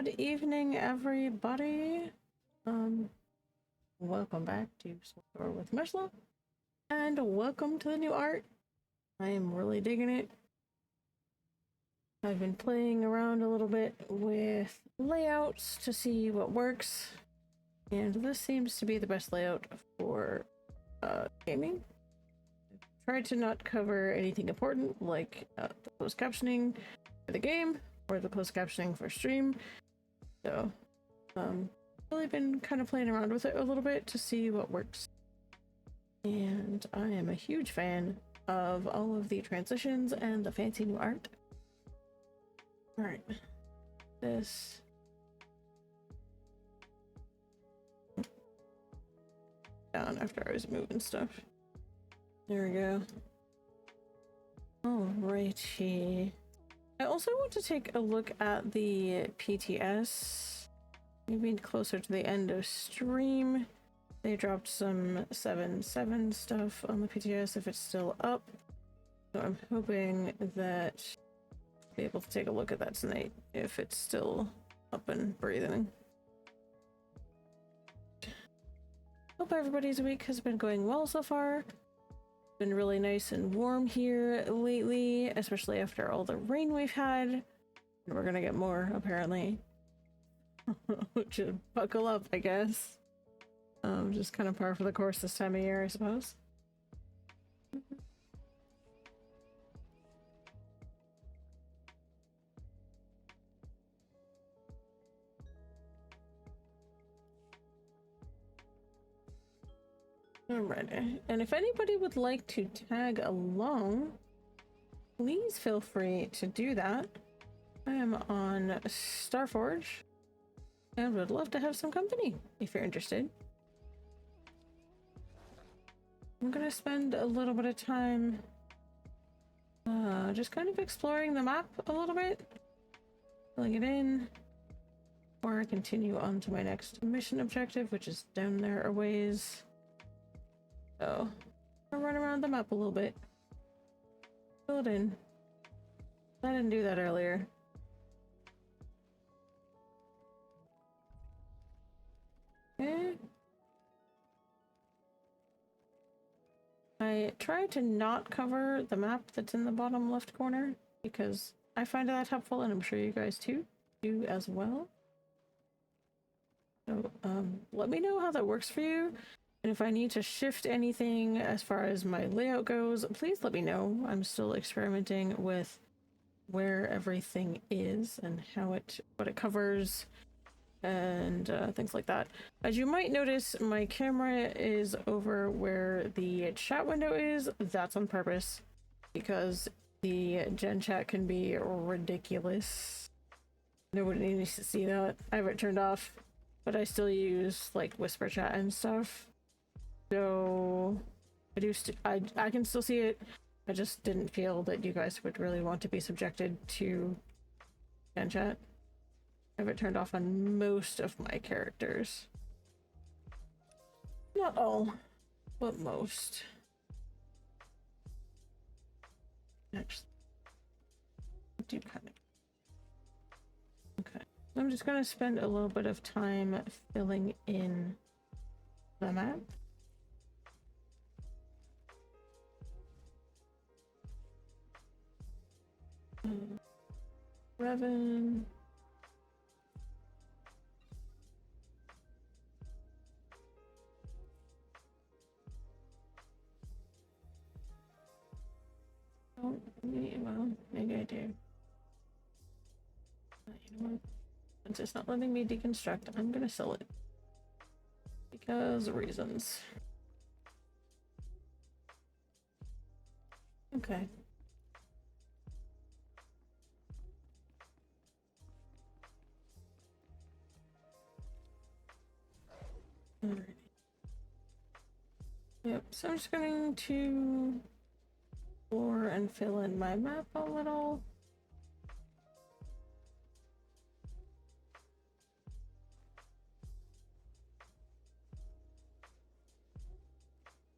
Good evening, everybody. Welcome back to SWTOR with Meshla, and welcome to the new art. I am really digging it. I've been playing around a little bit with layouts to see what works, and this seems to be the best layout for gaming. I've tried to not cover anything important like the closed captioning for the game or the closed captioning for stream. So, really been kind of playing around with it a little bit to see what works. And I am a huge fan of all of the transitions and the fancy new art. Alright. This. Down after I was moving stuff. There we go. Alrighty. I also want to take a look at the PTS. Maybe closer to the end of stream. They dropped some 7.7 stuff on the PTS if it's still up. So I'm hoping that I'll be able to take a look at that tonight if it's still up and breathing. Hope everybody's week has been going well so far. Been really nice and warm here lately, especially after all the rain we've had. And we're gonna get more, apparently. Just buckle up, I guess. Just kind of par for the course this time of year, I suppose. Alright, and if anybody would like to tag along, please feel free to do that. I am on Starforge and would love to have some company if you're interested. I'm gonna spend a little bit of time just kind of exploring the map a little bit, filling it in, before I continue on to my next mission objective, which is down there a ways. So I'll run around the map a little bit, fill it in. I didn't do that earlier. Okay. I try to not cover the map that's in the bottom left corner because I find that helpful, and I'm sure you guys too do as well. So let me know how that works for you, and if I need to shift anything as far as my layout goes, please let me know. I'm still experimenting with where everything is and what it covers and things like that. As you might notice, my camera is over where the chat window is. That's on purpose because the gen chat can be ridiculous. Nobody needs to see that. I have it turned off, but I still use like whisper chat and stuff. So I can still see it. I just didn't feel that you guys would really want to be subjected to gen chat. I have it turned off on most of my characters. Not all, but most. Actually, I do kind of. Okay. I'm just gonna spend a little bit of time filling in the map. Revan. Oh, well, maybe I do. You know what? Since it's not letting me deconstruct, I'm gonna sell it. Because reasons. Okay. Alrighty. Yep, so I'm just going to explore and fill in my map a little.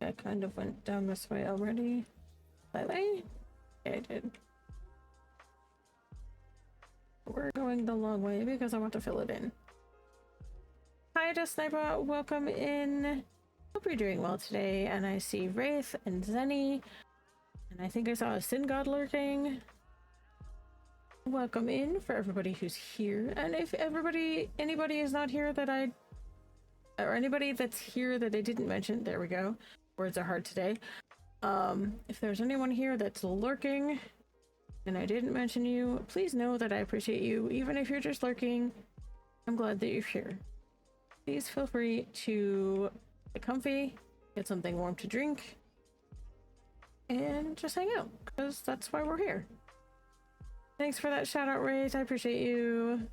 I kind of went down this way already. Slightly? Yeah, I did. We're we're going the long way because I want to fill it in. Hi, Sniper. Welcome in. Hope you're doing well today. And I see Wraith and Zenny. And I think I saw a Sin God lurking. Welcome in for everybody who's here. And if anybody is not here that or anybody that's here that I didn't mention, there we go. Words are hard today. If there's anyone here that's lurking and I didn't mention you, please know that I appreciate you. Even if you're just lurking, I'm glad that you're here. Please feel free to get comfy, get something warm to drink, and just hang out, because that's why we're here. Thanks for that shout out, Ray. I appreciate you.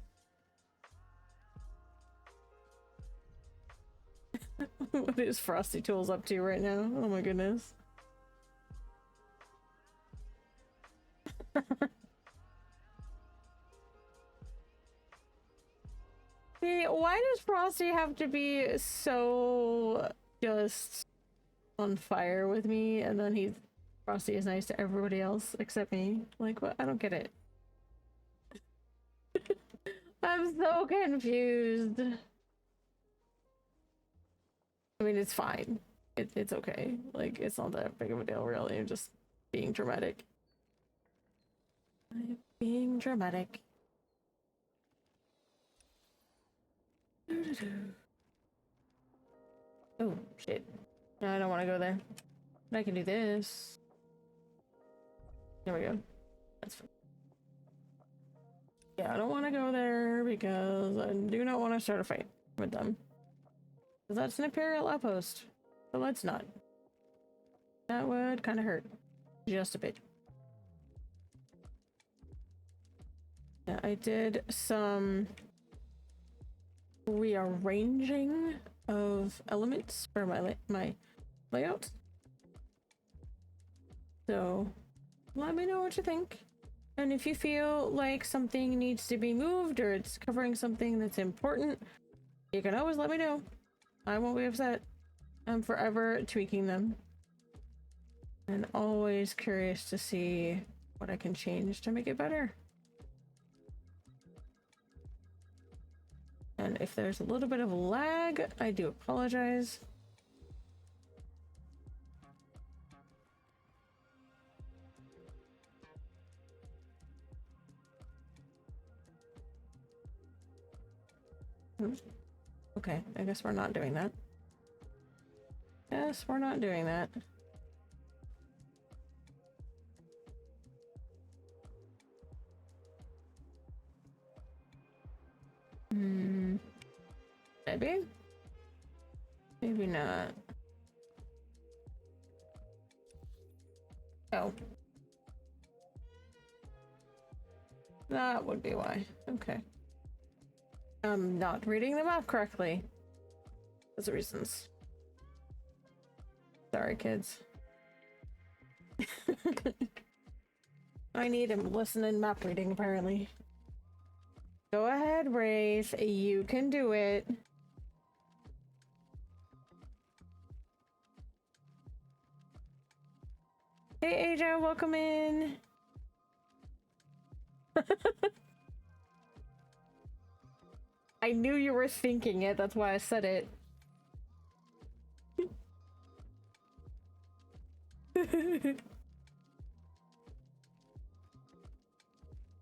What is Frosty Tools up to right now? Oh my goodness. See, why does Frosty have to be so just on fire with me, and then Frosty is nice to everybody else except me? Like, what? I don't get it. I'm so confused. I mean, it's fine. It's okay. Like, it's not that big of a deal, really. I'm just being dramatic. I'm being dramatic. Oh, shit. No, I don't want to go there. But I can do this. There we go. That's fine. Yeah, I don't want to go there because I do not want to start a fight with them. Because that's an Imperial outpost. So let's not. That would kind of hurt. Just a bit. Yeah, I did some rearranging of elements for my layout. So let me know what you think. And if you feel like something needs to be moved or it's covering something that's important, you can always let me know. I won't be upset. I'm forever tweaking them. And always curious to see what I can change to make it better. And if there's a little bit of lag, I do apologize. Okay, I guess we're not doing that. Yes, we're not doing that. Maybe? Maybe not. Oh. That would be why. Okay. I'm not reading the map correctly. Those are reasons. Sorry, kids. I need him listening map reading, apparently. Go ahead, Wraith. You can do it. Hey, Aja, welcome in. I knew you were thinking it, that's why I said it.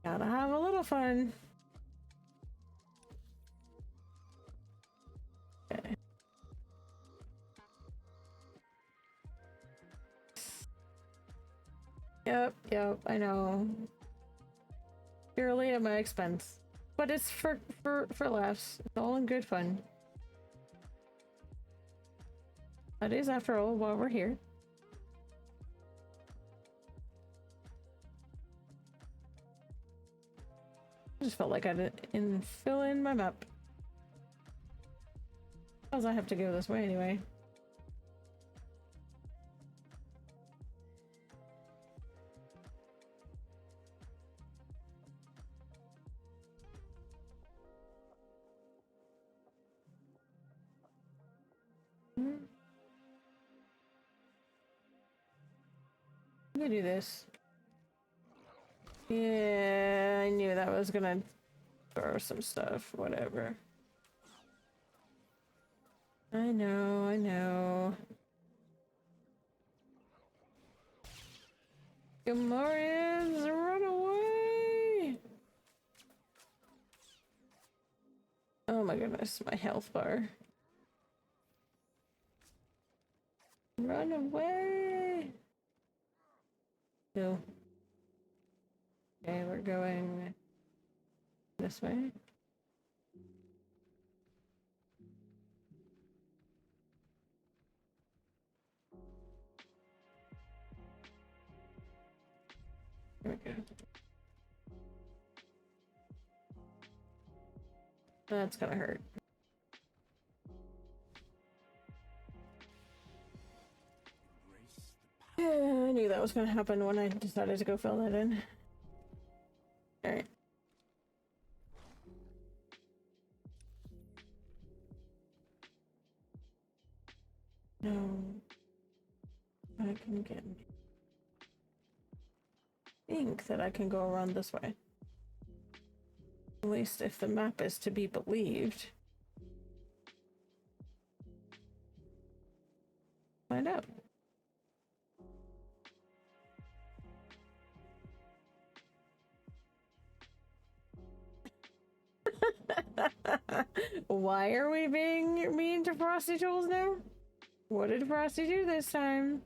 Gotta have a little fun. Okay. Yep, I know. Purely at my expense. But it's for laughs. It's all in good fun. That is, after all, why we're here. I just felt like I didn't fill in my map. Because I have to go this way anyway. Let me do this. Yeah, I knew that was gonna Borrow some stuff, whatever. I know, I know. Gamorreans, run away! Oh my goodness, my health bar. Run away! No. Okay, we're going this way. There we go. That's gonna hurt. Yeah, I knew that was gonna happen when I decided to go fill that in. Alright. No. I can get... I think that I can go around this way. At least if the map is to be believed. Find out. Why are we being mean to Frosty Tools now? What did Frosty do this time?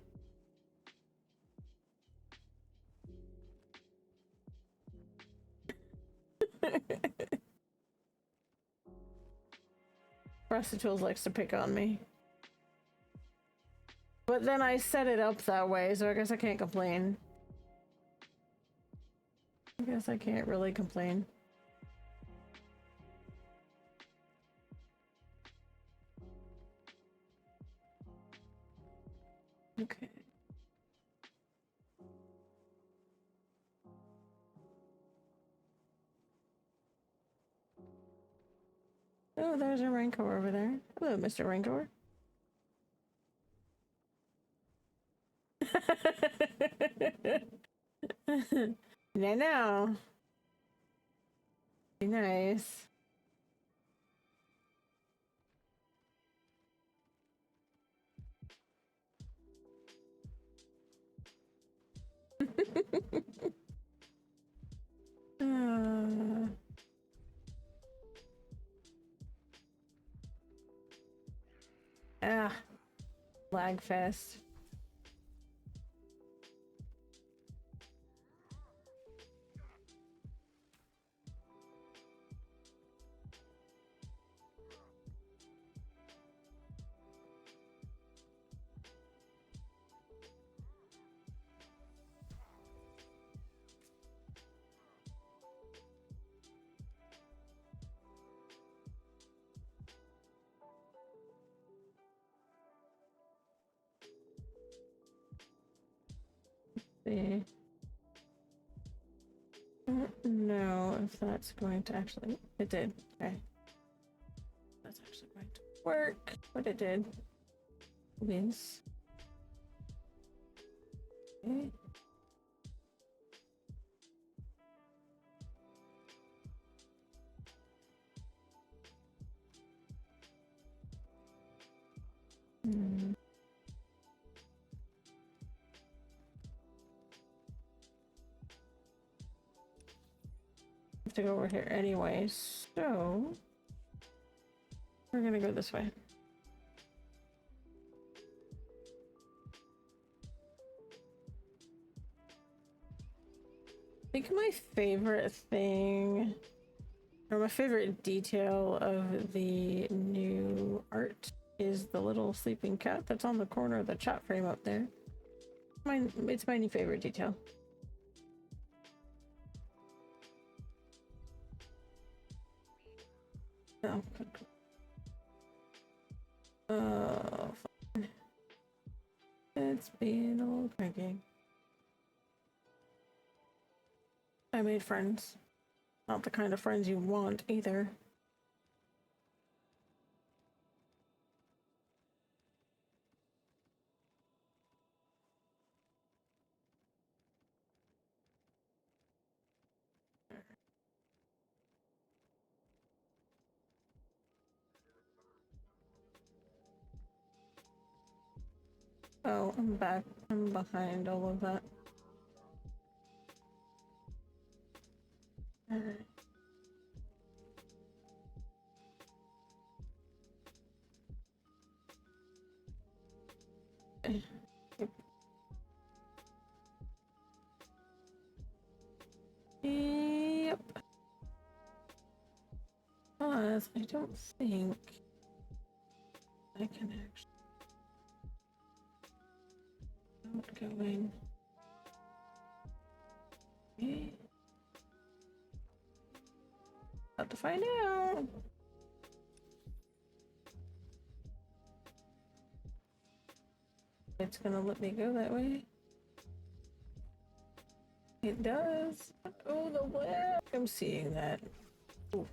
Frosty Tools likes to pick on me. But then I set it up that way, so I guess I can't complain. I guess I can't really complain. Okay. Oh, there's a Rancor over there. Hello, Mr. Rancor. No. Be nice. Lag fest. See. I don't know if that's going to actually... It did. Okay. That's actually going to work. But it did. Wins. Okay. To go over here anyway, so we're gonna go this way. I think my favorite thing, or my favorite detail of the new art is the little sleeping cat that's on the corner of the chat frame up there. It's my new favorite detail. Oh, fine. It's being a little cranky. I made friends. Not the kind of friends you want either. Oh, I'm back. I'm behind all of that. Alright. Yep. Pause. I don't think I can actually not going. Okay. About to find out. It's gonna let me go that way. It does. Oh, the web. I'm seeing that. Ooh.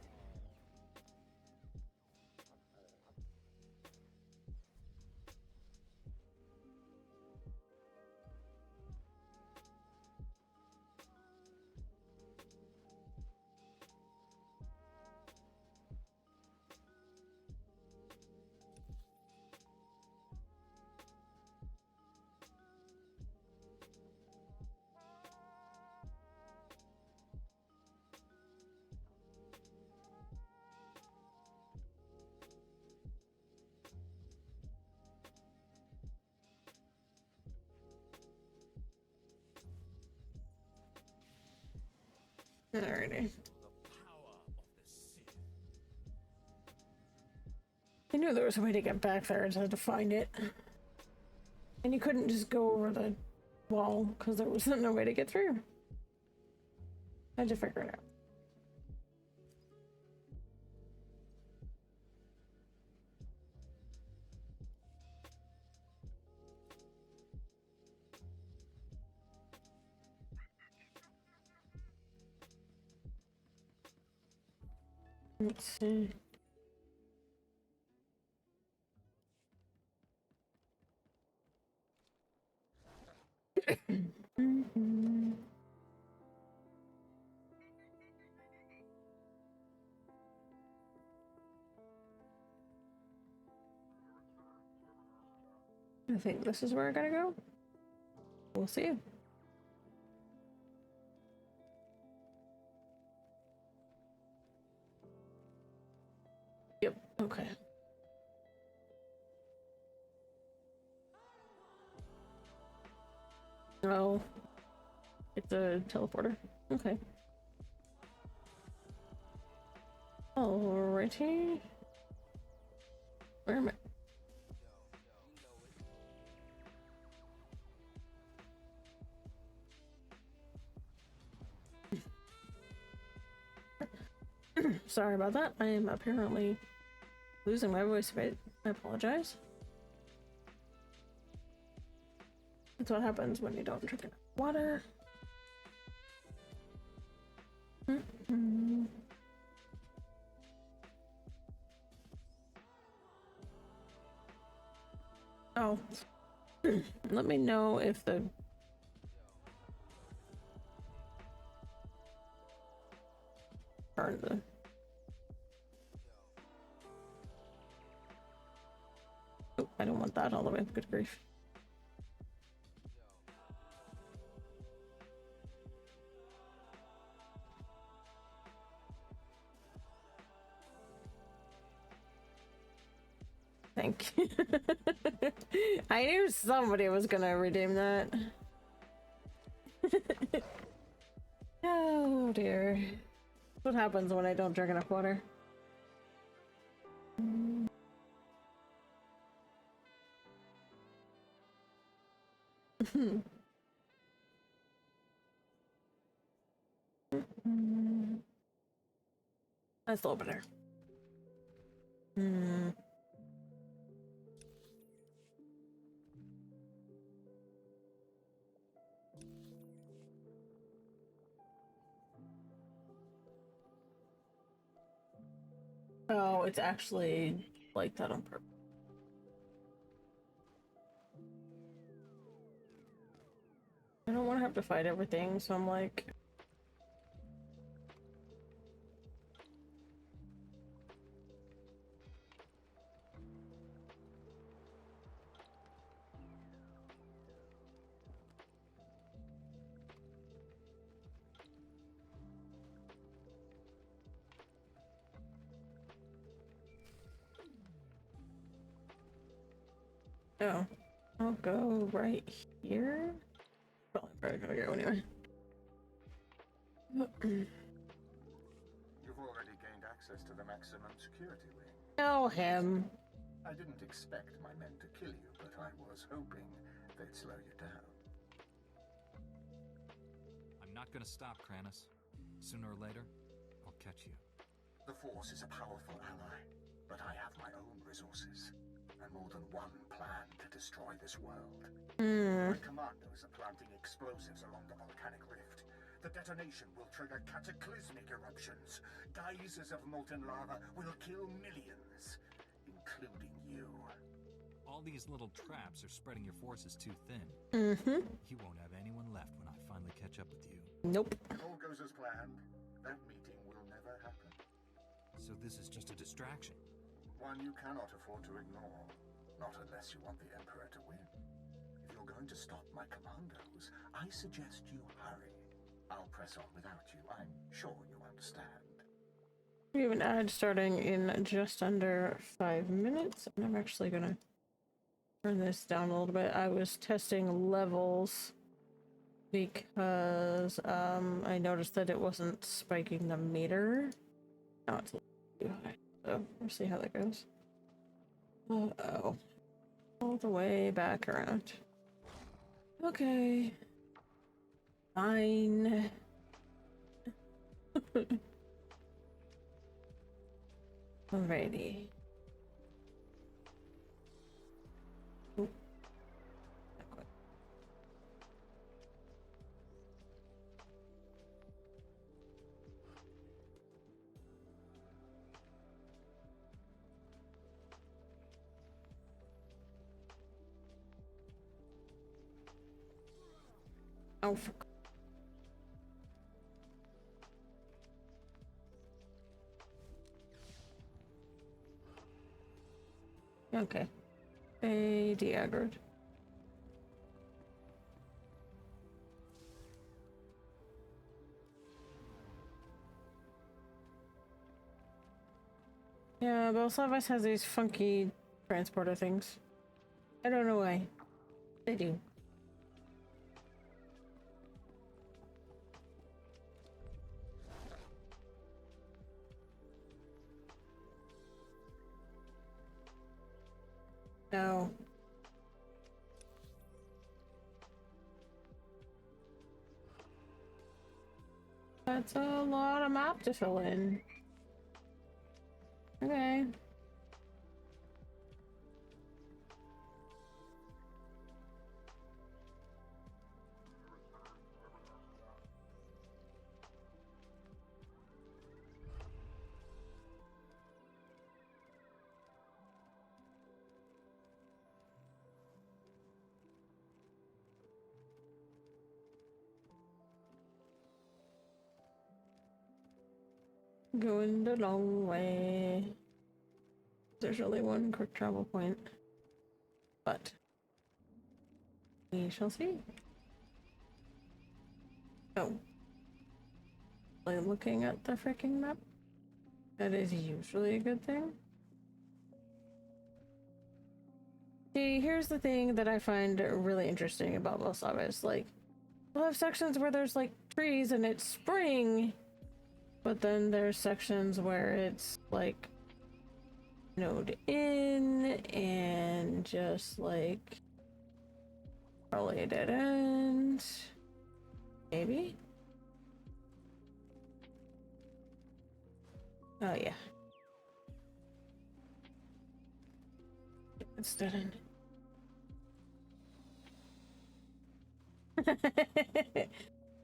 Alrighty. I knew there was a way to get back there, I just had to find it. And you couldn't just go over the wall because there was no way to get through. I had to figure it out. Let's see. I think this is where I gotta go. We'll see. Yep, okay. Oh, it's a teleporter. Okay. Alrighty. Where am I? Sorry about that. I am apparently losing my voice a bit. I apologize. That's what happens when you don't drink enough water. Oh. Let me know if the turn the oh, I don't want that all the way. Good grief. Thank you. I knew somebody was gonna redeem that. Oh dear. What happens when I don't drink enough water? That's a little better. Oh, it's actually like that on purpose. I don't want to have to fight everything, so I'm like... Oh, I'll go right here. Probably where I'm gonna go anyway. You've already gained access to the maximum security wing. Tell him. I didn't expect my men to kill you, but I was hoping they'd slow you down. I'm not gonna stop, Kranis. Sooner or later, I'll catch you. The Force is a powerful ally, but I have my own resources, and more than one plan to destroy this world. My commandos are planting explosives along the volcanic rift. The detonation will trigger cataclysmic eruptions. Geysers of molten lava will kill millions, including you. All these little traps are spreading your forces too thin. You won't have anyone left when I finally catch up with you. Nope. If all goes as planned, that meeting will never happen. So this is just a distraction. One you cannot afford to ignore. Not unless you want the Emperor to win. If you're going to stop my commandos, I suggest you hurry. I'll press on without you. I'm sure you understand. We have an ad starting in just under 5 minutes, and I'm actually gonna turn this down a little bit. I was testing levels because I noticed that it wasn't spiking the meter. Now it's a little too high, so we'll see how that goes. Uh-oh. All the way back around. Okay. Fine. Alrighty. Oop. Not quite. Oh, for okay. A de-aggroed. Yeah, Belsavis has these funky transporter things. I don't know why. They do. No. That's a lot of map to fill in. Okay. Going the long way. There's only one quick travel point. But we shall see. Oh. Like looking at the freaking map? That is usually a good thing. See, here's the thing that I find really interesting about Belsavis. Like, we'll have sections where there's like trees and it's spring, but then there's sections where it's like snowed in and just like probably a dead end. Maybe? Oh yeah. It's dead end.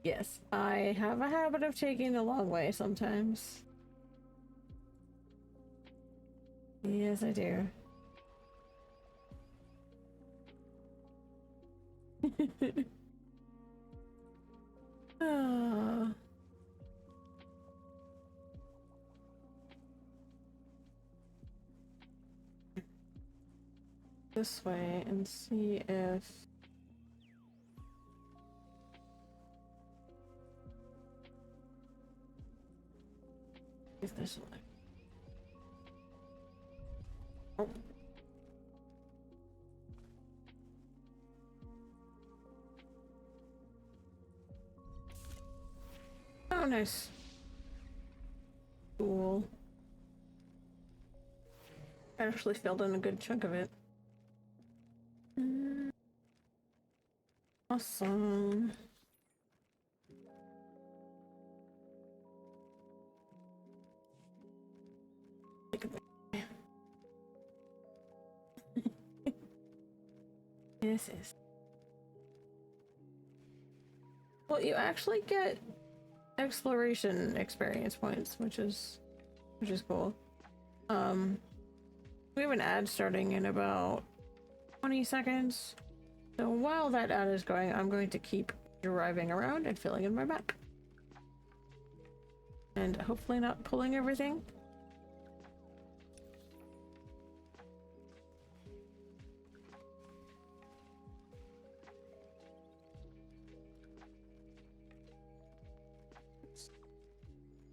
Yes, I have a habit of taking the long way sometimes. Yes, I do. Oh. This way and see if this way. Oh. Oh, nice. Cool. I actually filled in a good chunk of it. Awesome. This is. Well, you actually get exploration experience points, which is cool. We have an ad starting in about 20 seconds. So while that ad is going, I'm going to keep driving around and filling in my map. And hopefully not pulling everything.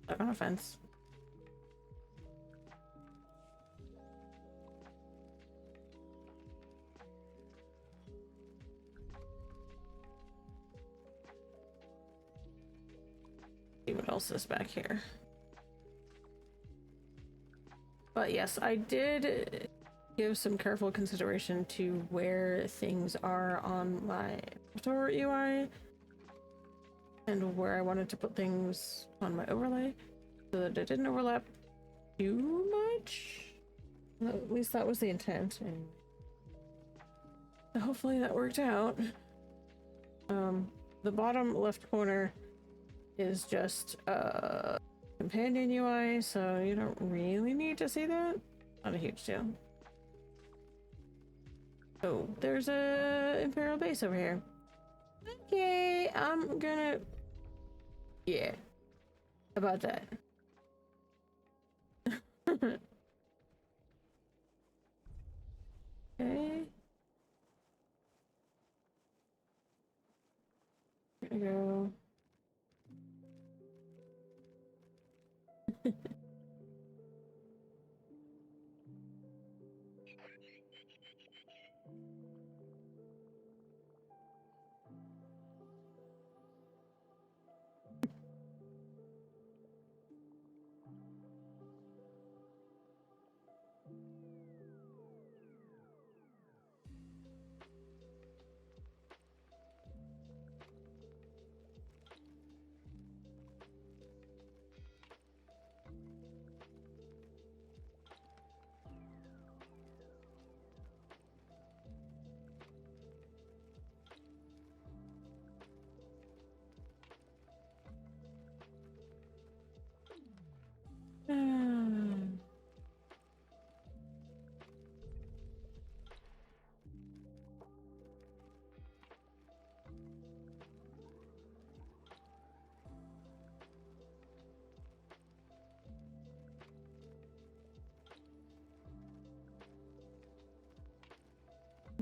Stuck on a fence. See what else is back here. But yes, I did give some careful consideration to where things are on my SWTOR UI and where I wanted to put things on my overlay so that it didn't overlap too much. At least that was the intent. And hopefully that worked out. The bottom left corner is just companion UI, so you don't really need to see that. Not a huge deal. Oh, there's a Imperial base over here. Okay, I'm gonna... Yeah. About that. Okay. Here we go.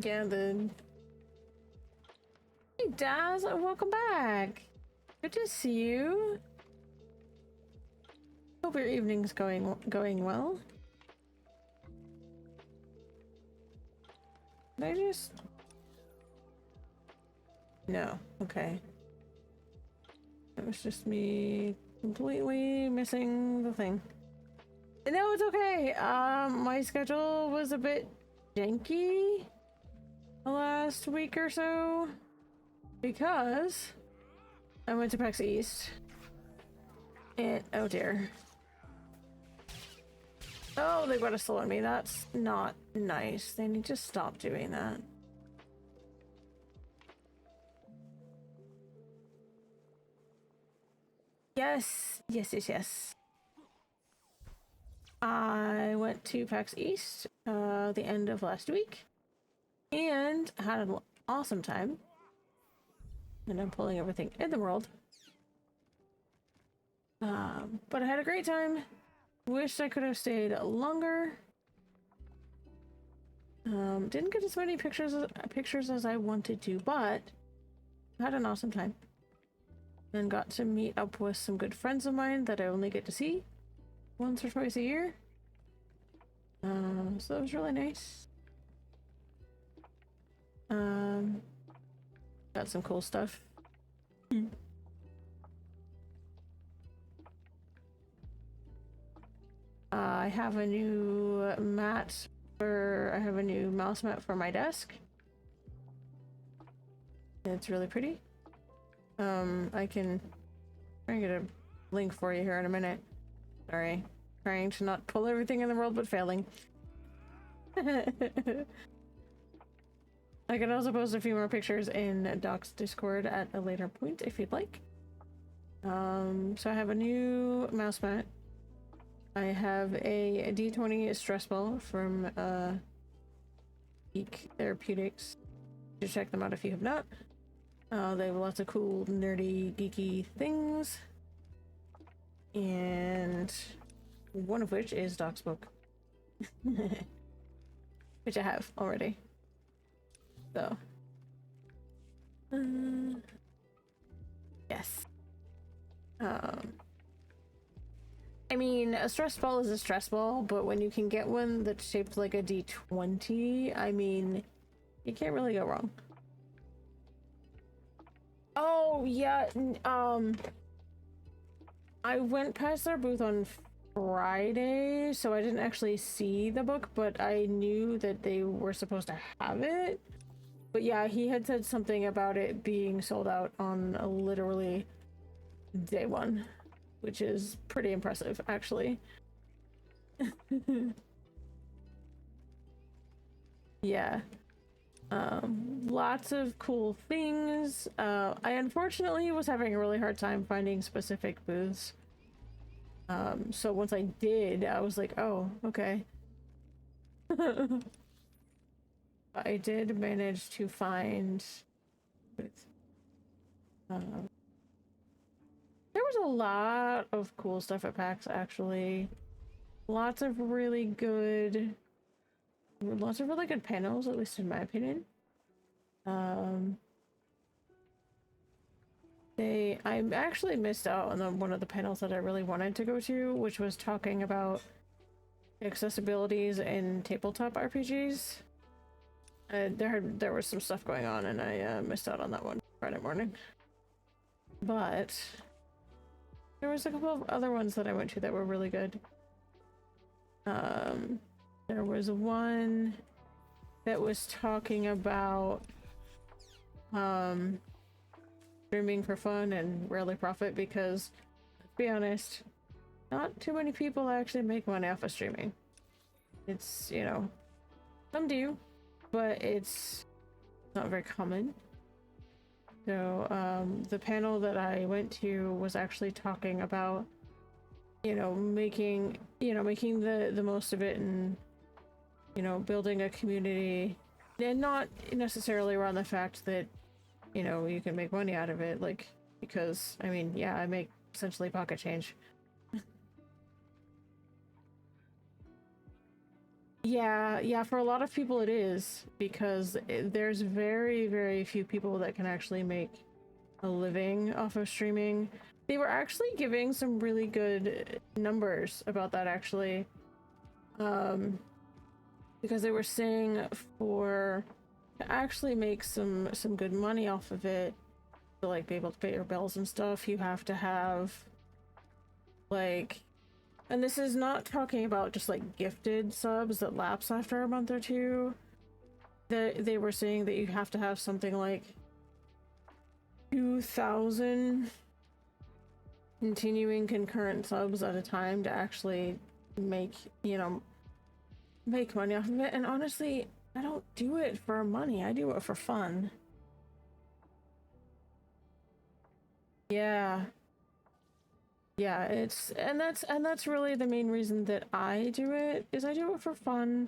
Gathered. Hey Daz, welcome back. Good to see you. Hope your evening's going well. Did I just... No, okay. It was just me completely missing the thing. No, it's okay. My schedule was a bit janky the last week or so because I went to PAX East and oh dear. Oh, they got a slow on me. That's not nice. They need to stop doing that. Yes, yes, yes, yes. I went to PAX East the end of last week and had an awesome time. And I'm pulling everything in the world. But I had a great time. Wish I could have stayed longer. Didn't get as many pictures as I wanted to, but had an awesome time. And got to meet up with some good friends of mine that I only get to see once or twice a year. So that was really nice. Got some cool stuff. I have a new mat I have a new mouse mat for my desk. It's really pretty. I can try and get a link for you here in a minute. Sorry. Trying to not pull everything in the world but failing. I can also post a few more pictures in Doc's Discord at a later point if you'd like. So I have a new mouse mat. I have a D20 stress ball from Geek Therapeutics. You should check them out if you have not. They have lots of cool, nerdy, geeky things. And one of which is Doc's book. Which I have already. So. Yes. I mean, a stress ball is a stress ball, but when you can get one that's shaped like a D20, I mean, you can't really go wrong. Oh, yeah, I went past their booth on Friday, so I didn't actually see the book, but I knew that they were supposed to have it. But yeah, he had said something about it being sold out on literally day one, which is pretty impressive, actually. Yeah. Lots of cool things. I unfortunately was having a really hard time finding specific booths. So once I did, I was like, oh, okay. I did manage to find there was a lot of cool stuff at PAX, actually. Lots of really good panels, at least in my opinion. I actually missed out on one of the panels that I really wanted to go to, which was talking about accessibilities in tabletop RPGs. There was some stuff going on, and I missed out on that one Friday morning. But there was a couple of other ones that I went to that were really good. There was one that was talking about streaming for fun and rarely profit, because, let's be honest, not too many people actually make money off of streaming. It's, you know, some do, but it's not very common. So the panel that I went to was actually talking about, you know, making the most of it, and, you know, building a community, and not necessarily around the fact that, you know, you can make money out of it, like, because, I mean, yeah, I make essentially pocket change. Yeah, for a lot of people it is, because there's very, very few people that can actually make a living off of streaming. They were actually giving some really good numbers about that, actually. Because they were saying to actually make some good money off of it, to like be able to pay your bills and stuff, you have to have like, and this is not talking about just like gifted subs that lapse after a month or two. They were saying that you have to have something like 2,000 continuing concurrent subs at a time to actually make money off of it. And honestly, I don't do it for money, I do it for fun. Yeah, that's really the main reason that I do it, is I do it for fun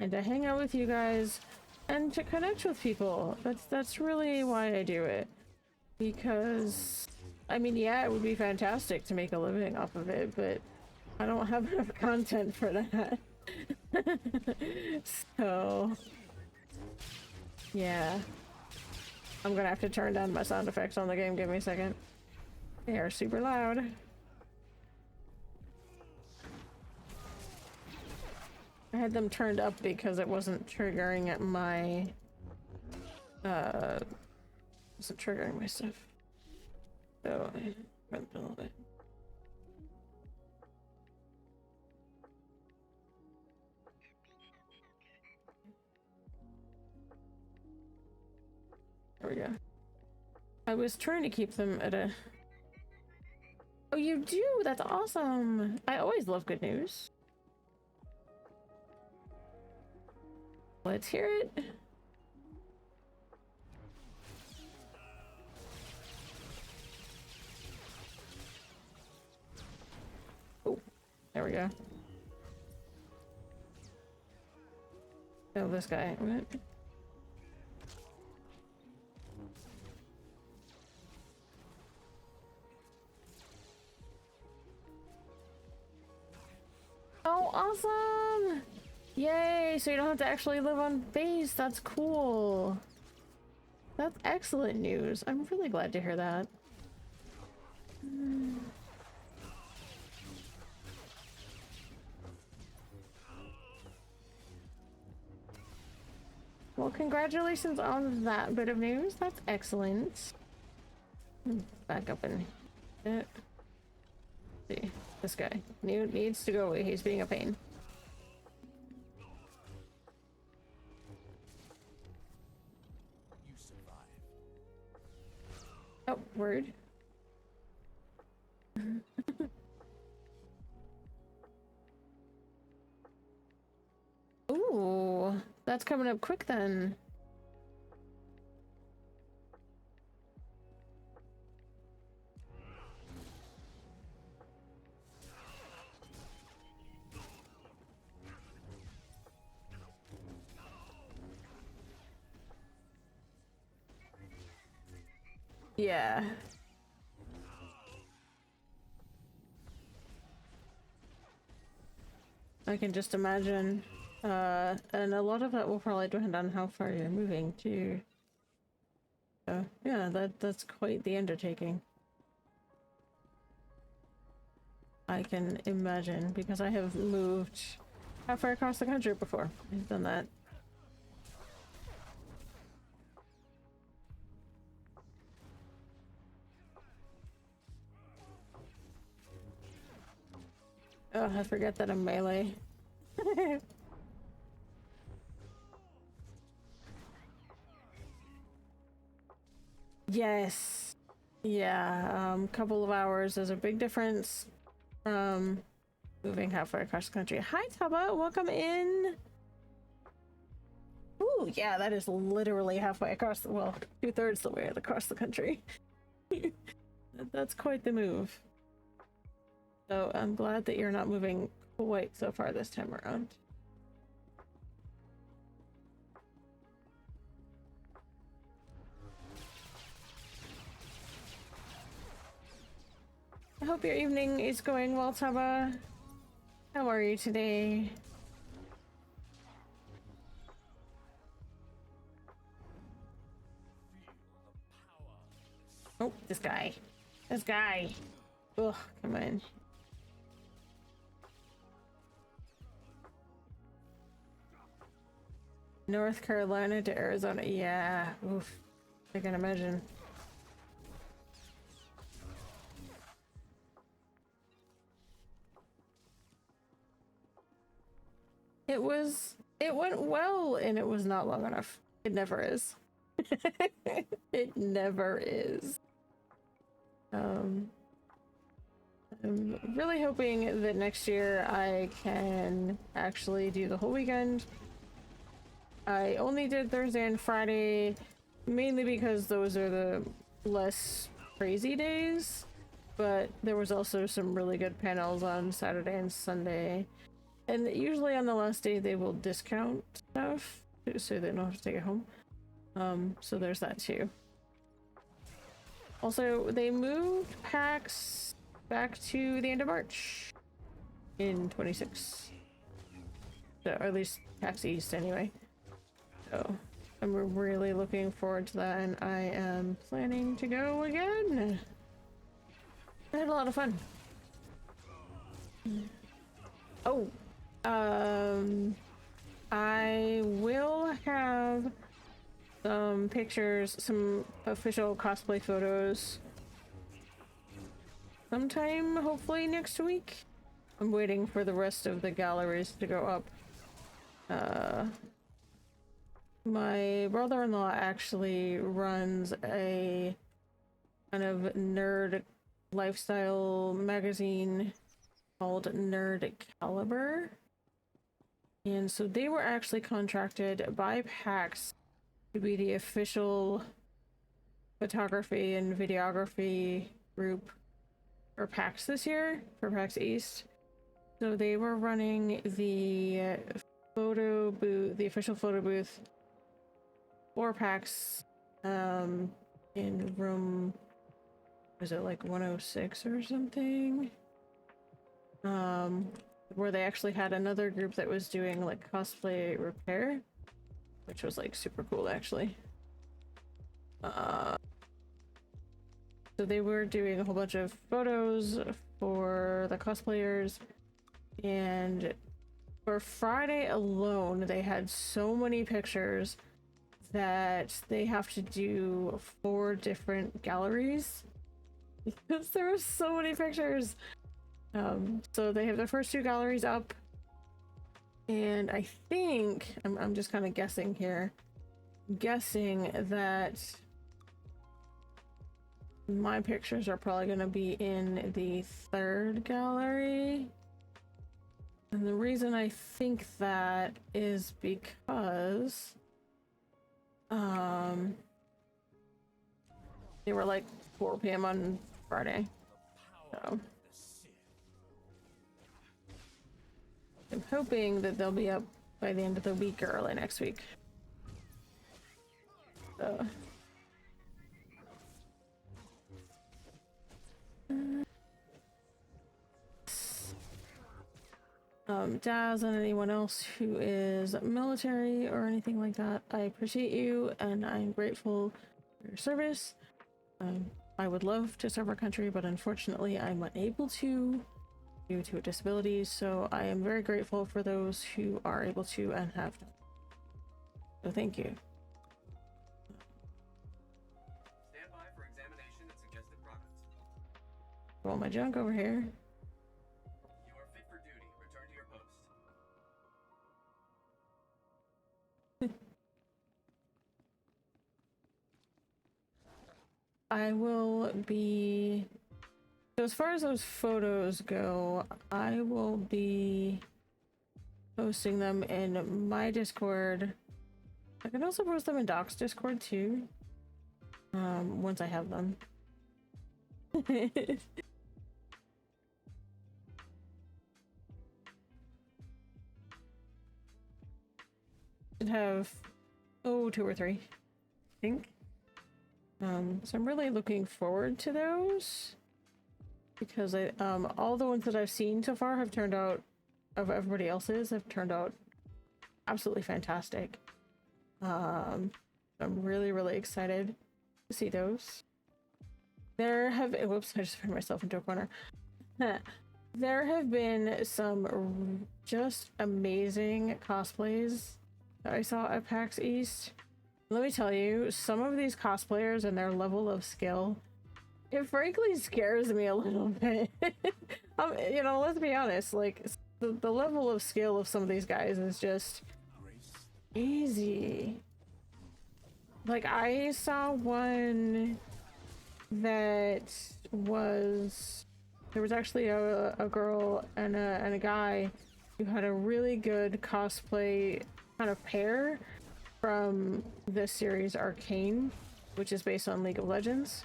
and to hang out with you guys and to connect with people. That's really why I do it. Because, I mean, yeah, it would be fantastic to make a living off of it, but I don't have enough content for that. So, yeah. I'm gonna have to turn down my sound effects on the game. Give me a second. They are super loud. I had them turned up because it wasn't triggering at my wasn't triggering my stuff. So I turned them a little bit. There we go. I was trying to keep them at a... Oh, you do? That's awesome! I always love good news. Let's hear it. Oh, there we go. Oh, this guy. What? Oh, awesome! Yay! So you don't have to actually live on base. That's cool. That's excellent news. I'm really glad to hear that. Well, congratulations on that bit of news. That's excellent. Back up in it. See, this guy needs to go away. He's being a pain. You survive. Oh, word. Ooh, that's coming up quick then. Yeah. I can just imagine. And a lot of that will probably depend on how far you're moving too. So yeah, that's quite the undertaking. I can imagine, because I have moved halfway across the country before. I've done that. Oh, I forget that I'm melee. Yes. Yeah, couple of hours is a big difference from moving halfway across the country. Hi, Taba, welcome in. Ooh, yeah, that is literally halfway across the, well, 2/3 the way across the country. That's quite the move. So I'm glad that you're not moving quite so far this time around. I hope your evening is going well, Taba. How are you today? Oh, this guy. This guy. Ugh, come on. North Carolina to Arizona. Yeah. Oof. I can imagine. It went well, and it was not long enough. It never is. It never is. I'm really hoping that next year I can actually do the whole weekend. I only did Thursday and Friday, mainly because those are the less crazy days, but there was also some really good panels on Saturday and Sunday. And usually on the last day they will discount stuff so they don't have to take it home. So there's that too. Also, they moved PAX back to the end of March in 26. So, or at least PAX East anyway. So I'm really looking forward to that, and I am planning to go again. I had a lot of fun. Oh, I will have some pictures, some official cosplay photos sometime, hopefully next week. I'm waiting for the rest of the galleries to go up. my brother-in-law actually runs a kind of nerd lifestyle magazine called Nerd Caliber. And so they were actually contracted by PAX to be the official photography and videography group for PAX this year, for PAX East. So they were running the photo booth, the official photo booth for PAX in room, was it like 106 or something? Where they actually had another group that was doing like cosplay repair, which was like super cool actually. So they were doing a whole bunch of photos for the cosplayers, and for Friday alone they had so many pictures that they have to do 4 different galleries because there were so many pictures. So they have their first 2 galleries up, and I think I'm just kind of guessing here, guessing that my pictures are probably going to be in the 3rd gallery. And the reason I think that is because they were like 4 p.m. on Friday. So I'm hoping that they'll be up by the end of the week or early next week. So Daz and anyone else who is military or anything like that, I appreciate you and I'm grateful for your service. I would love to serve our country, but unfortunately I'm unable to due to a disability, so I am very grateful for those who are able to and have done. So thank you. Stand by for examination and suggested progress. Roll my junk over here. You are fit for duty. Return to your post. I will be... So as far as those photos go, I will be posting them in my Discord. I can also post them in Doc's Discord too, once I have them. Should have, 2 or 3, I think. So I'm really looking forward to those because all the ones that I've seen so far have turned out, of everybody else's, have turned out absolutely fantastic. I'm really, really excited to see those. There have, whoops, I just turned myself into a corner. There have been some just amazing cosplays that I saw at PAX East. Let me tell you, some of these cosplayers and their level of skill, it frankly scares me a little bit. You know, let's be honest, like, the level of skill of some of these guys is just easy. Like, I saw one that was... There was actually a girl and a guy who had a really good cosplay kind of pair from this series Arcane, which is based on League of Legends.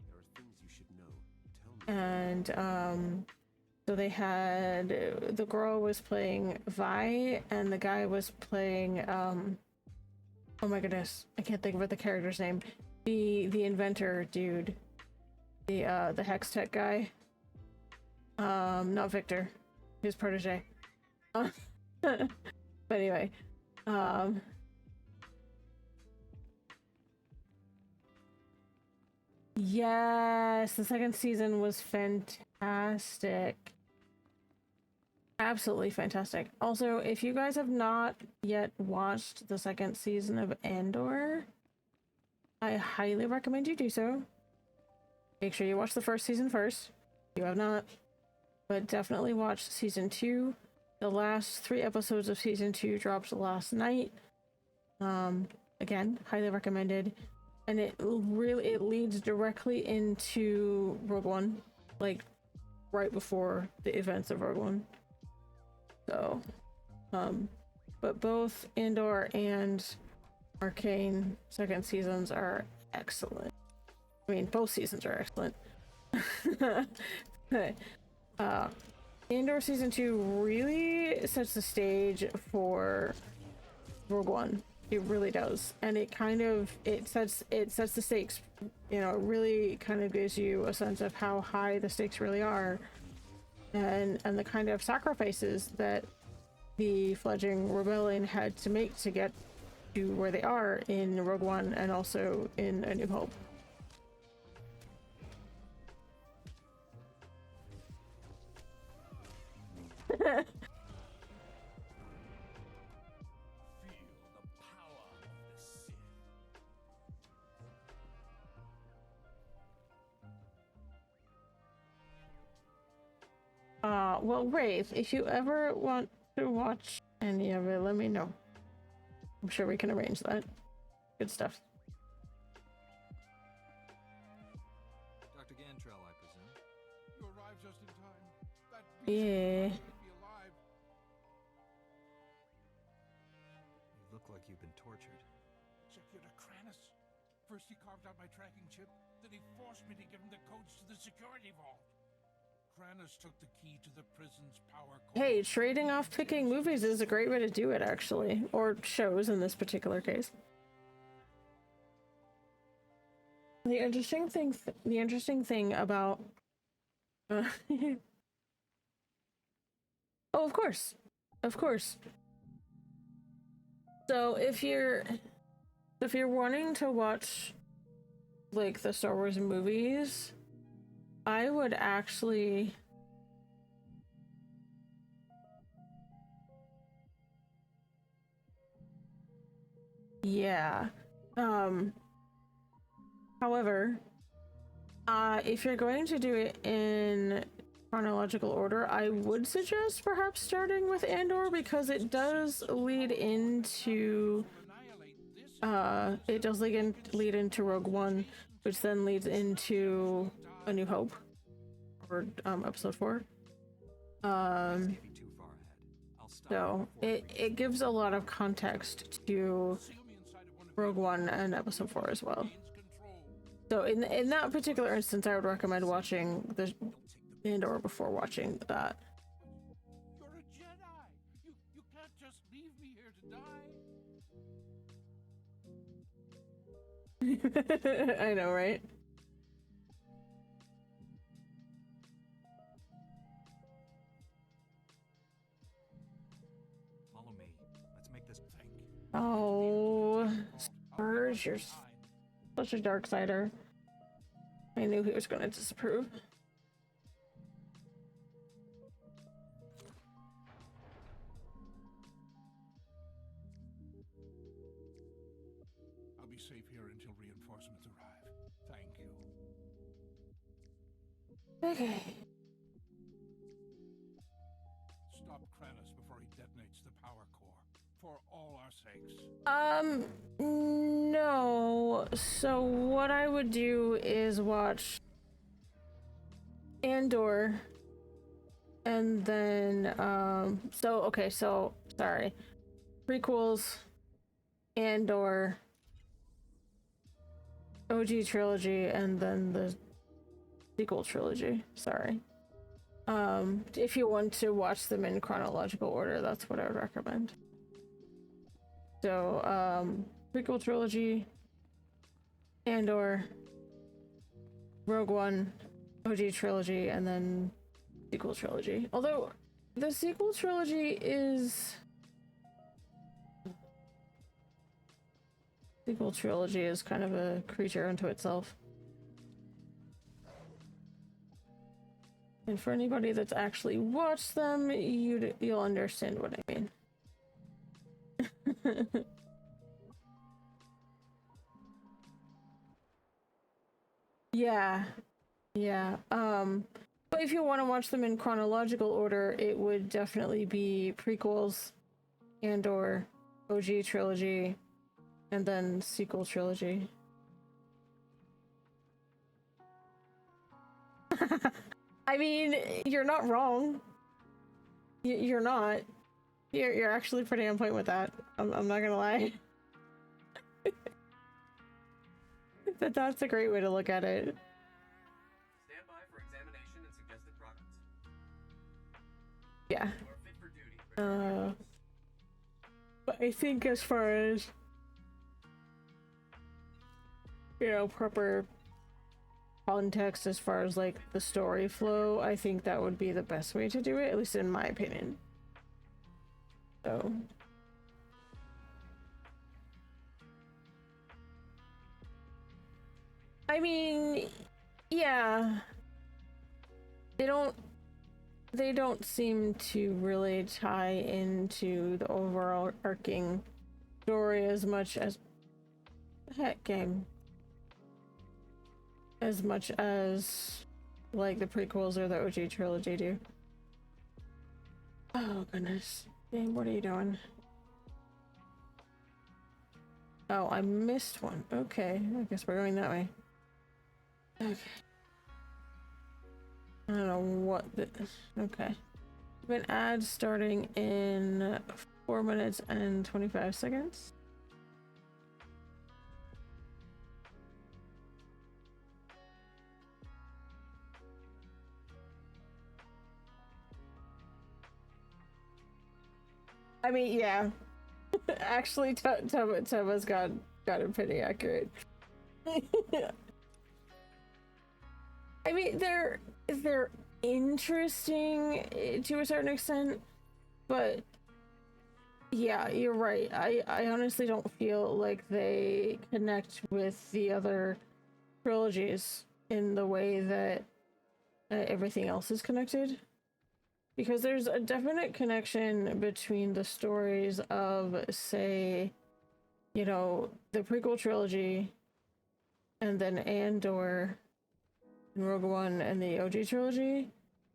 There are things you should know. Tell me. And so they had, the girl was playing Vi and the guy was playing oh my goodness, I can't think of the character's name. The inventor dude. The Hex Tech guy. Not Victor. His protege. But anyway. Yes, the second season was fantastic. Absolutely fantastic. Also, if you guys have not yet watched the second season of Andor, I highly recommend you do so. Make sure you watch the first season first. If you have not. But definitely watch season 2. The last 3 episodes of season 2 dropped last night. Again, highly recommended. And it leads directly into Rogue One, like right before the events of Rogue One. So, but both Andor and Arcane second seasons are excellent. I mean, both seasons are excellent. Andor season 2 really sets the stage for Rogue One. It really does, and it sets the stakes. You know, it really kind of gives you a sense of how high the stakes really are, and the kind of sacrifices that the fledgling rebellion had to make to get to where they are in Rogue One and also in A New Hope. Well, Rafe, if you ever want to watch any of it, let me know. I'm sure we can arrange that. Good stuff. Dr. Gantrell, I presume. You arrived just in time. That Yeah. beast may be alive. You look like you've been tortured. Secure Kranus. First he carved out my tracking chip, then he forced me to give him the codes to the security vault. Kranus took the key to the prison's power core. Hey, trading off picking movies is a great way to do it, actually. Or shows in this particular case. The interesting thing about... oh, of course. Of course. So, if you're wanting to watch, like, the Star Wars movies... I would actually... Yeah. However, if you're going to do it in chronological order, I would suggest perhaps starting with Andor because it does lead into... lead into Rogue One, which then leads into A New Hope, or episode 4. Maybe too far ahead. I'll stop So it gives a lot of context to Rogue One and episode 4 as well. So in that particular instance, I would recommend watching the Andor before watching that. You're a Jedi. You can't just leave me here to die. I know, right? Follow me. Let's make this thing. Oh, Spurs, you're such a dark sider. I knew he was going to disapprove. I'll be safe here until reinforcements arrive. Thank you. Okay. Stop Kranus before he detonates the power core. For all our sakes. No. So what I would do is watch Andor and then sorry. Prequels, Andor, OG trilogy, and then the sequel trilogy. Sorry. If you want to watch them in chronological order, that's what I would recommend. So, prequel trilogy, Andor, Rogue One, OG trilogy, and then sequel trilogy. Although, the sequel trilogy is... Sequel trilogy is kind of a creature unto itself. And for anybody that's actually watched them, you'll understand what I mean. Yeah. But if you want to watch them in chronological order, it would definitely be prequels, Andor, OG trilogy, and then sequel trilogy. I mean, you're not wrong. You're not. You're actually pretty on point with that. I'm not gonna lie. But that's a great way to look at it. Stand by for examination and suggested products. Yeah. You are fit for duty. But I think as far as, you know, proper context as far as like the story flow, I think that would be the best way to do it, at least in my opinion. So I mean, yeah, they don't seem to really tie into the overall arcing story as much as heck game. As much as like the prequels or the OG trilogy do. Oh goodness. Game, what are you doing? Oh, I missed one. Okay, I guess we're going that way. Okay. I don't know what this. Okay. We have an ad starting in 4 minutes and 25 seconds. I mean, yeah. Actually, Tubba's got it pretty accurate. I mean, they're interesting to a certain extent, but yeah, you're right. I honestly don't feel like they connect with the other trilogies in the way that everything else is connected. Because there's a definite connection between the stories of, say, you know, the prequel trilogy, and then Andor, and Rogue One, and the OG trilogy,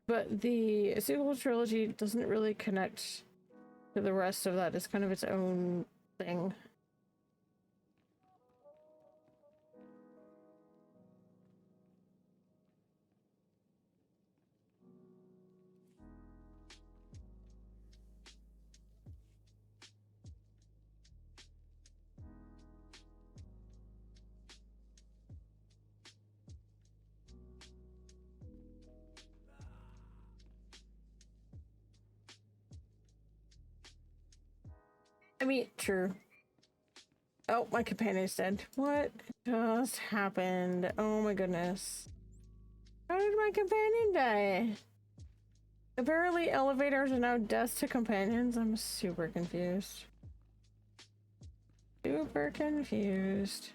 but the sequel trilogy doesn't really connect to the rest of that. It's kind of its own thing. I mean, true. Oh, my companion's dead. What just happened? Oh my goodness. How did my companion die? Apparently elevators are now deaths to companions. I'm super confused. Super confused.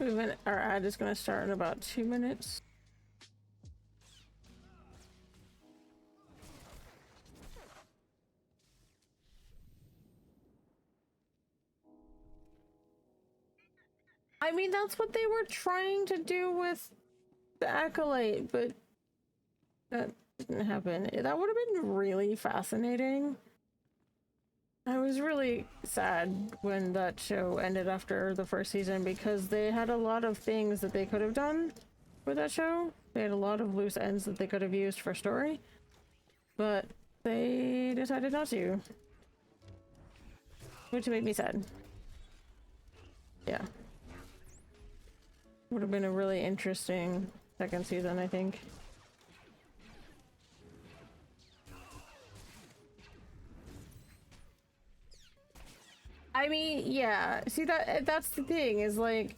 Alright, our ad is gonna start in about 2 minutes. I mean, that's what they were trying to do with the Acolyte, but that didn't happen. That would have been really fascinating. I was really sad when that show ended after the first season because they had a lot of things that they could have done with that show. They had a lot of loose ends that they could have used for story, but they decided not to, which made me sad. Yeah. Would have been a really interesting second season, I think. I mean, yeah. See, that's the thing, is like,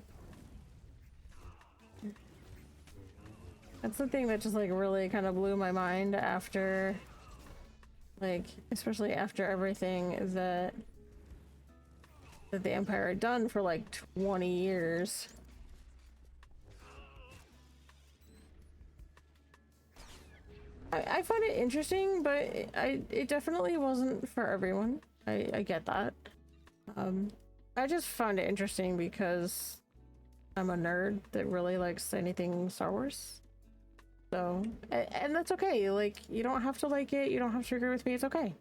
that's the thing that just like really kind of blew my mind after, like, especially after everything that that the Empire had done for like 20 years. I find it interesting, but it definitely wasn't for everyone. I get that. I just find it interesting because I'm a nerd that really likes anything Star Wars. So, and that's okay. Like, you don't have to like it. You don't have to agree with me. It's okay.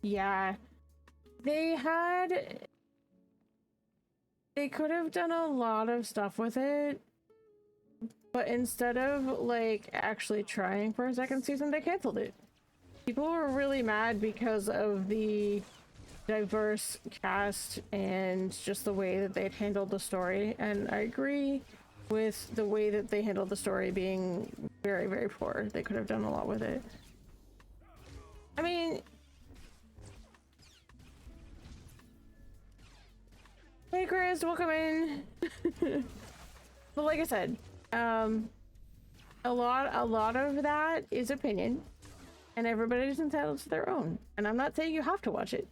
Yeah. They could have done a lot of stuff with it, but instead of, like, actually trying for a second season, they canceled it. People were really mad because of the diverse cast and just the way that they'd handled the story, and I agree with the way that they handled the story being very, very poor. They could have done a lot with it. I mean, hey Chris, welcome in. But like I said, a lot of that is opinion, and everybody's entitled to their own. And I'm not saying you have to watch it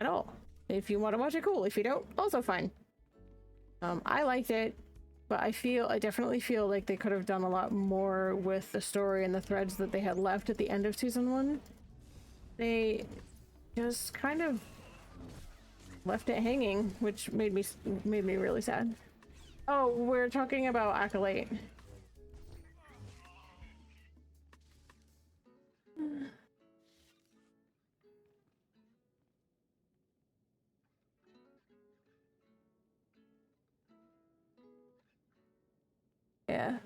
at all. If you want to watch it, cool. If you don't, also fine. I liked it, but I definitely feel like they could have done a lot more with the story and the threads that they had left at the end of season 1. They just kind of left it hanging, which made me really sad. Oh, we're talking about Acolyte. Yeah.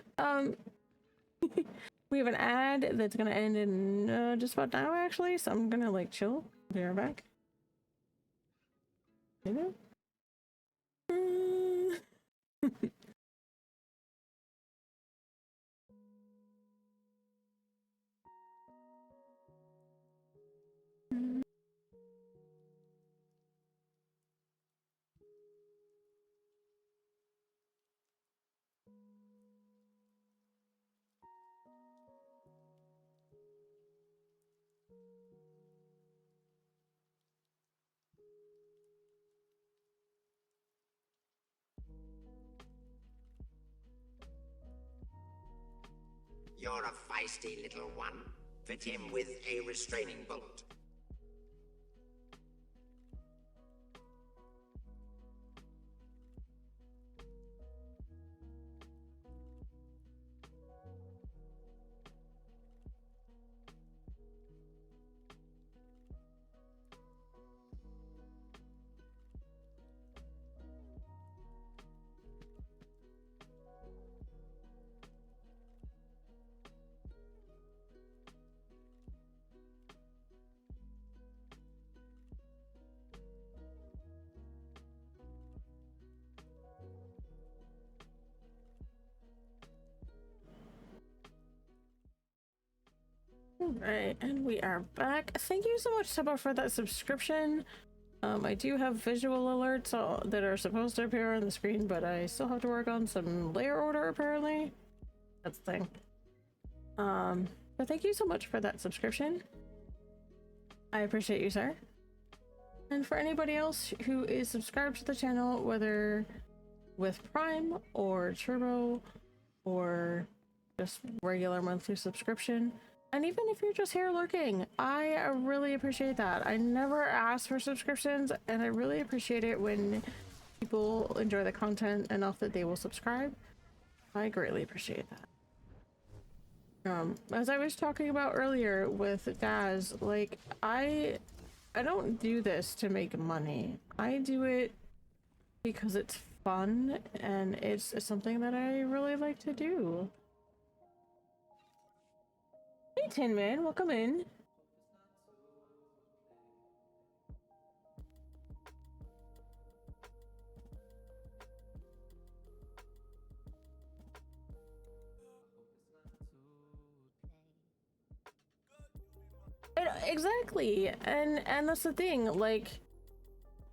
We have an ad that's gonna end in just about now, actually, so I'm gonna like chill. Be right back. You know? You're a feisty little one. Fit him with a restraining bolt. Alright, and we are back. Thank you so much, Seba, for that subscription. I do have visual alerts that are supposed to appear on the screen, but I still have to work on some layer order, apparently. That's the thing. But thank you so much for that subscription. I appreciate you, sir. And for anybody else who is subscribed to the channel, whether with Prime or Turbo or just regular monthly subscription, and even if you're just here lurking, I really appreciate that. I never ask for subscriptions, and I really appreciate it when people enjoy the content enough that they will subscribe. I greatly appreciate that. As I was talking about earlier with Daz, like, I don't do this to make money. I do it because it's fun, and it's something that I really like to do. Hey, Tin Man, welcome in. Exactly, and that's the thing. Like,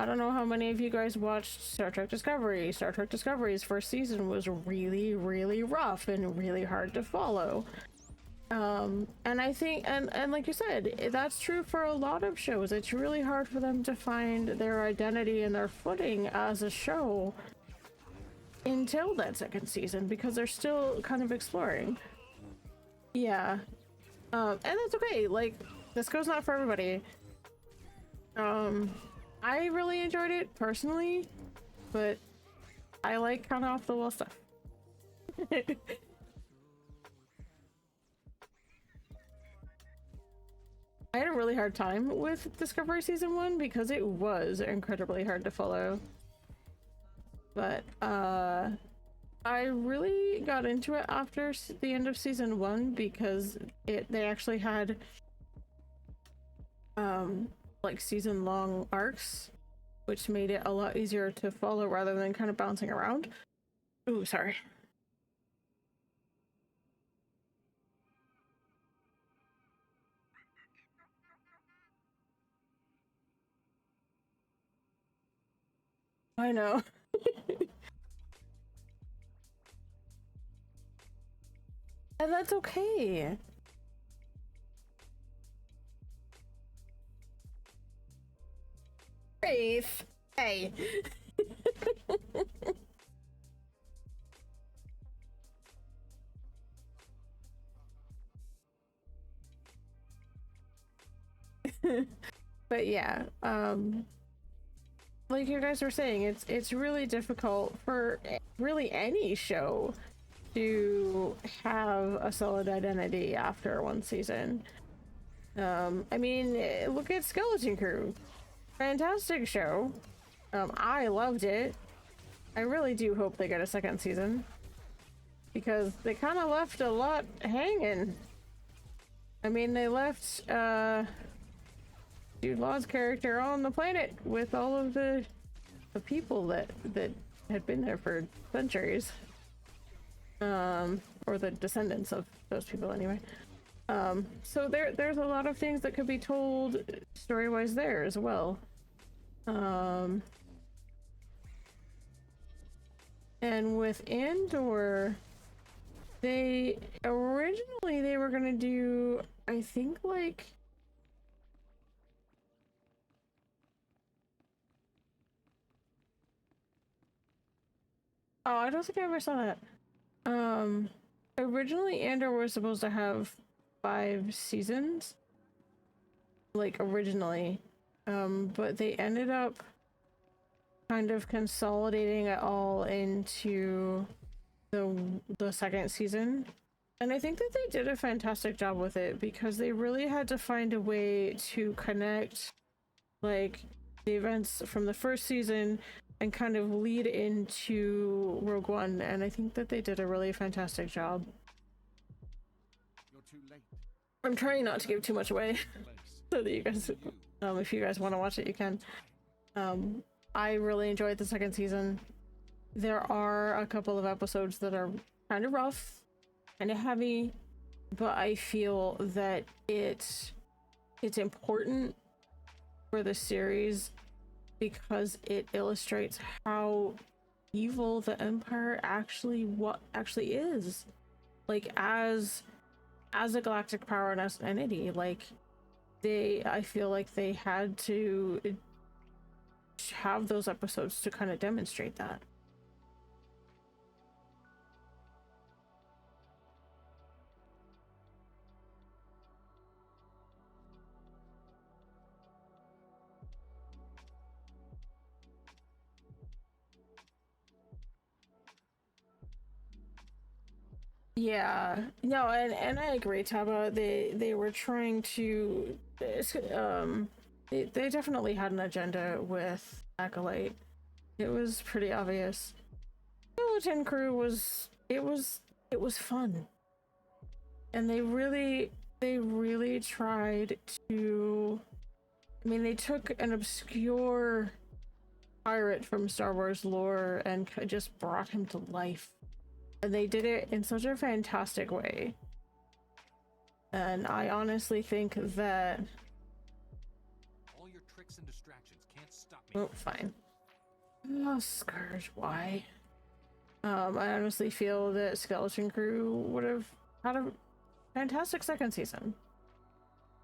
I don't know how many of you guys watched Star Trek Discovery. Star Trek Discovery's first season was really, really rough and really hard to follow. And I think, and like you said, that's true for a lot of shows. It's really hard for them to find their identity and their footing as a show until that second season, because they're still kind of exploring. Yeah. And that's okay. Like, this goes not for everybody. I really enjoyed it personally, but I like kind of off the wall stuff. I had a really hard time with Discovery Season 1 because it was incredibly hard to follow. But, I really got into it after the end of Season 1 because they actually had, like season-long arcs, which made it a lot easier to follow rather than kind of bouncing around. Ooh, sorry. I know. And that's okay. Faith. Hey. But yeah, like you guys were saying, it's really difficult for really any show to have a solid identity after one season. I mean, look at Skeleton Crew. Fantastic show. I loved it. I really do hope they get a second season, because they kind of left a lot hanging. I mean, they left Jude Law's character on the planet with all of the people that had been there for centuries, or the descendants of those people anyway. So there's a lot of things that could be told story-wise there as well. And with Andor, they originally were gonna do, I think, like, oh, I don't think I ever saw that. Originally Andor was supposed to have 5 seasons, like originally, but they ended up kind of consolidating it all into the second season. And I think that they did a fantastic job with it, because they really had to find a way to connect, like, the events from the first season and kind of lead into Rogue One, and I think that they did a really fantastic job. You're too late. I'm trying not to give too much away so that you guys, if you guys want to watch it, you can. I really enjoyed the second season. There are a couple of episodes that are kind of rough, kind of heavy, but I feel that it's important for the series because it illustrates how evil the Empire actually is. Like, as a galactic power and as an entity, like, I feel like they had to have those episodes to kind of demonstrate that. Yeah, no, and I agree, Taba. They were trying to, they definitely had an agenda with Acolyte. It was pretty obvious. Skeleton Crew was fun, and they really tried to. I mean, they took an obscure pirate from Star Wars lore and just brought him to life. And they did it in such a fantastic way. And I honestly think that... All your tricks and distractions can't stop me. Oh, fine. Oh, Scourge, why? I honestly feel that Skeleton Crew would have had fantastic second season.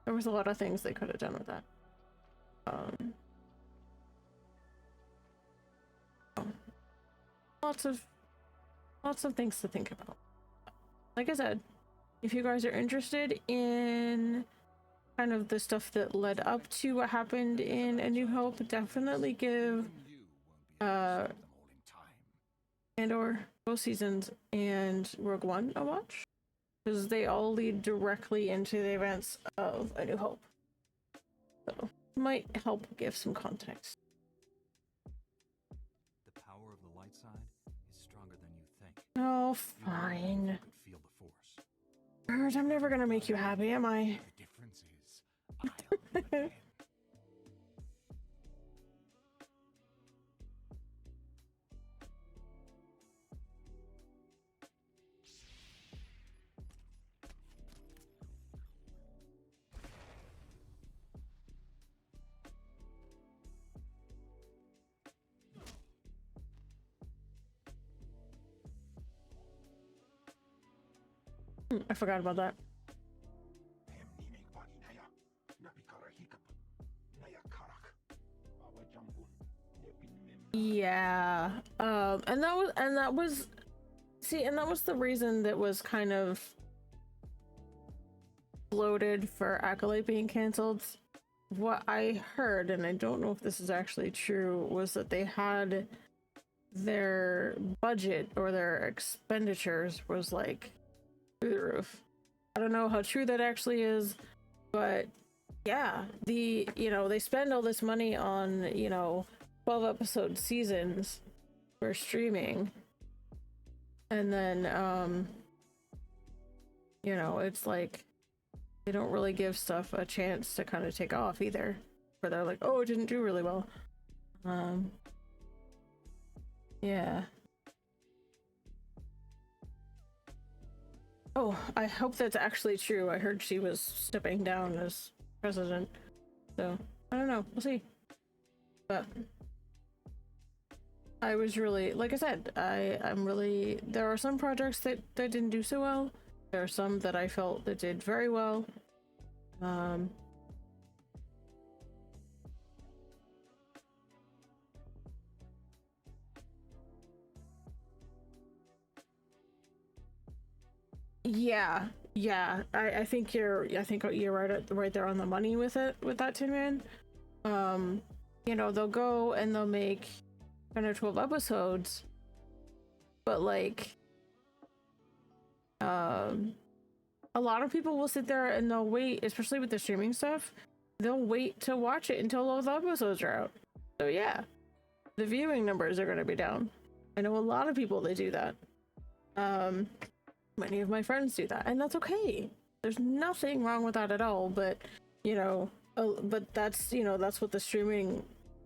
There was a lot of things they could have done with that. Lots of things to think about. Like I said, if you guys are interested in kind of the stuff that led up to what happened in A New Hope, definitely give Andor, both seasons, and Rogue One a watch, because they all lead directly into the events of A New Hope. So might help give some context. The power of the light side is stronger than you think. Oh, You fine. could feel the force. Bird, I'm never gonna make you happy, am I? The difference is, I'll win. I forgot about that. Yeah. And that was the reason that was kind of bloated for Acolyte being canceled. What I heard, and I don't know if this is actually true, was that they had their budget or their expenditures was like through the roof. I don't know how true that actually is, but yeah, they spend all this money on 12 episode seasons for streaming, and then it's like they don't really give stuff a chance to kind of take off either, where they're like, oh, it didn't do really well. Yeah. Oh, I hope that's actually true. I heard she was stepping down as president. So, I don't know. We'll see. But I was really, like I said, I'm really, there are some projects that didn't do so well. There are some that I felt that did very well. Yeah. I think you're right there on the money with that, Tin Man. They'll go and they'll make 10 or 12 episodes, but like a lot of people will sit there and they'll wait, especially with the streaming stuff, they'll wait to watch it until all the episodes are out. So yeah, the viewing numbers are going to be down. I know a lot of people that do that. Many of my friends do that, and that's okay. There's nothing wrong with that at all, but but that's what the streaming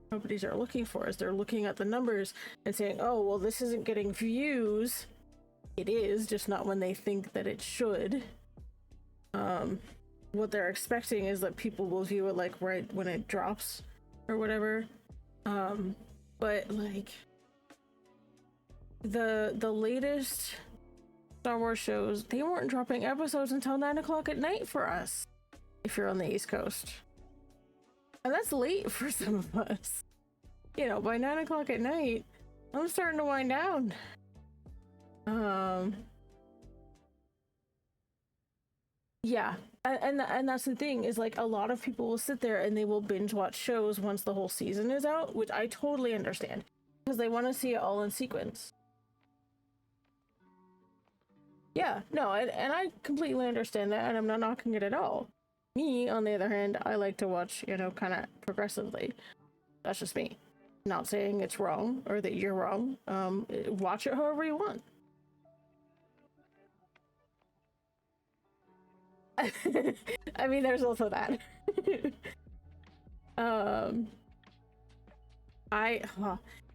companies are looking for, is they're looking at the numbers and saying, oh, well, this isn't getting views. It is, just not when they think that it should. What they're expecting is that people will view it like right when it drops or whatever. But like the latest Star Wars shows, they weren't dropping episodes until 9 o'clock at night for us, if you're on the East Coast. And that's late for some of us. By 9 o'clock at night, I'm starting to wind down. Yeah, and that's the thing, is like a lot of people will sit there and they will binge watch shows once the whole season is out, which I totally understand, because they want to see it all in sequence. Yeah, no, and I completely understand that, and I'm not knocking it at all. Me, on the other hand, I like to watch, kind of progressively. That's just me. Not saying it's wrong or that you're wrong. Watch it however you want. I mean, there's also that.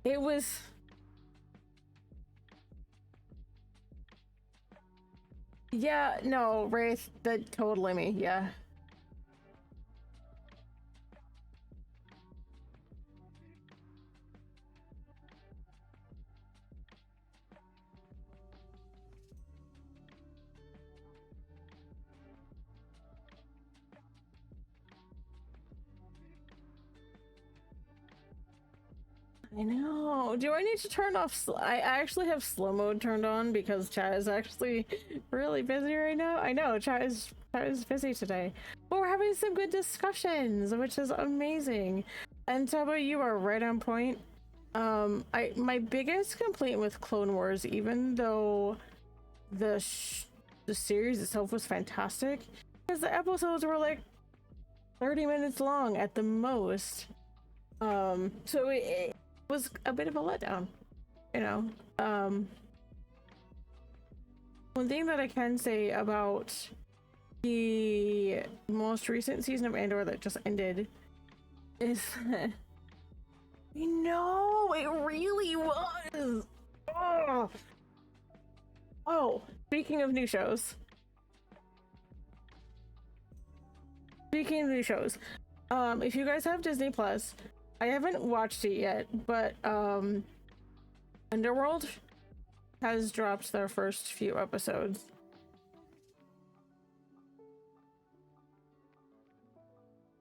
It was... Yeah, no, Wraith, that totally me, yeah. I know. Do I need to turn off? I actually have slow mode turned on because chat is actually really busy right now. I know chat is busy today, but we're having some good discussions, which is amazing. And Taba, you are right on point. My biggest complaint with Clone Wars, even though the series itself was fantastic, is the episodes were like 30 minutes long at the most. So it was a bit of a letdown, you know. One thing that I can say about the most recent season of Andor that just ended is that I know it really was. Oh, speaking of new shows. If you guys have Disney Plus, I haven't watched it yet, but Underworld has dropped their first few episodes.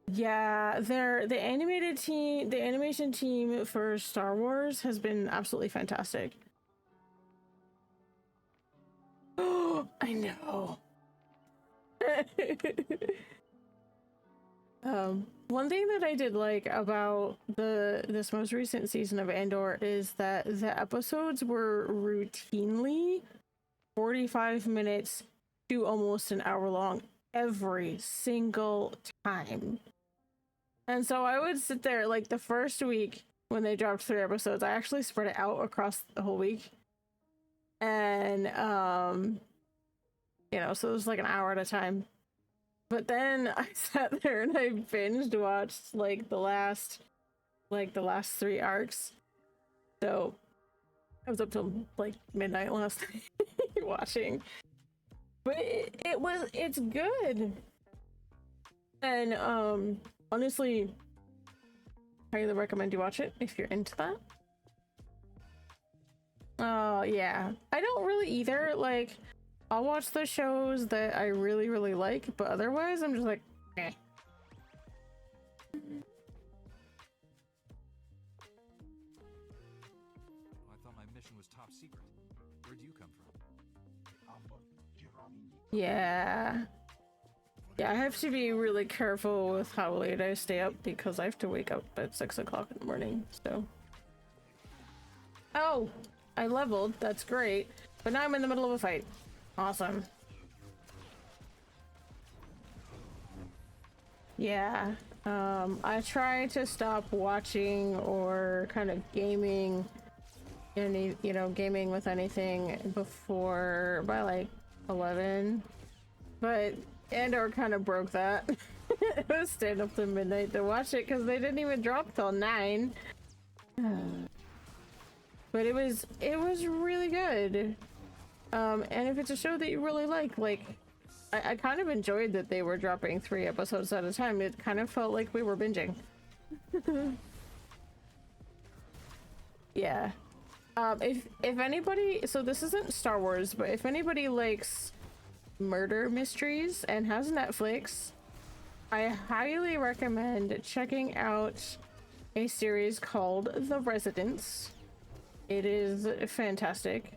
Yeah, the animation team for Star Wars has been absolutely fantastic. Oh, I know. One thing that I did like about this most recent season of Andor is that the episodes were routinely 45 minutes to almost an hour long every single time. And so I would sit there like the first week when they dropped 3 episodes, I actually spread it out across the whole week. And you know, so it was like an hour at a time. But then I sat there and I binged watched like the last 3 arcs. So I was up till like midnight last night watching. But it's good. And honestly, highly recommend you watch it if you're into that. Yeah. I don't really either. Like, I'll watch the shows that I really, really like, but otherwise I'm just like, eh. I thought my mission was top secret. Where'd you come from? Yeah. Yeah, I have to be really careful with how late I stay up because I have to wake up at 6 o'clock in the morning, so. Oh! I leveled, that's great. But now I'm in the middle of a fight. Awesome. Yeah. I try to stop watching or kind of gaming gaming with anything by like 11. But Andor kind of broke that. I was staying up till midnight to watch it because they didn't even drop till 9. But it was really good. And if it's a show that you really like, I kind of enjoyed that they were dropping 3 episodes at a time. It kind of felt like we were binging. Yeah. If anybody, so this isn't Star Wars, but if anybody likes murder mysteries and has Netflix, I highly recommend checking out a series called The Residents. It is fantastic.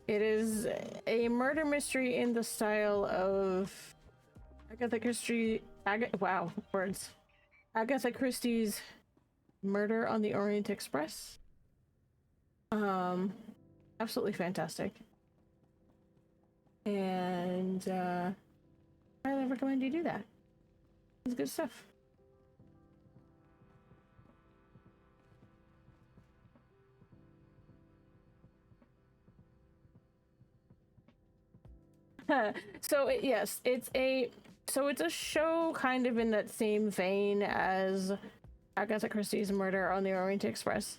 It is a murder mystery in the style of Agatha Christie's Murder on the Orient Express. Absolutely fantastic. And I highly recommend you do that. It's good stuff. So it's a show kind of in that same vein as Agatha Christie's Murder on the Orient Express.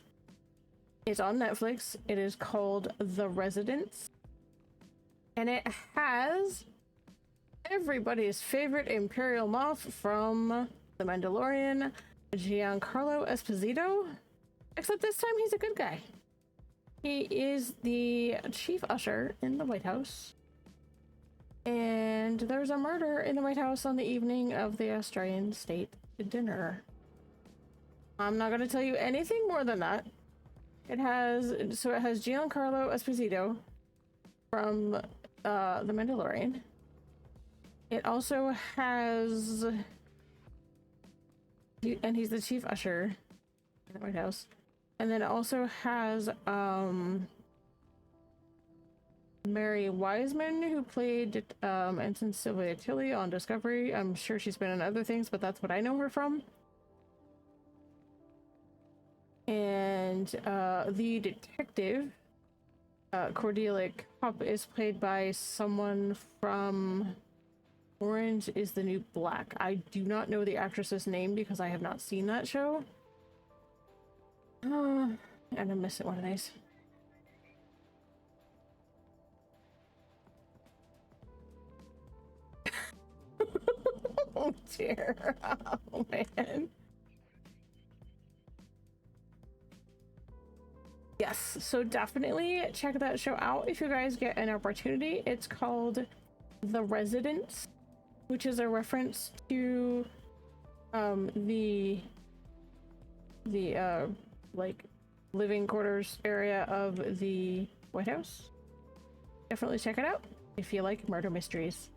It's on Netflix. It is called The Residents. And it has everybody's favorite Imperial Moth from The Mandalorian, Giancarlo Esposito. Except this time he's a good guy. He is the chief usher in the White House. And there's a murder in the White House on the evening of the Australian state dinner. I'm not gonna tell you anything more than that. It has Giancarlo Esposito from The Mandalorian. It also has, and he's the chief usher in the White House. And then it also has Mary Wiseman, who played Ensign Sylvia Tilly on Discovery. I'm sure she's been in other things, but that's what I know her from. And the detective, Cordelia Kopp, is played by someone from Orange is the New Black. I do not know the actress's name because I have not seen that show. And I'm missing one of these. Oh dear. Oh man. Yes, so definitely check that show out if you guys get an opportunity. It's called The Residence, which is a reference to the like living quarters area of the White House. Definitely check it out if you like murder mysteries.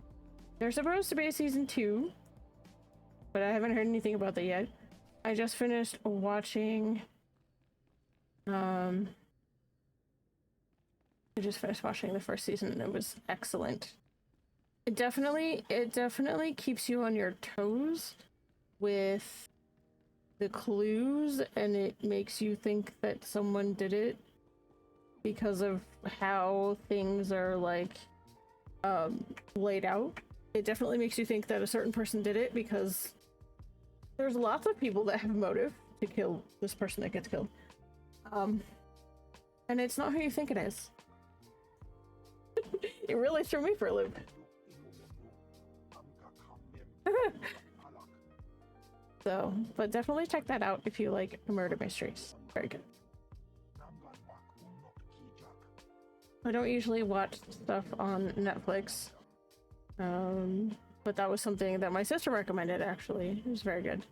There's supposed to be a season 2, but I haven't heard anything about that yet. I just finished watching the first season and it was excellent. It definitely keeps you on your toes with the clues, and it makes you think that someone did it because of how things are like laid out. It definitely makes you think that a certain person did it because there's lots of people that have motive to kill this person that gets killed. And it's not who you think it is. It really threw me for a loop. So, but definitely check that out if you like murder mysteries. Very good. I don't usually watch stuff on Netflix. But that was something that my sister recommended, actually. It was very good.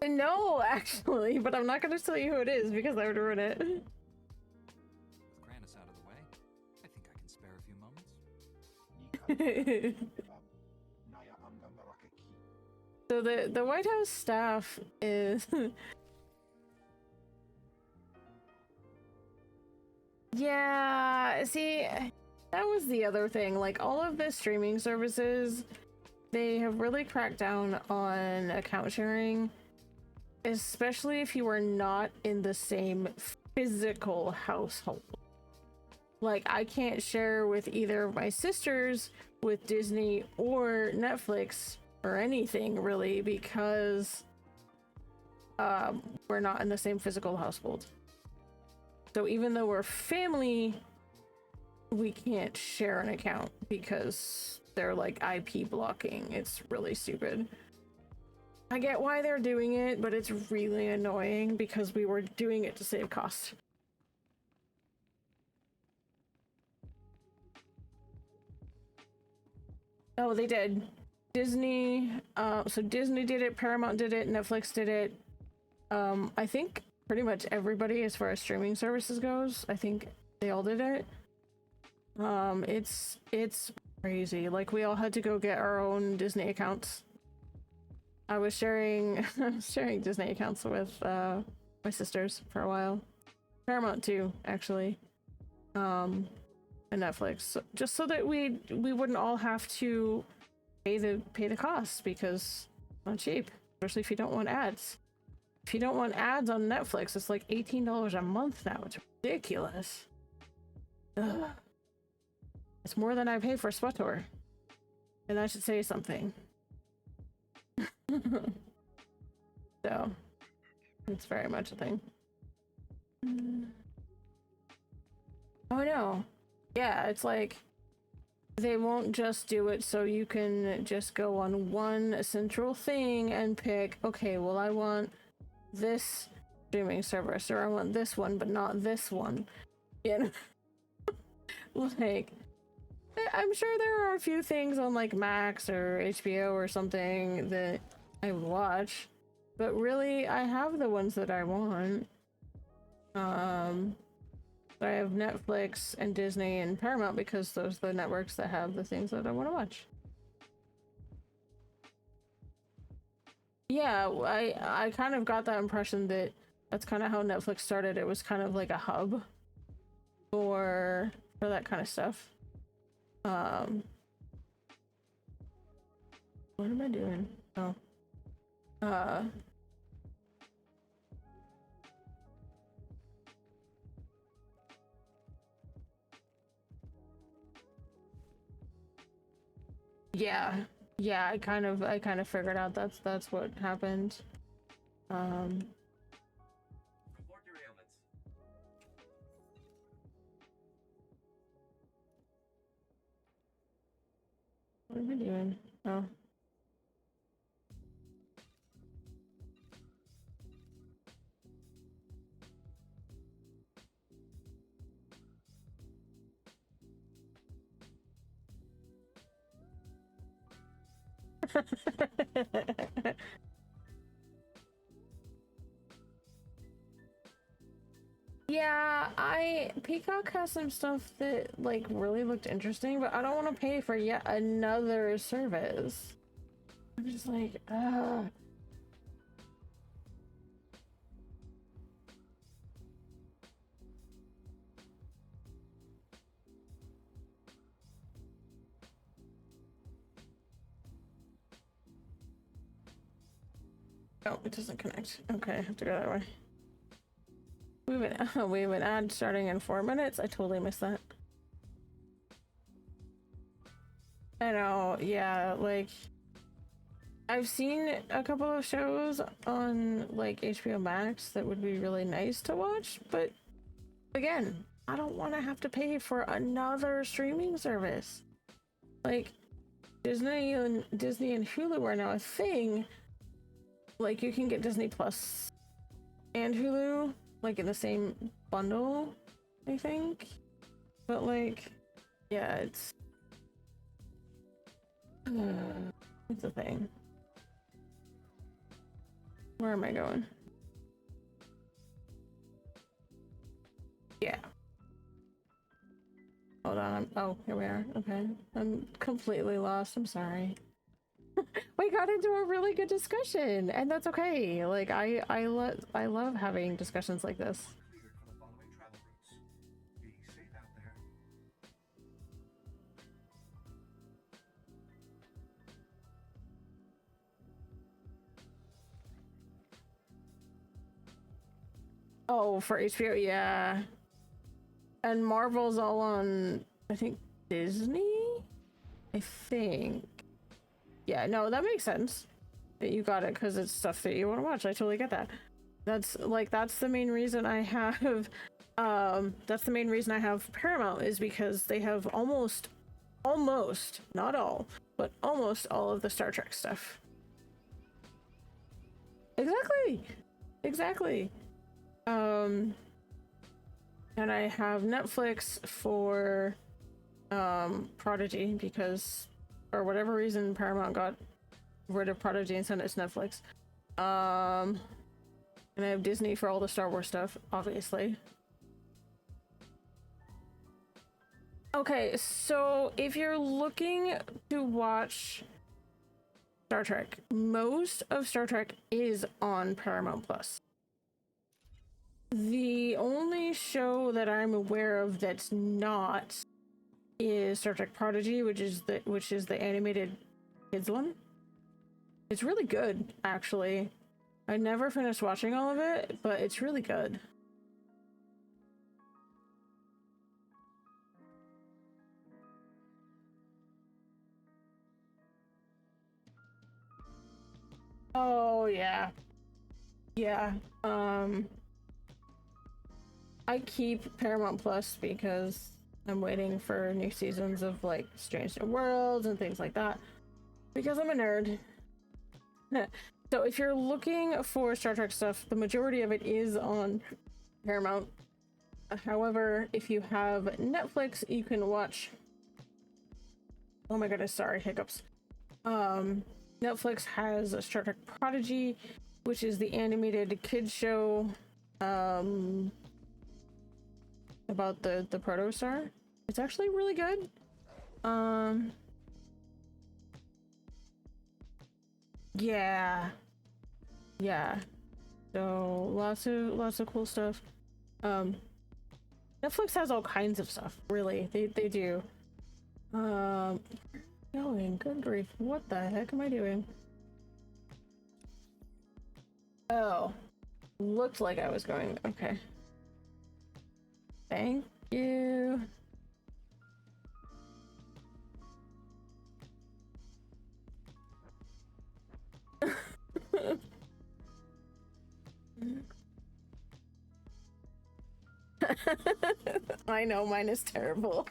No, actually, but I'm not going to tell you who it is because I would ruin it. With Grannis out of the way, I think I can spare a few moments. So the White House staff is yeah, see, that was the other thing. Like, all of the streaming services, they have really cracked down on account sharing, especially if you are not in the same physical household. Like, I can't share with either of my sisters with Disney or Netflix or anything really because we're not in the same physical household. So even though we're family, we can't share an account because they're like IP blocking. It's really stupid. I get why they're doing it, but it's really annoying because we were doing it to save cost. Oh, they did. Disney, so Disney did it, Paramount did it, Netflix did it. I think pretty much everybody as far as streaming services goes, I think they all did it. It's crazy. Like, we all had to go get our own Disney accounts. I was sharing Disney accounts with my sisters for a while. Paramount too, actually. And Netflix, so, just so that we wouldn't all have to pay the costs because it's not cheap, especially if you don't want ads. If you don't want ads on Netflix, it's like $18 a month now. It's ridiculous. Ugh. It's more than I pay for SWTOR, and that should say something. So it's very much a thing. Oh no. Yeah, it's like they won't just do it so you can just go on one central thing and pick, okay, well, I want this streaming service, or I want this one but not this one, you know. Like, I'm sure there are a few things on like Max or HBO or something that I would watch, but really I have the ones that I want. I have Netflix and Disney and Paramount because those are the networks that have the things that I want to watch. Yeah, I kind of got that impression that that's kind of how Netflix started. It was kind of like a hub for that kind of stuff. What am I doing? Oh. Yeah. Yeah, I kind of figured out that's what happened. Report your ailments. What am I doing? Oh. Yeah, Peacock has some stuff that like really looked interesting, but I don't want to pay for yet another service. I'm just like, ah. Oh, it doesn't connect. Okay, I have to go that way. We have an ad starting in 4 minutes. I totally missed that. I know, yeah, like I've seen a couple of shows on like HBO Max that would be really nice to watch, but again, I don't want to have to pay for another streaming service. Like Disney and Hulu are now a thing. Like you can get Disney Plus and Hulu like in the same bundle, I think. But like, yeah, it's a thing. Where am I going? Yeah. Hold on. Oh, here we are. Okay. I'm completely lost. I'm sorry. We got into a really good discussion, and that's okay. Like I love having discussions like this. Cleared for the following travel routes. Be safe out there. Oh, for HBO, yeah. And Marvel's all on, I think, Disney? I think. Yeah, no, that makes sense. That you got it because it's stuff that you want to watch. I totally get that. That's the main reason I have Paramount, is because they have almost, not all, but almost all of the Star Trek stuff. Exactly. And I have Netflix for Prodigy because for whatever reason Paramount got rid of Prodigy and sent it to Netflix. And I have Disney for all the Star Wars stuff, obviously. Okay, so if you're looking to watch Star Trek, most of Star Trek is on Paramount Plus. The only show that I'm aware of that's not is Star Trek Prodigy, which is the animated kids one. It's really good, actually. I never finished watching all of it, but it's really good. Oh yeah. Yeah. I keep Paramount Plus because I'm waiting for new seasons of like Strange New Worlds and things like that. Because I'm a nerd. So if you're looking for Star Trek stuff, the majority of it is on Paramount. However, if you have Netflix, you can watch Oh my goodness, sorry, hiccups. Netflix has a Star Trek Prodigy, which is the animated kids show about the protostar. It's actually really good. Yeah. Yeah. So lots of cool stuff. Netflix has all kinds of stuff, really. They do. Going, good grief. What the heck am I doing? Oh. Looked like I was going. Okay. Thank you. I know, mine is terrible.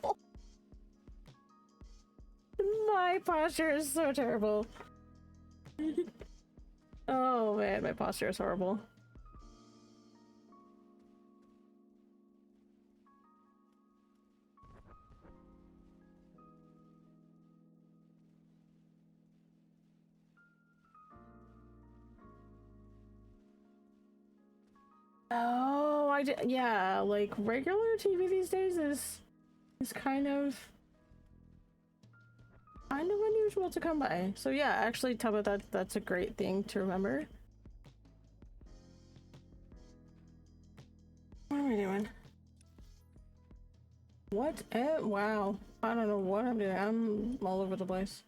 My posture is so terrible. Oh man, my posture is horrible. Oh, yeah, like regular TV these days is kind of unusual to come by. So yeah, actually tell me that's a great thing to remember. What am I doing? What? Wow. I don't know what I'm doing. I'm all over the place.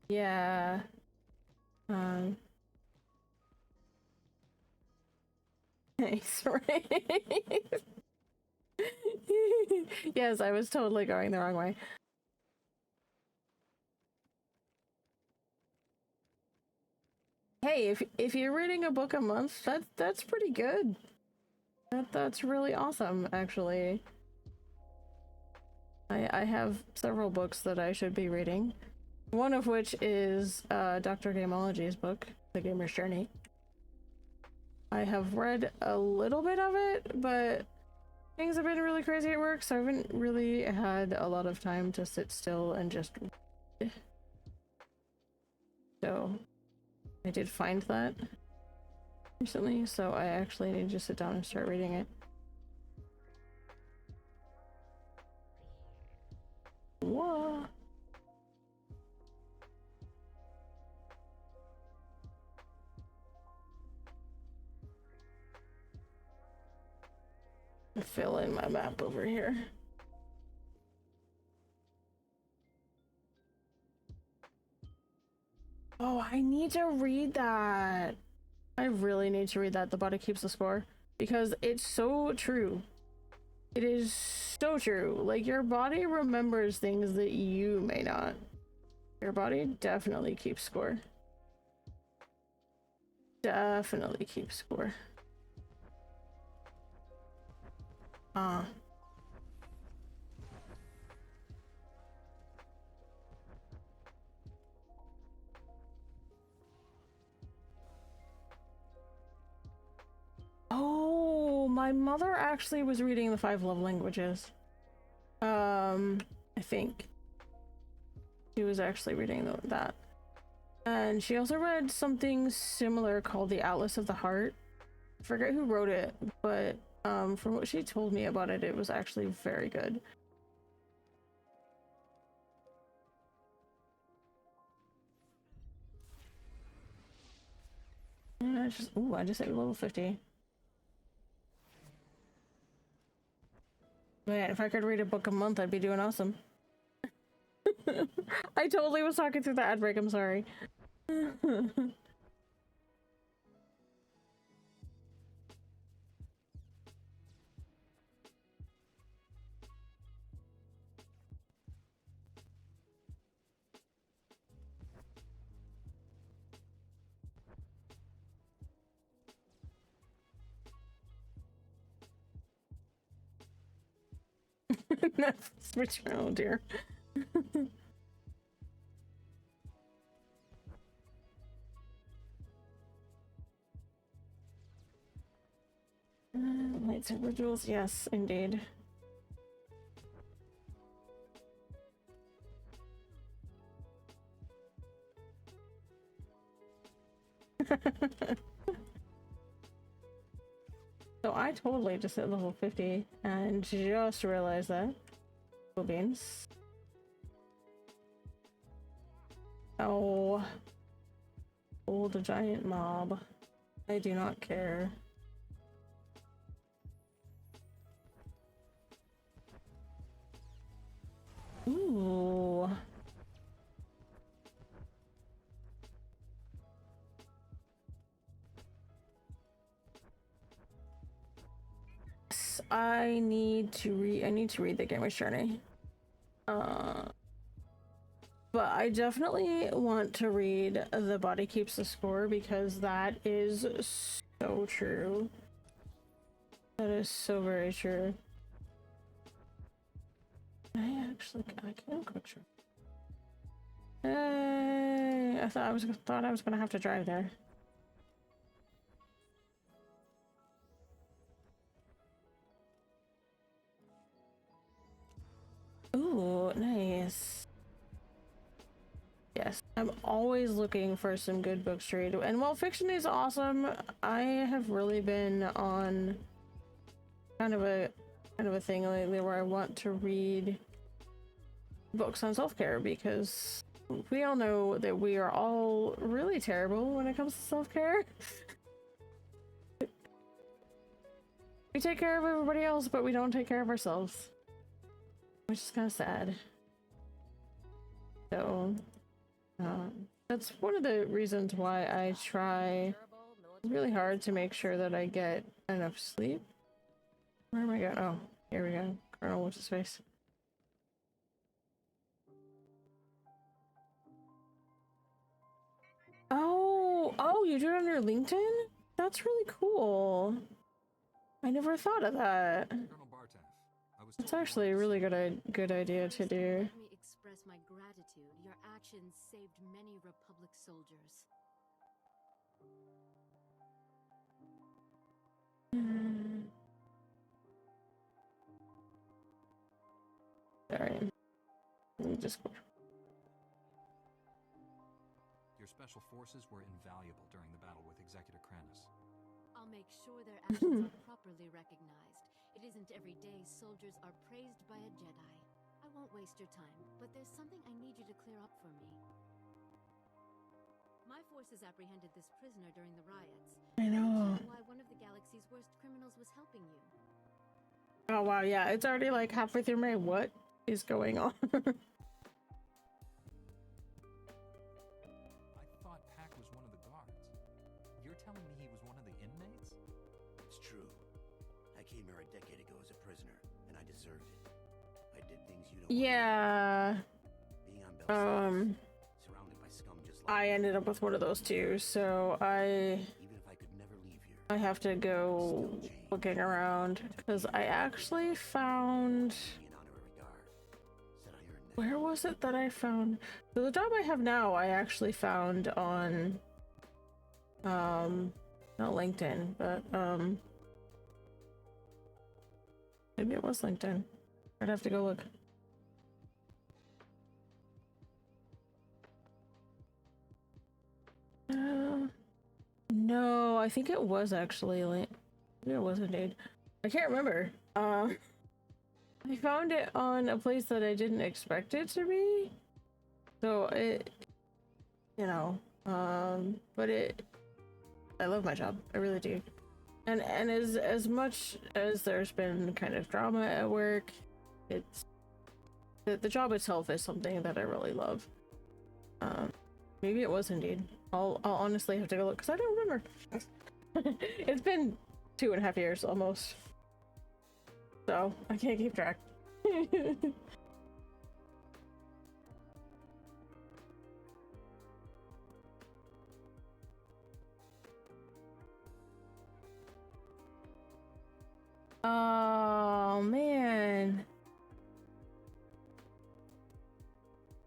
Yeah. Thanks, right? Yes, I was totally going the wrong way. Hey, if you're reading a book a month, that's pretty good. That's really awesome, actually. I have several books that I should be reading. One of which is Dr. Gameology's book, The Gamer's Journey. I have read a little bit of it, but things have been really crazy at work, so I haven't really had a lot of time to sit still and just read. So I did find that recently, so I actually need to sit down and start reading it. Whoa. Fill in my map over here. Oh, I need to read that. I really need to read that. The Body Keeps the Score, because it's so true. It is so true. Like, your body remembers things that you may not. Your body definitely keeps score. Definitely keeps score. Oh, my mother actually was reading the 5 Love Languages. I think. She was actually reading that. And she also read something similar called The Atlas of the Heart. I forget who wrote it, but from what she told me about it, it was actually very good. And I just hit level 50. Man, if I could read a book a month, I'd be doing awesome. I totally was talking through the ad break, I'm sorry. Switch, oh dear. lightsaber duels, yes, indeed. So I totally just hit level 50 and just realized that. Cool beans. Oh. Oh, the giant mob. I do not care. Ooh. I need to read the Gamer's Journey. But I definitely want to read The Body Keeps the Score because that is so true. That is so very true. I can quick show. Hey, I thought I was gonna have to drive there. Ooh, nice. Yes, I'm always looking for some good books to read. And while fiction is awesome, I have really been on kind of a thing lately where I want to read books on self-care because we all know that we are all really terrible when it comes to self-care. We take care of everybody else, but we don't take care of ourselves, which is kind of sad. So that's one of the reasons why I try really hard to make sure that I get enough sleep. Where am I going? Oh, here we go. Colonel, what's his face? Oh, you do it on your LinkedIn? That's really cool. I never thought of that. Colonel Bartaff, That's actually a really good idea to do. Let me express my gratitude. Your actions saved many Republic soldiers. Sorry. Let me just go. your special forces were invaluable during the battle with Executor Kranis. I'll make sure their actions are properly recognized. It isn't every day soldiers are praised by a Jedi. I won't waste your time, but there's something I need you to clear up for me. My forces apprehended this prisoner during the riots. I know. Why one of the galaxy's worst criminals was helping you. Oh wow, yeah, it's already like halfway through May. What is going on? I thought Pack was one of the guards. You're telling me he was one of the inmates? It's true. I came here a decade ago as a prisoner, and I deserved it. I did things you don't Yeah. Being on Belsavis, surrounded by scum just like I ended up with one of those too, so even if I could never leave here. I have to go looking around because I actually found. Be an honorary guard. Said I earned that. Where was it that I found? So the job I have now, I actually found on, not LinkedIn, but, maybe it was LinkedIn. I'd have to go look. No, I think it was actually, maybe it was indeed. I can't remember. I found it on a place that I didn't expect it to be. So it, you know, but I love my job. I really do. And as much as there's been kind of drama at work, it's the job itself is something that I really love. Maybe it was indeed. I'll honestly have to go look because I don't remember. It's been 2.5 years almost. So I can't keep track. Oh man.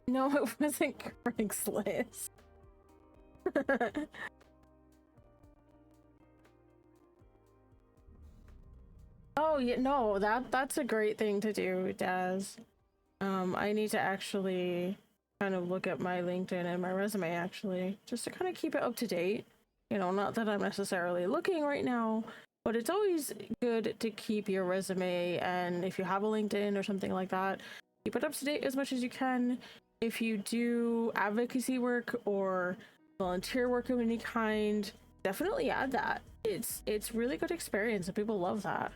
No, it wasn't Craigslist. Oh yeah, no, that's a great thing to do, Daz. I need to actually kind of look at my LinkedIn and my resume actually, just to kind of keep it up to date. You know, not that I'm necessarily looking right now, but it's always good to keep your resume, and if you have a LinkedIn or something like that, keep it up to date as much as you can. If you do advocacy work or volunteer work of any kind, definitely add that. It's really good experience and people love that.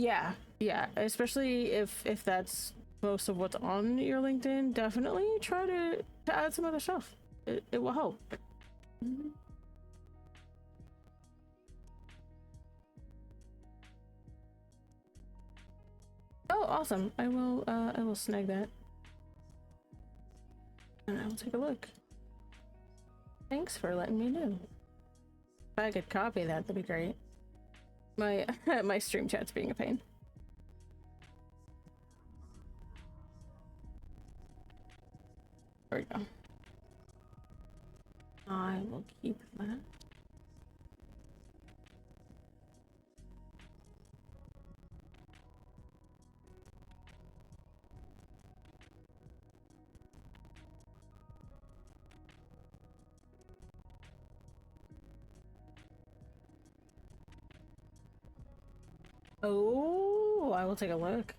Yeah, especially if that's most of what's on your LinkedIn, definitely try to add some other stuff. It will help. Mhm. Oh, awesome. I will snag that. And I will take a look. Thanks for letting me know. If I could copy that, that'd be great. My my stream chat's being a pain. There we go. I will keep that. Oh, I will take a look.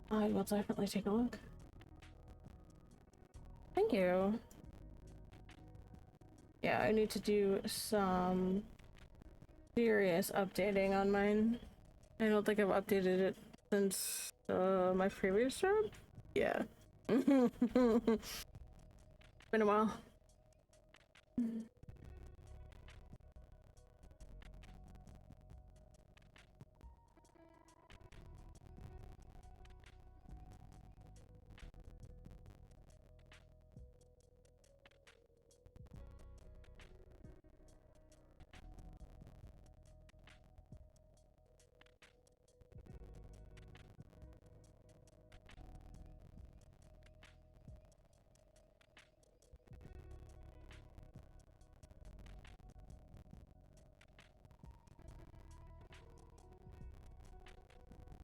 I will definitely take a look. Thank you. Yeah, I need to do some serious updating on mine. I don't think I've updated it since my previous job. Yeah. Been a while.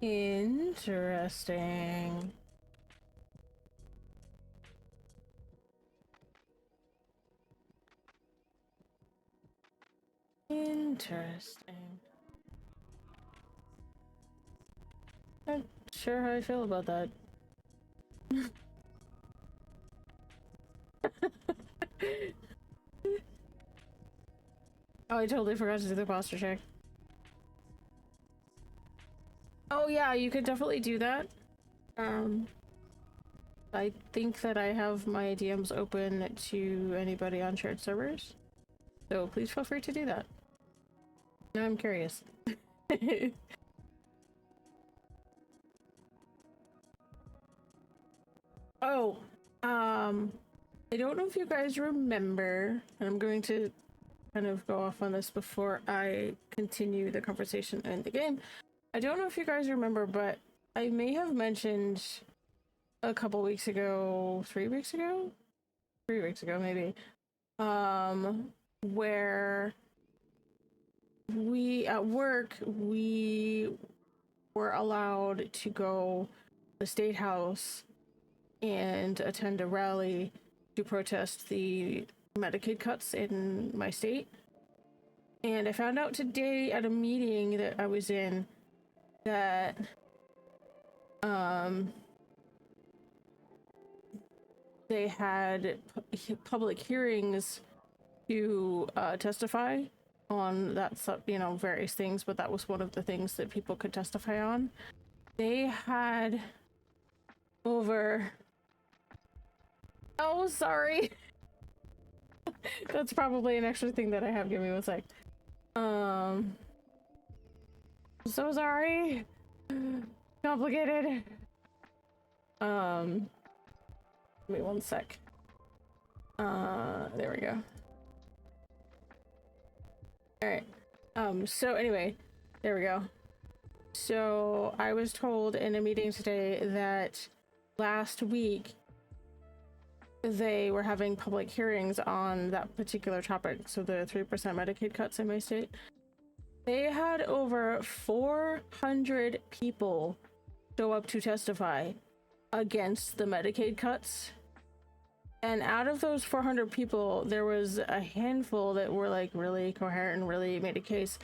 Interesting. Interesting. Not sure how I feel about that. Oh, I totally forgot to do the posture check. Oh yeah, you could definitely do that. I think that I have my DMs open to anybody on shared servers, so please feel free to do that. Now I'm curious. Oh, I don't know if you guys remember, and I'm going to kind of go off on this before I continue the conversation and the game. I don't know if you guys remember, but I may have mentioned a couple weeks ago, 3 weeks ago? 3 weeks ago, maybe. Where we, at work, we were allowed to go to the State House and attend a rally to protest the Medicaid cuts in my state. And I found out today at a meeting that I was in that they had public hearings to testify on that, you know, various things, but that was one of the things that people could testify on. They had over... Oh, sorry. That's probably an extra thing that I have. Give me one sec. So sorry. Complicated. Give me one sec. There we go. Alright. So anyway, there we go. So I was told in a meeting today that last week they were having public hearings on that particular topic, so the 3% Medicaid cuts in my state. They had over 400 people show up to testify against the Medicaid cuts. And out of those 400 people, there was a handful that were like really coherent and really made a case.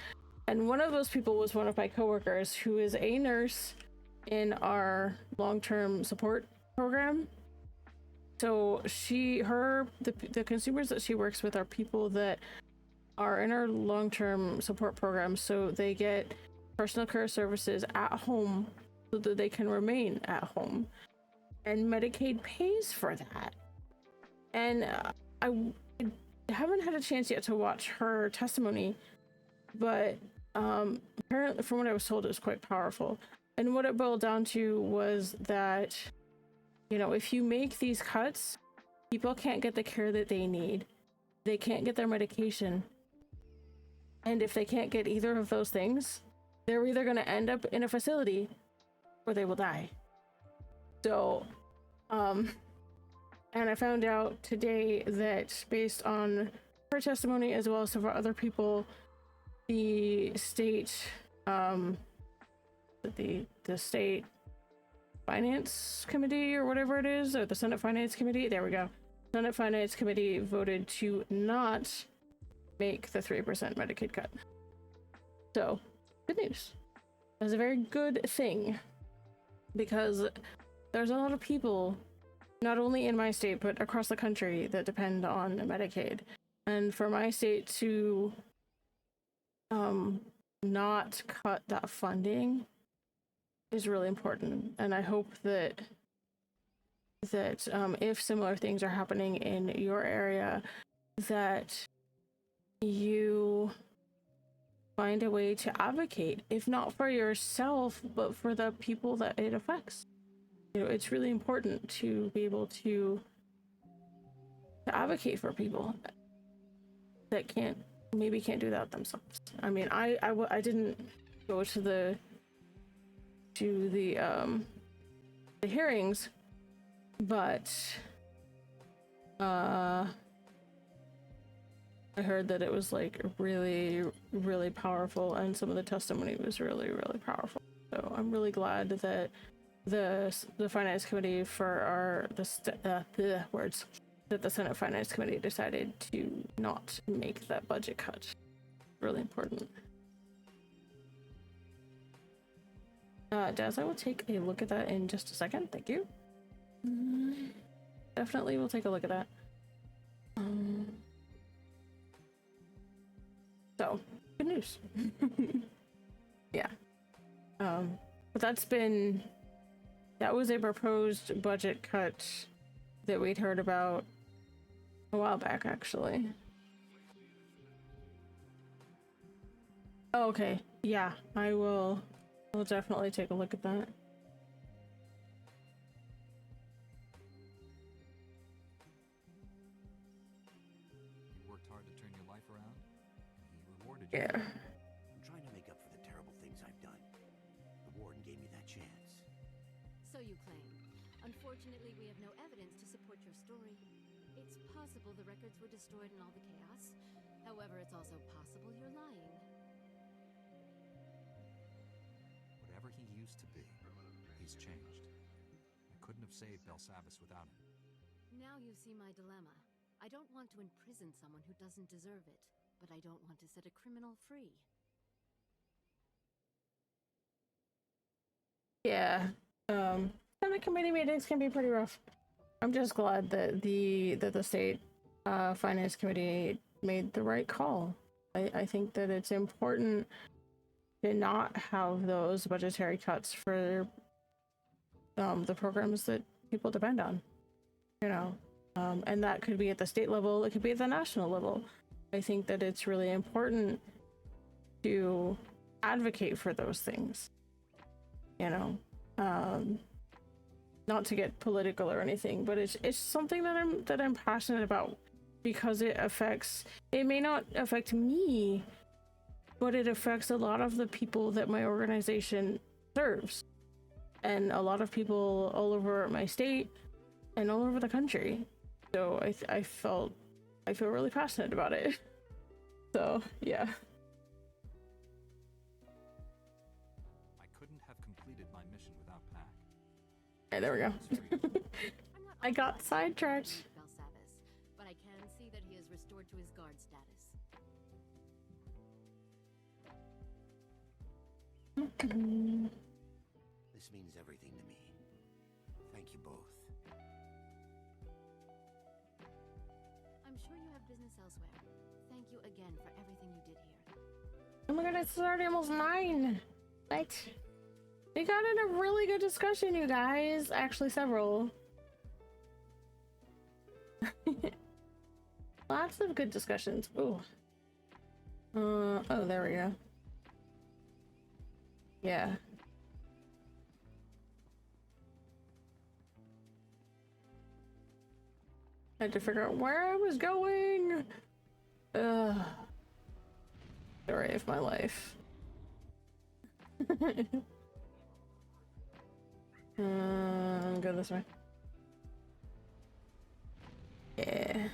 And one of those people was one of my coworkers who is a nurse in our long-term support program. So the consumers that she works with are people that are in our long-term support program, so they get personal care services at home so that they can remain at home. And Medicaid pays for that. And I haven't had a chance yet to watch her testimony, but apparently from what I was told, it was quite powerful. And what it boiled down to was that, you know, if you make these cuts, people can't get the care that they need. They can't get their medication. And if they can't get either of those things, they're either going to end up in a facility or they will die. So, and I found out today that based on her testimony as well as several other people, the state, the state finance committee or whatever it is, or the Senate Finance Committee, there we go. Senate Finance Committee voted to not make the 3% Medicaid cut. So, good news. That's a very good thing, because there's a lot of people, not only in my state, but across the country, that depend on Medicaid. And for my state to not cut that funding is really important. And I hope that if similar things are happening in your area, that you find a way to advocate, if not for yourself, but for the people that it affects. You know, it's really important to be able to advocate for people that can't do that themselves. I mean, I didn't go to the hearings, but I heard that it was like really, really powerful, and some of the testimony was really, really powerful. So I'm really glad that the Finance Committee that the Senate Finance Committee decided to not make that budget cut. Really important. Daz, I will take a look at that in just a second. Thank you. Definitely will take a look at that. So, good news. Yeah. But that was a proposed budget cut that we'd heard about a while back, actually. Oh, okay. Yeah, I'll definitely take a look at that. You worked hard to turn your life around, and he rewarded you. Yeah. I'm trying to make up for the terrible things I've done. The warden gave me that chance. So you claim. Unfortunately, we have no evidence to support your story. It's possible the records were destroyed in all the chaos. However, it's also possible you're lying. Whatever he used to be, he's changed. I couldn't have saved Belsavis without him. Now you see my dilemma. I don't want to imprison someone who doesn't deserve it, but I don't want to set a criminal free. Yeah. Senate committee meetings can be pretty rough. I'm just glad that the state finance committee made the right call. I think that it's important to not have those budgetary cuts for the programs that people depend on, you know, and that could be at the state level, it could be at the national level. I think that it's really important to advocate for those things, you know, not to get political or anything, but it's something that I'm passionate about, because it may not affect me, but it affects a lot of the people that my organization serves, and a lot of people all over my state and all over the country. So I feel really passionate about it. So yeah. I couldn't have completed my mission without Pack. Alright, there we go. I'm not I got authorized to sidetracked. communicate with Belsavis, but I can see that he is restored to his guard status. This means everything to me. Thank you both. I'm sure you have business elsewhere. Thank you again for everything you did here. Oh my god, it's already almost 9. What? We got in a really good discussion, you guys. Actually, several. Lots of good discussions. Ooh. Oh, there we go. Yeah. Had to figure out where I was going. Ugh. Story of my life. Go this way. Yeah.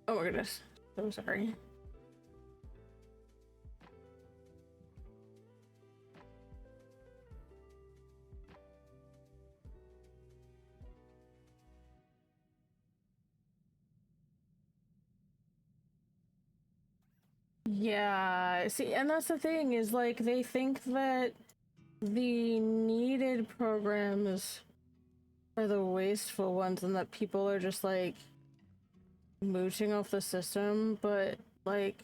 Oh my goodness. So sorry. Yeah, see, and that's the thing is like they think that the needed programs are the wasteful ones and that people are just like mooching off the system, but like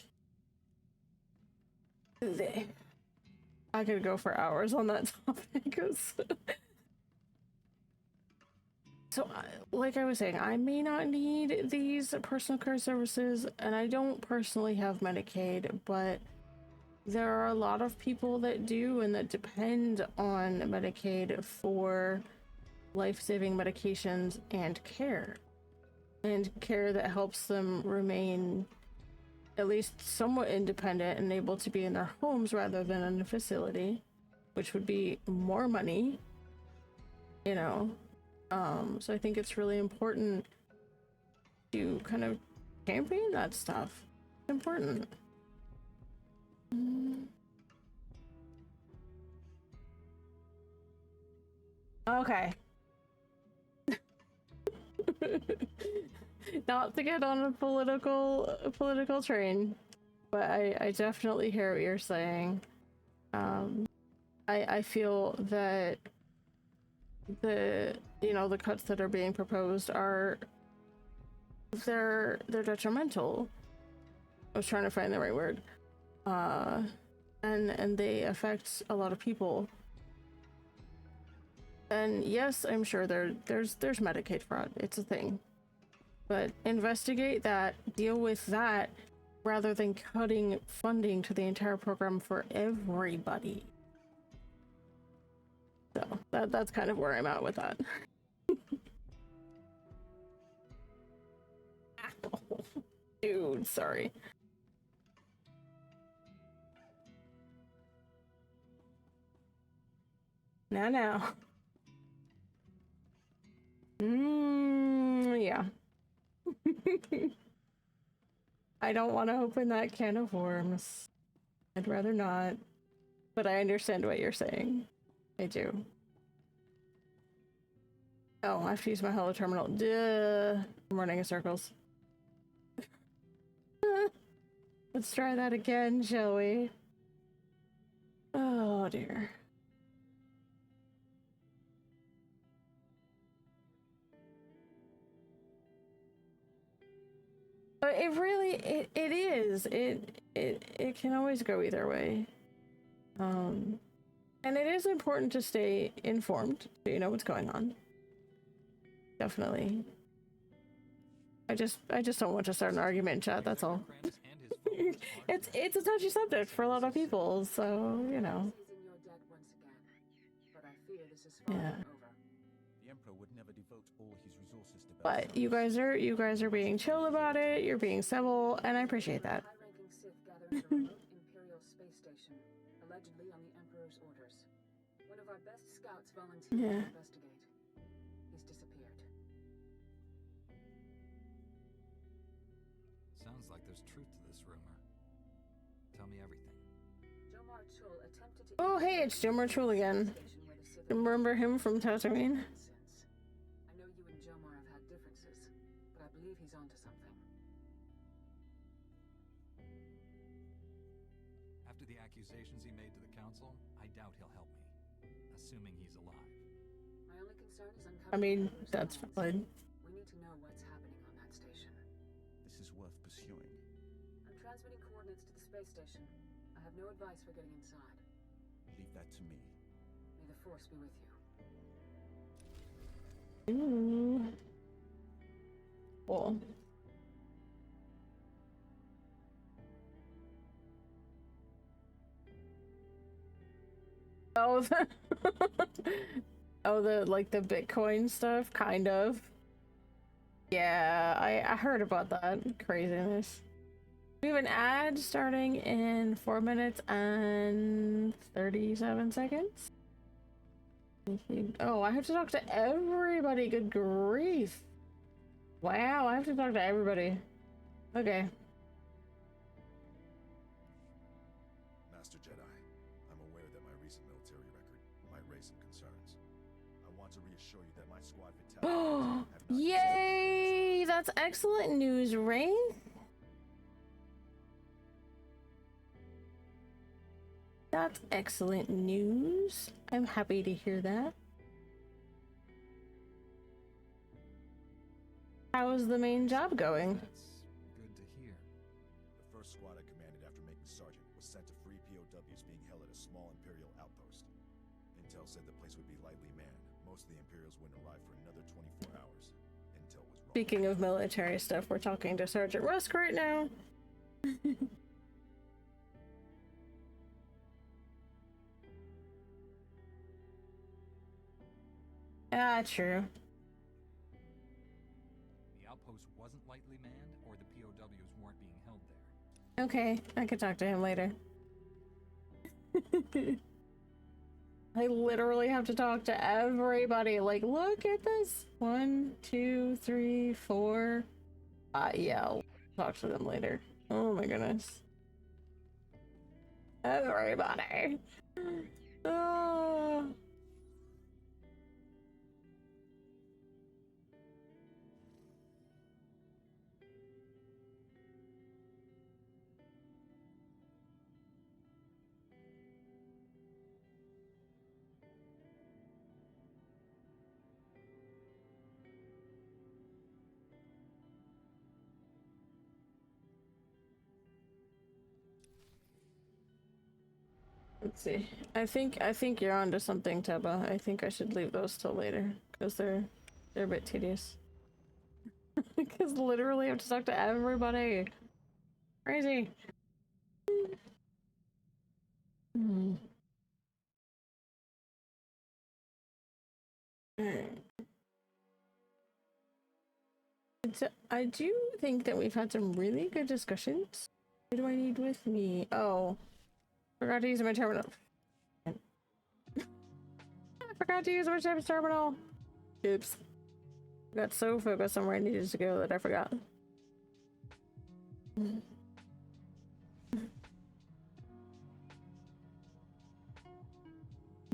I could go for hours on that topic 'cause so like I was saying, I may not need these personal care services and I don't personally have Medicaid, but there are a lot of people that do and that depend on Medicaid for life-saving medications and care that helps them remain at least somewhat independent and able to be in their homes rather than in a facility, which would be more money, you know. So I think it's really important to kind of champion that stuff. It's important. Okay. Not to get on a political train, but I definitely hear what you're saying. I feel that the cuts that are being proposed are they're detrimental. I was trying to find the right word. And they affect a lot of people. And yes, I'm sure there's Medicaid fraud. It's a thing. But investigate that, deal with that, rather than cutting funding to the entire program for everybody. So that's kind of where I'm at with that. Dude, sorry. Now. Yeah. I don't want to open that can of worms. I'd rather not. But I understand what you're saying. I do. Oh, I have to use my hello terminal. Duh. I'm running in circles. Let's try that again, shall we? Oh dear. But it really, it is. It can always go either way. And it is important to stay informed so you know what's going on. Definitely. I just don't want to start an argument in chat, that's all. It's a touchy subject for a lot of people, so you know. Yeah. The Emperor would never devote all his resources to But you guys are being chill about it. You're being civil, and I appreciate that. High-ranking Sith gathered at a remote Imperial space station, allegedly on the Emperor's orders. One of our best scouts volunteered to investigate. He's disappeared. Sounds like there's truth to this rumor. Tell me everything. Jomar Chul attempted to... Oh, hey, it's Jomar Chul again. Remember him from Tatooine? I know you and Jomar have had differences, but I believe he's onto something. After the accusations he made to the council, I doubt he'll help me. Assuming he's alive. My only concern is uncovering... I mean, that's fine. We need to know what's happening on that station. This is worth pursuing. I'm transmitting coordinates to the space station. I have no advice for getting inside. Leave that to me. May the Force be with you. Ooh. Cool. Oh, oh, the Bitcoin stuff, kind of. Yeah, I heard about that craziness. We have an ad starting in 4 minutes and 37 seconds. Oh, I have to talk to everybody. Good grief. Wow, I have to talk to everybody. Okay. Master Jedi, I'm aware that my recent military record might raise some concerns. I want to reassure you that my squad fatalities have not... Yay! That's excellent news, Ray. That's excellent news. I'm happy to hear that. How's the main job going? That's good to hear. The first squad I commanded after making sergeant was sent to free POWs being held at a small Imperial outpost. Intel said the place would be lightly manned. Most of the Imperials wouldn't arrive for another 24 hours. Intel was wrong. Speaking of military stuff, we're talking to Sergeant Rusk right now. Ah, true. The outpost wasn't lightly manned, or the POWs weren't being held there. Okay, I could talk to him later. I literally have to talk to everybody. Like, look at this. 1, 2, 3, 4. Yeah, I'll talk to them later. Oh my goodness. Everybody. Oh. Let's see. I think you're onto something, Teba. I think I should leave those till later because they're a bit tedious. Because literally I have to talk to everybody. Crazy. Alright. I do think that we've had some really good discussions. What do I need with me? Oh. Forgot to use my terminal. I forgot to use my terminal. Oops. I got so focused on where I needed to go that I forgot.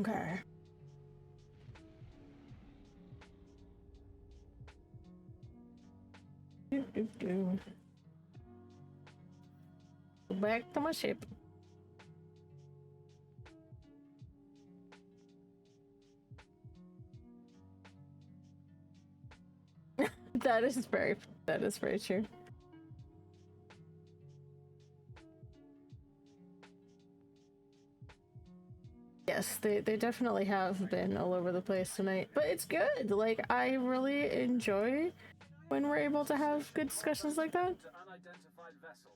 Okay. Go back to my ship. That is very true. Yes, they definitely have been all over the place tonight, but it's good. Like, I really enjoy when we're able to have good discussions like that. Unidentified vessel.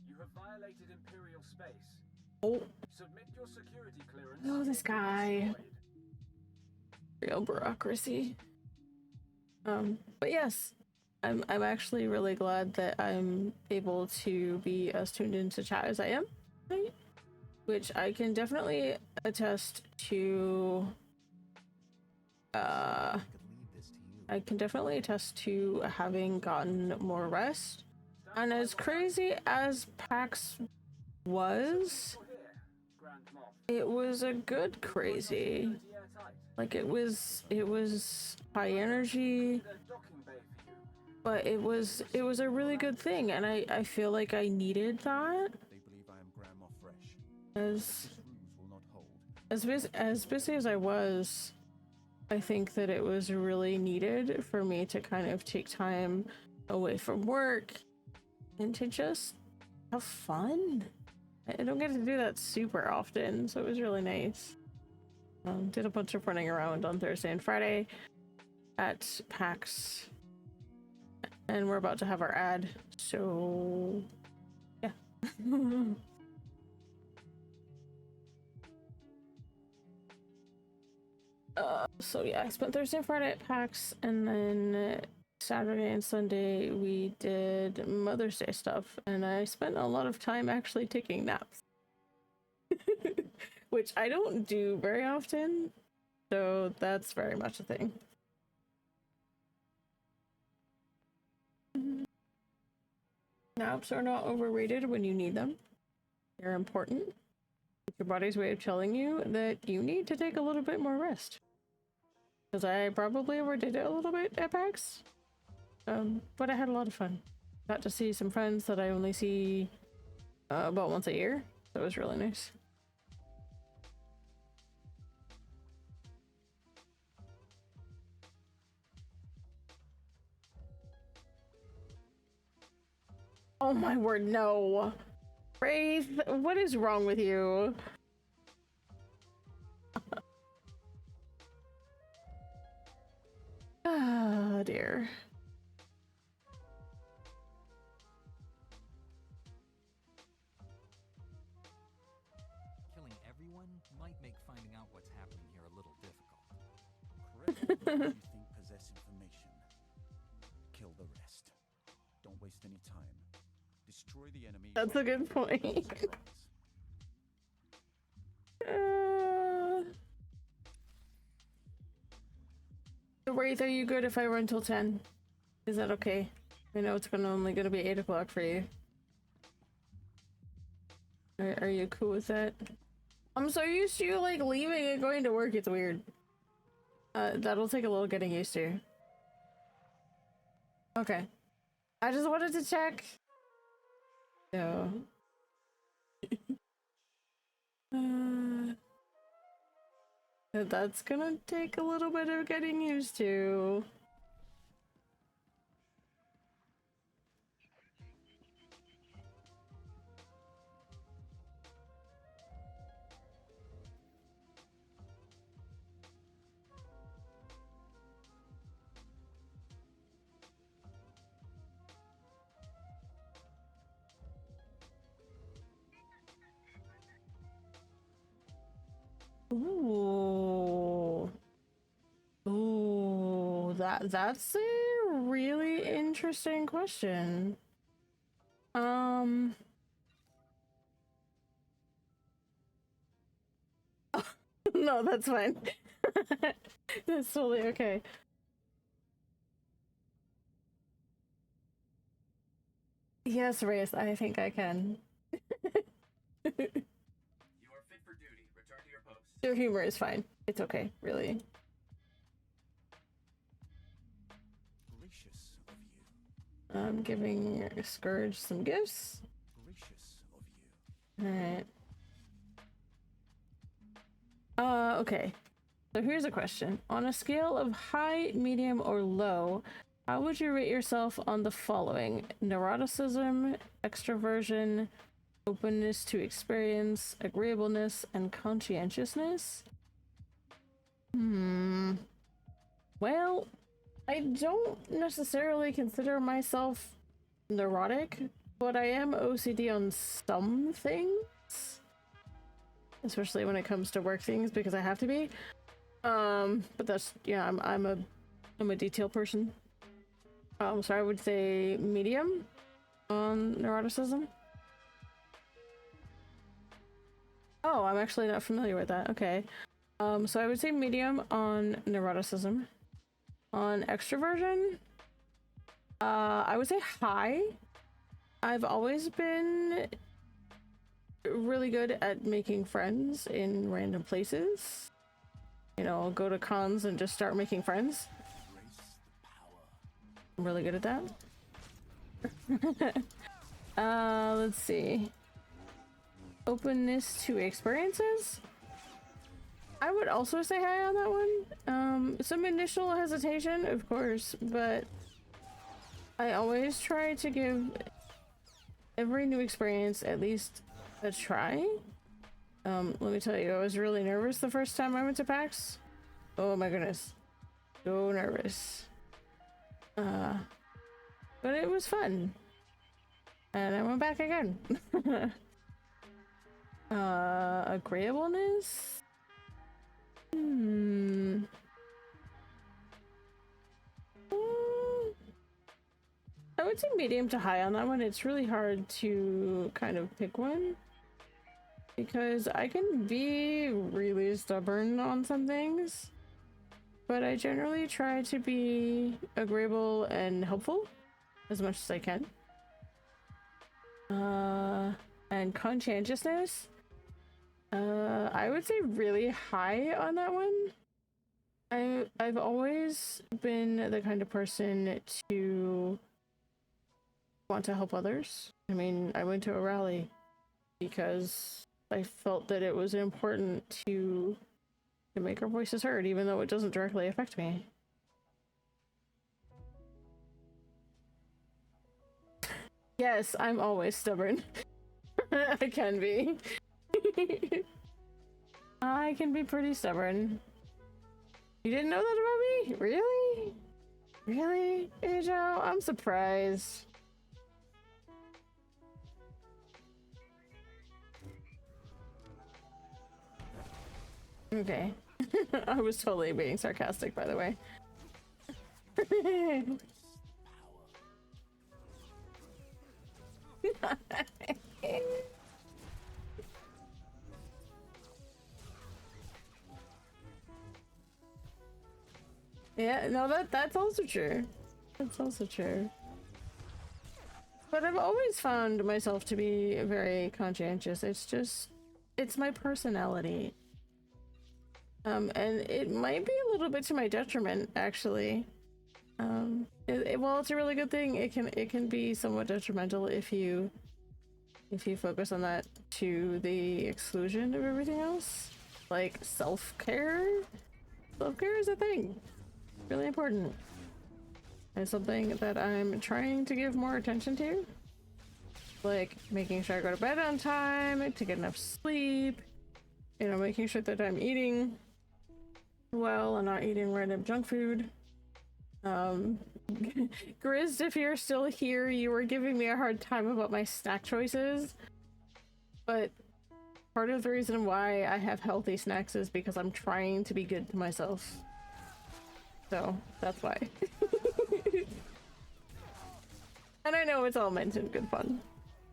You have violated Imperial space. Oh, Submit your security clearance. oh, this guy. Real bureaucracy. But yes, I'm actually really glad that I'm able to be as tuned into chat as I am, right? Which I can definitely attest to. I can definitely attest to having gotten more rest. And as crazy as PAX was, it was a good crazy. Like it was high energy, but it was a really good thing, and I feel like I needed that. As busy as I was, I think that it was really needed for me to kind of take time away from work and to just have fun. I don't get to do that super often, so it was really nice. Did a bunch of running around on Thursday and Friday at PAX, and we're about to have our ad, so yeah. So yeah, I spent Thursday and Friday at PAX, and then Saturday and Sunday we did Mother's Day stuff, and I spent a lot of time actually taking naps. Which I don't do very often, so that's very much a thing. Naps are not overrated when you need them. They're important. It's your body's way of telling you that you need to take a little bit more rest. Because I probably overdid it a little bit at PAX. But I had a lot of fun. Got to see some friends that I only see about once a year. So it was really nice. Oh my word, no. Wraith, what is wrong with you? Ah, dear. Killing everyone might make finding out what's happening here a little difficult. Correct what you think possess information. Kill the rest. Don't waste any time. Destroy the enemy. That's a good point. Wraith, are you good if I run till 10? Is that okay? I know it's only gonna be 8 o'clock for you. Are you cool with that? I'm so used to you like leaving and going to work, it's weird. That'll take a little getting used to. Okay. I just wanted to check. So. That's gonna take a little bit of getting used to. Ooh. Ooh, that's a really interesting question. No, that's fine. That's totally okay. Yes, Reyes, I think I can. You are fit for duty. Return to your post. Their humor is fine. It's okay, really. Gracious of you. I'm giving Scourge some gifts. Gracious of you. Alright. Okay. So here's a question. On a scale of high, medium, or low, how would you rate yourself on the following? Neuroticism, extroversion, openness to experience, agreeableness, and conscientiousness? Well, I don't necessarily consider myself neurotic, but I am OCD on some things. Especially when it comes to work things, because I have to be. But that's, yeah, I'm a I'm a detail person. So I would say medium on neuroticism. Oh, I'm actually not familiar with that. Okay. So I would say medium on neuroticism. On extroversion, I would say high. I've always been really good at making friends in random places. You know, I'll go to cons and just start making friends. I'm really good at that. Let's see. Openness to experiences. I would also say high on that one. Some initial hesitation, of course, but I always try to give every new experience at least a try. Let me tell you, I was really nervous the first time I went to PAX. Oh my goodness. So nervous. But it was fun. And I went back again. Agreeableness? I would say medium to high on that one. It's really hard to kind of pick one because I can be really stubborn on some things, but I generally try to be agreeable and helpful as much as I can. And conscientiousness, I would say really high on that one. I've always been the kind of person to want to help others. I mean, I went to a rally because I felt that it was important to make our voices heard, even though it doesn't directly affect me. Yes, I'm always stubborn. I can be. I can be pretty stubborn. You didn't know that about me? Really? Really? Ajo, I'm surprised. Okay. I was totally being sarcastic, by the way. Yeah, no, that's also true. That's also true. But I've always found myself to be very conscientious. It's my personality. And it might be a little bit to my detriment, actually. Well, it's a really good thing. It can be somewhat detrimental if you focus on that to the exclusion of everything else. Like self-care. Self-care is a thing. Really important. It's something that I'm trying to give more attention to. Like making sure I go to bed on time, to get enough sleep, you know, making sure that I'm eating well and not eating random junk food. Grizz, if you're still here, you were giving me a hard time about my snack choices. But part of the reason why I have healthy snacks is because I'm trying to be good to myself. So that's why. And I know it's all meant in good fun.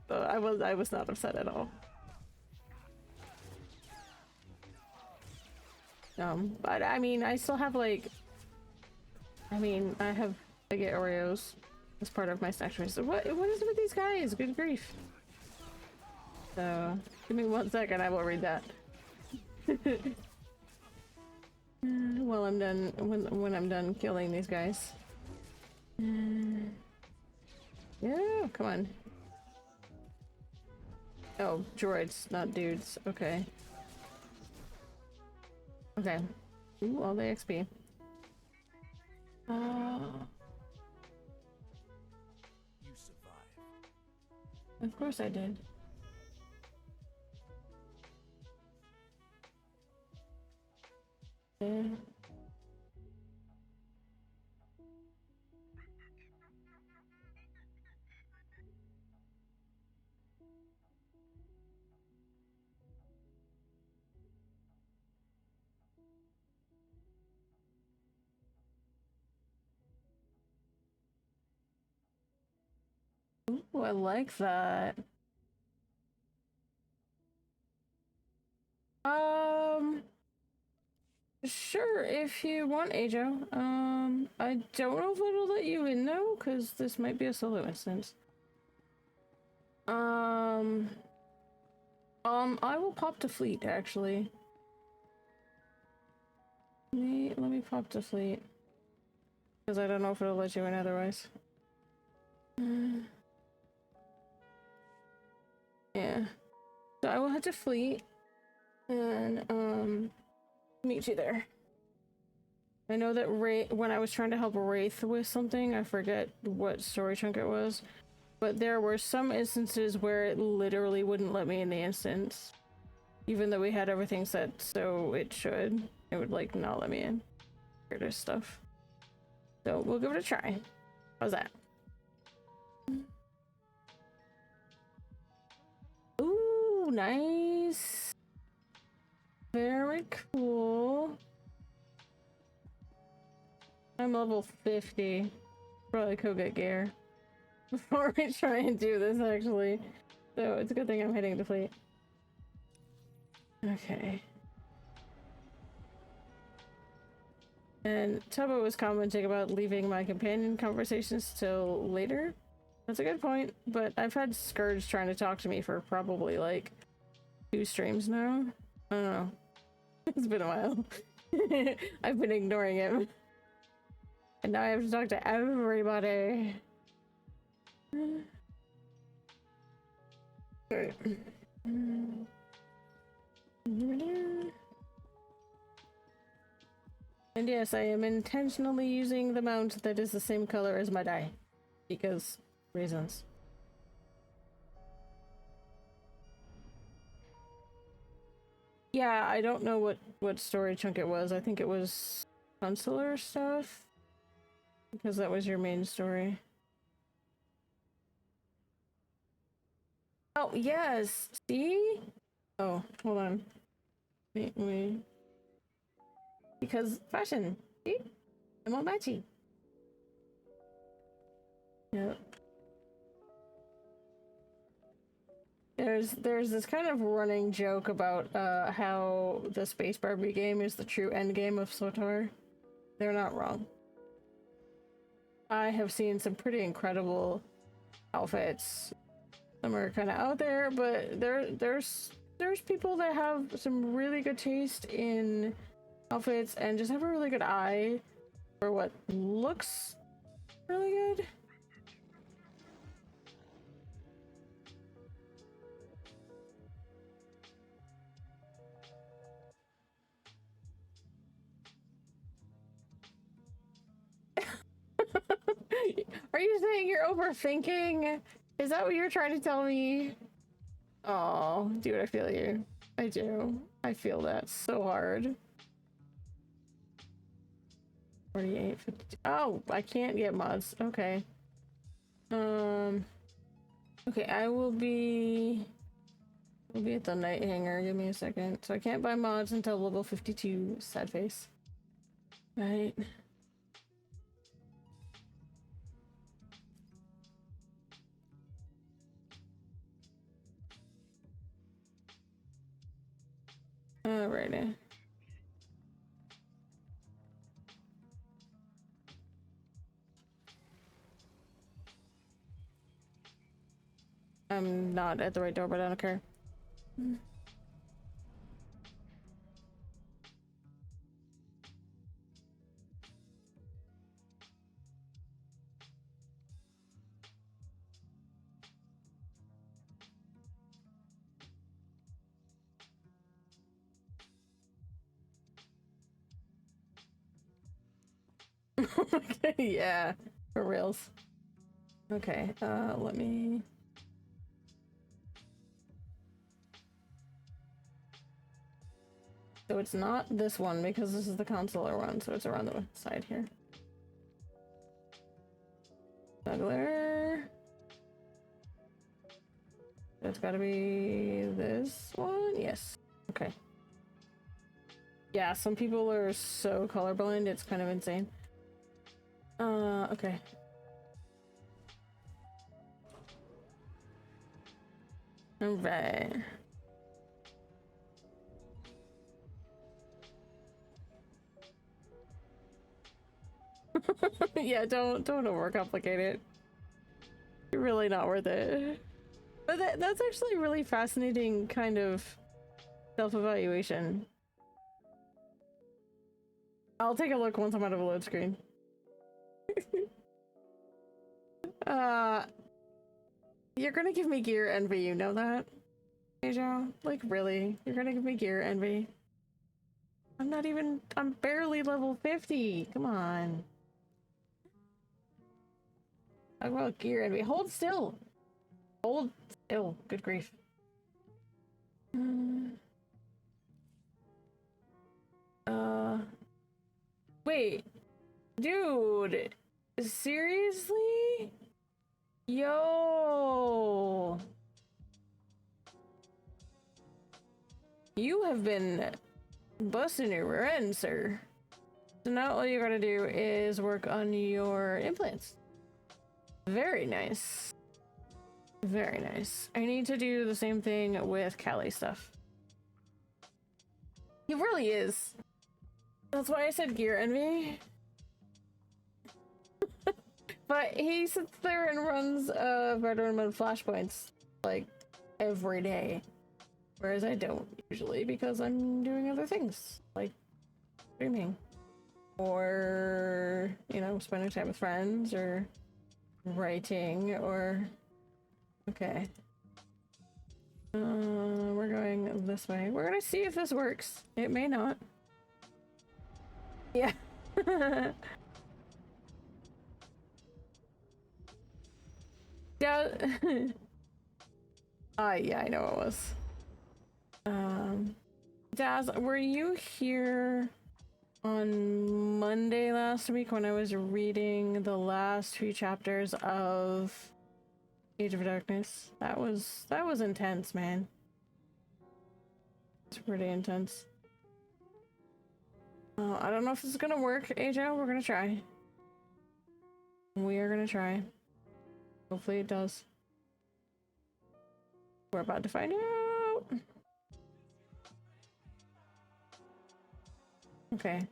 So I was not upset at all. But I mean, I still have like, I get Oreos as part of my snack choice. So what is it with these guys? Good grief. So give me 1 second, I will read that. Well, I'm done when I'm done killing these guys. Yeah, come on. Oh, droids, not dudes. Okay. Okay. Ooh, all the XP. You survived. Of course I did. Yeah. Ooh, I like that. Sure, if you want, Ajo. I don't know if it'll let you in though, because this might be a solo instance. I will pop to Fleet, actually. Let me pop to Fleet. Because I don't know if it'll let you in otherwise. Yeah. So I will head to Fleet and meet you there. I know that when I was trying to help Wraith with something, I forget what story chunk it was, but there were some instances where it literally wouldn't let me in the instance. Even though we had everything set so it should. It would like not let me in. Weird stuff. So we'll give it a try. How's that? Ooh, nice. Very cool. I'm level 50. Probably could get gear before we try and do this, actually. So it's a good thing I'm heading to Fleet. Okay. And Tubbo was commenting about leaving my companion conversations till later. That's a good point, but I've had Scourge trying to talk to me for probably like 2 streams now. I don't know. It's been a while. I've been ignoring him. And now I have to talk to everybody. Alright. And yes, I am intentionally using the mount that is the same color as my die. Because reasons. Yeah, I don't know what story chunk it was. I think it was consular stuff. Because that was your main story. Oh, yes! See? Oh, hold on. Wait. Because fashion. See? I'm all matchy. Yep. There's this kind of running joke about how the Space Barbie game is the true endgame of SWTOR. They're not wrong. I have seen some pretty incredible outfits. Some are kind of out there, but there's people that have some really good taste in outfits and just have a really good eye for what looks really good. Are you saying you're overthinking? Is that what you're trying to tell me? Oh, dude, I feel you. I do. I feel that so hard. 48, 52. Oh, I can't get mods. Okay. Okay, I will be at the night hangar. Give me a second. So I can't buy mods until level 52. Sad face. Right. Alrighty. I'm not at the right door, but I don't care. Okay, yeah, for reals. Okay, let me... So it's not this one because this is the consular one, so it's around the side here. Smuggler. That's gotta be this one? Yes. Okay. Yeah, some people are so colorblind, it's kind of insane. Okay. Alright. Yeah, don't overcomplicate it. Really not worth it. But that's actually a really fascinating kind of self-evaluation. I'll take a look once I'm out of a load screen. You're gonna give me gear envy, you know that? Asia? Like, really? You're gonna give me gear envy? I'm barely level 50! Come on. Talk about gear envy. Hold still! Hold still. Good grief. Wait. Dude! Seriously? Yo! You have been busting your rent, sir. So now all you gotta do is work on your implants. Very nice. Very nice. I need to do the same thing with Callie stuff. He really is. That's why I said gear envy. But he sits there and runs veteran mode flashpoints like every day. Whereas I don't usually because I'm doing other things like streaming. Or, you know, spending time with friends or writing or... Okay. We're going this way. We're gonna see if this works. It may not. Yeah. Yeah. Yeah, I know it was. Daz, were you here on Monday last week when I was reading the last few chapters of Age of Darkness? That was intense, man. It's pretty intense. I don't know if this is gonna work, AJ. We're gonna try. We are gonna try. Hopefully it does. We're about to find out. Okay.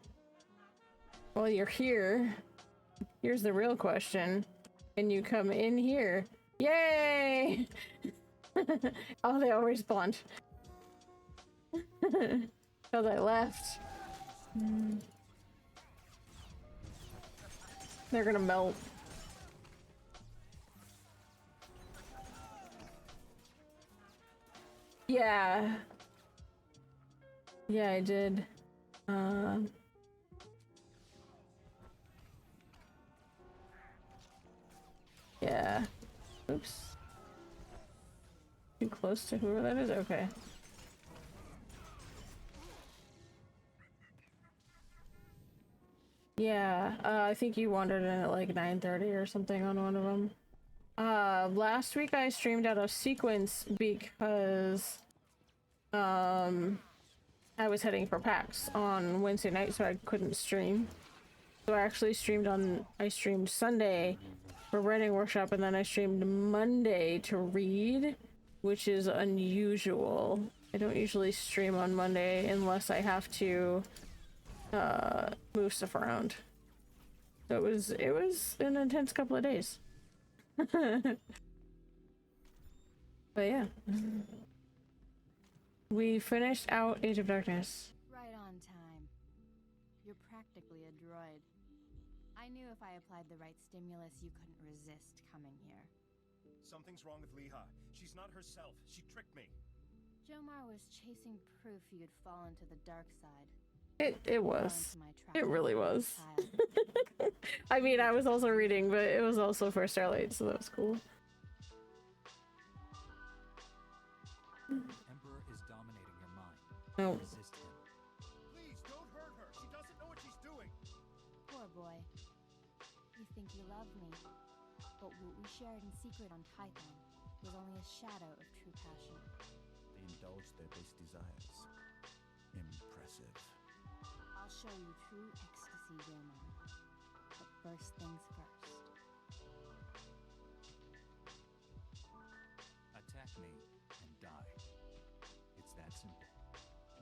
Well, you're here. Here's the real question. Can you come in here? Yay! Oh, they all respawned. Because I left. They're gonna melt. Yeah. Yeah, I did. Yeah. Oops. Too close to whoever that is? Okay. Yeah, I think you wandered in at like 9:30 or something on one of them. Last week I streamed out of sequence because I was heading for PAX on Wednesday night, so I couldn't stream. So I actually I streamed Sunday for writing workshop, and then I streamed Monday to read, which is unusual. I don't usually stream on Monday unless I have to move stuff around. So it was an intense couple of days. But yeah. We finished out Age of Darkness. Right on time. You're practically a droid. I knew if I applied the right stimulus, you couldn't resist coming here. Something's wrong with Leha. She's not herself. She tricked me. Jomar was chasing proof you'd fallen to the dark side. It was. It really was. I mean, I was also reading, but it was also for Starlight, so that was cool. Emperor is dominating your mind. No. Resist him. Please don't hurt her. She doesn't know what she's doing. Poor boy. You think you love me, but what we shared in secret on Python was only a shadow of true passion. They indulged their base desires. Impressive. I'll show you true ecstasy, Jomar. But first things first. Attack me and die. simple.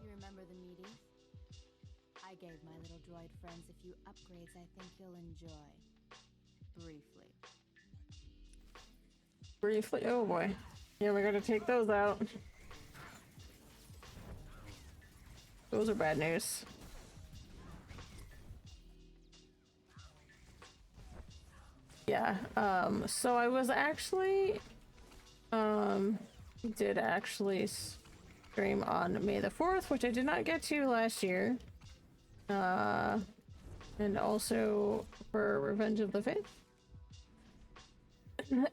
You remember the meeting? I gave my little droid friends a few upgrades I think you'll enjoy. Briefly. Briefly? Oh boy. Yeah, we gotta take those out. Those are bad news. Yeah, so I was actually, did actually stream on May the 4th, which I did not get to last year. And also for Revenge of the Fifth.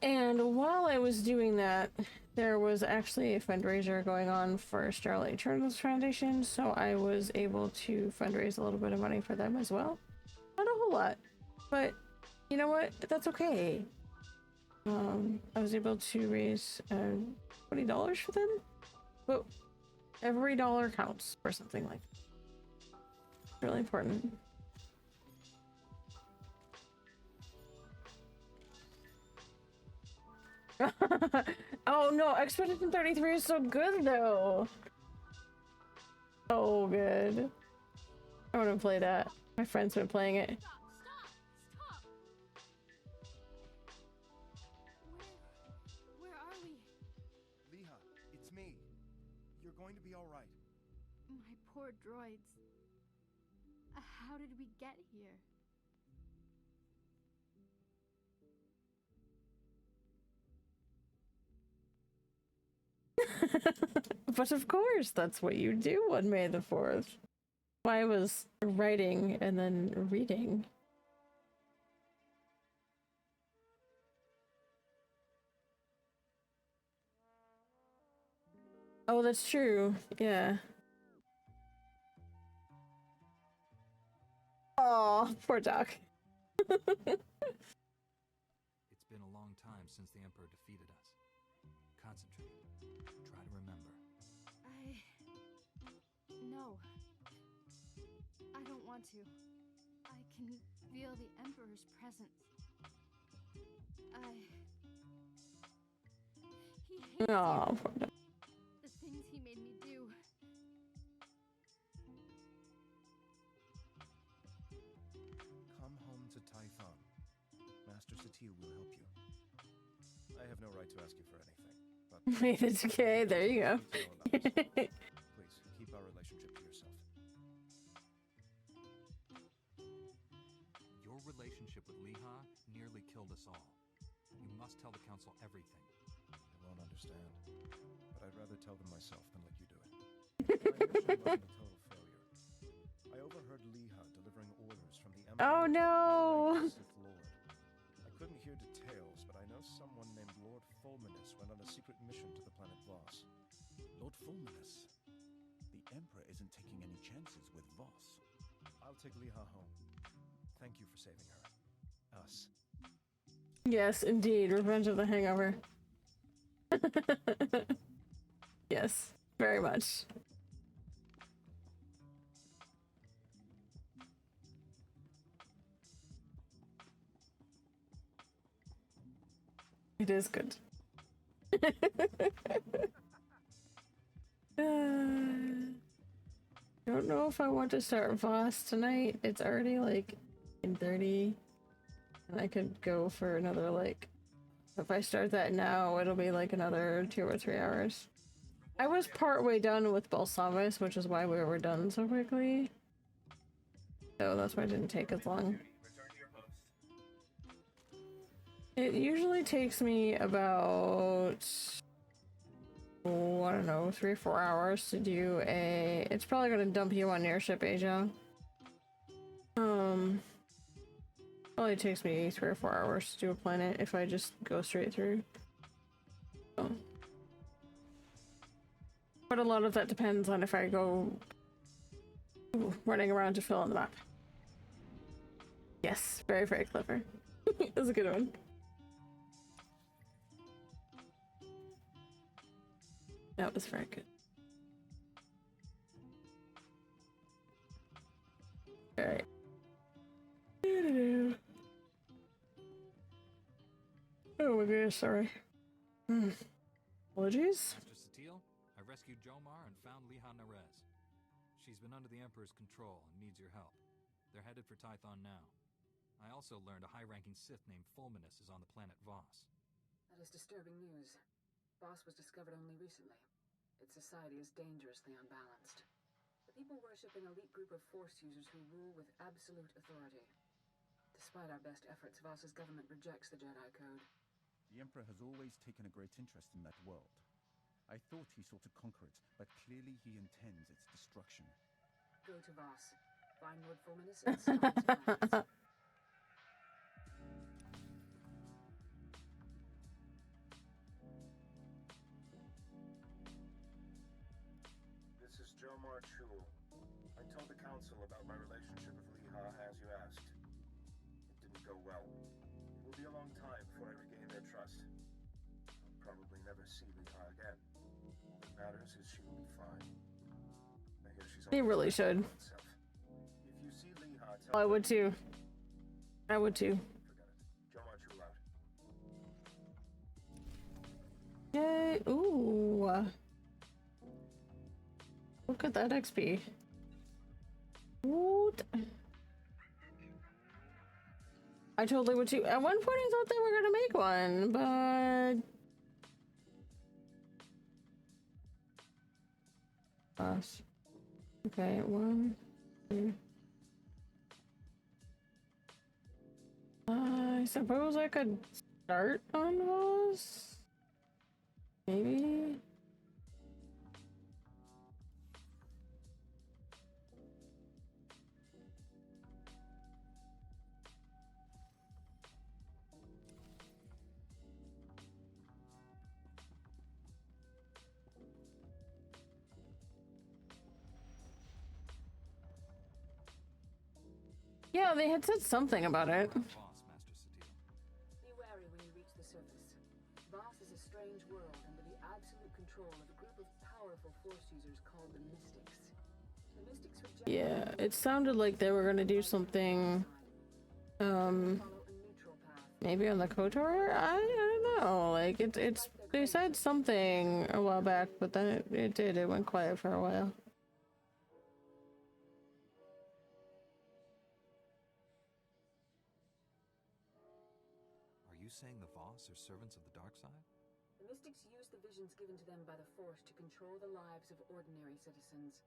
And while I was doing that, there was actually a fundraiser going on for Starlight Eternals Foundation, so I was able to fundraise a little bit of money for them as well. Not a whole lot, but you know what? That's okay. I was able to raise $20 for them, but every dollar counts for something like that. It's really important. Oh no, Expedition 33 is so good though. So good. I want to play that. My friend's been playing it. Stop! Where are we? Leha, it's me. You're going to be all right. My poor droids. How did we get here? But of course, that's what you do on May the 4th. I was writing and then reading. Oh, that's true. Yeah. Oh, poor Doc. It's been a long time since the Emperor defeated us. Concentrate. Try to remember. No. I don't want to. I can feel the Emperor's presence. He hates Oh, you. poor Doc. The things he made me do. Come home to Typhon. Master Satir will help you. I have no right to ask you for anything, but It's okay, there you go. please keep our relationship to yourself. Your relationship with Leha nearly killed us all. You must tell the Council everything. They won't understand, but I'd rather tell them myself than let you do it. My mission wasn't a total failure. I overheard Leha delivering orders from the Emperor. Oh no! Sith Lord. I couldn't hear details, but I know someone named Lord Fulminus went on a secret mission to the planet Voss. Lord Fulminus. The Emperor isn't taking any chances with Voss. I'll take Leha home. Thank you for saving her. Us. Yes, indeed. Revenge of the Hangover. Yes, very much. It is good. Don't know if I want to start Voss tonight. It's already like 9:30, and I could go for another like. If I start that now, it'll be like another 2 or 3 hours. I was partway done with Belsavis, which is why we were done so quickly. So that's why it didn't take as long. Return to your post. It usually takes me about, oh, I don't know, 3 or 4 hours to do a. It's probably gonna dump you on airship, Asia. Probably takes me 3 or 4 hours to do a planet if I just go straight through. So. But a lot of that depends on if I go running around to fill in the map. Yes, very, very clever. That's a good one. That was very good. Alright. Oh my gosh, sorry. Apologies. Master Satil, I rescued Jomar and found Liha Nerez. She's been under the Emperor's control and needs your help. They're headed for Tython now. I also learned a high-ranking Sith named Fulminus is on the planet Voss. That is disturbing news. Voss was discovered only recently. Its society is dangerously unbalanced. The people worship an elite group of Force users who rule with absolute authority. Despite our best efforts, Voss's government rejects the Jedi Code. The Emperor has always taken a great interest in that world. I thought he sought to conquer it, but clearly he intends its destruction. Go to Voss. Find Lord Fulminus and stop his plans. This is Jomar Chul. I told the council about my relationship with Liha as you asked. It didn't go well. It will be a long time before I regain their trust. I'll probably never see Liha again. What matters is she will be fine. I hear she's He really should. herself. If you see Liha, tell I would too. I would too. Forget it. Jomar Chul out. Yay! Ooh. Look at that XP. What? I totally would too. At one point I thought they were gonna make one, but... Gosh. Okay, 1, 2... I suppose I could start on those? Maybe? Yeah, they had said something about it. Voss, Master Satele. Be wary when you reach the surface. Voss is a strange world under the absolute control of a group of powerful Force users called the Mystics. The Mystics reject... Yeah, it sounded like they were gonna do something, follow a neutral path. maybe on the KOTOR? I don't know, like, it's, they said something a while back, but then it went quiet for a while. Are you saying the Voss are servants of the dark side? The Mystics use the visions given to them by the Force to control the lives of ordinary citizens.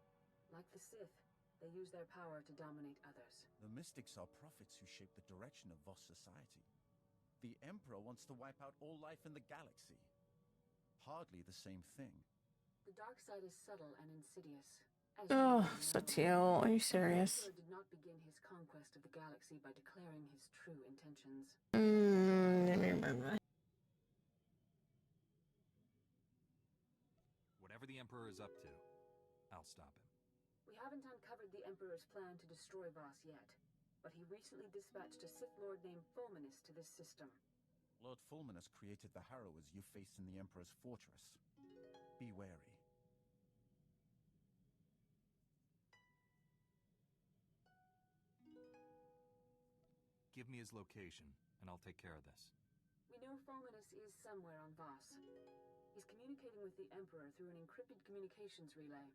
Like the Sith, they use their power to dominate others. The Mystics are prophets who shape the direction of Voss society. The Emperor wants to wipe out all life in the galaxy. Hardly the same thing. The dark side is subtle and insidious. As Oh, you know, Satele, are you serious? The Emperor did not begin his conquest of the galaxy by declaring his true intentions. Whatever the Emperor is up to, I'll stop him. We haven't uncovered the Emperor's plan to destroy Voss yet, but he recently dispatched a Sith Lord named Fulminus to this system. Lord Fulminus created the Harrowers you faced in the Emperor's fortress. Be wary. Give me his location, and I'll take care of this. We know Fulminus is somewhere on Voss. He's communicating with the Emperor through an encrypted communications relay.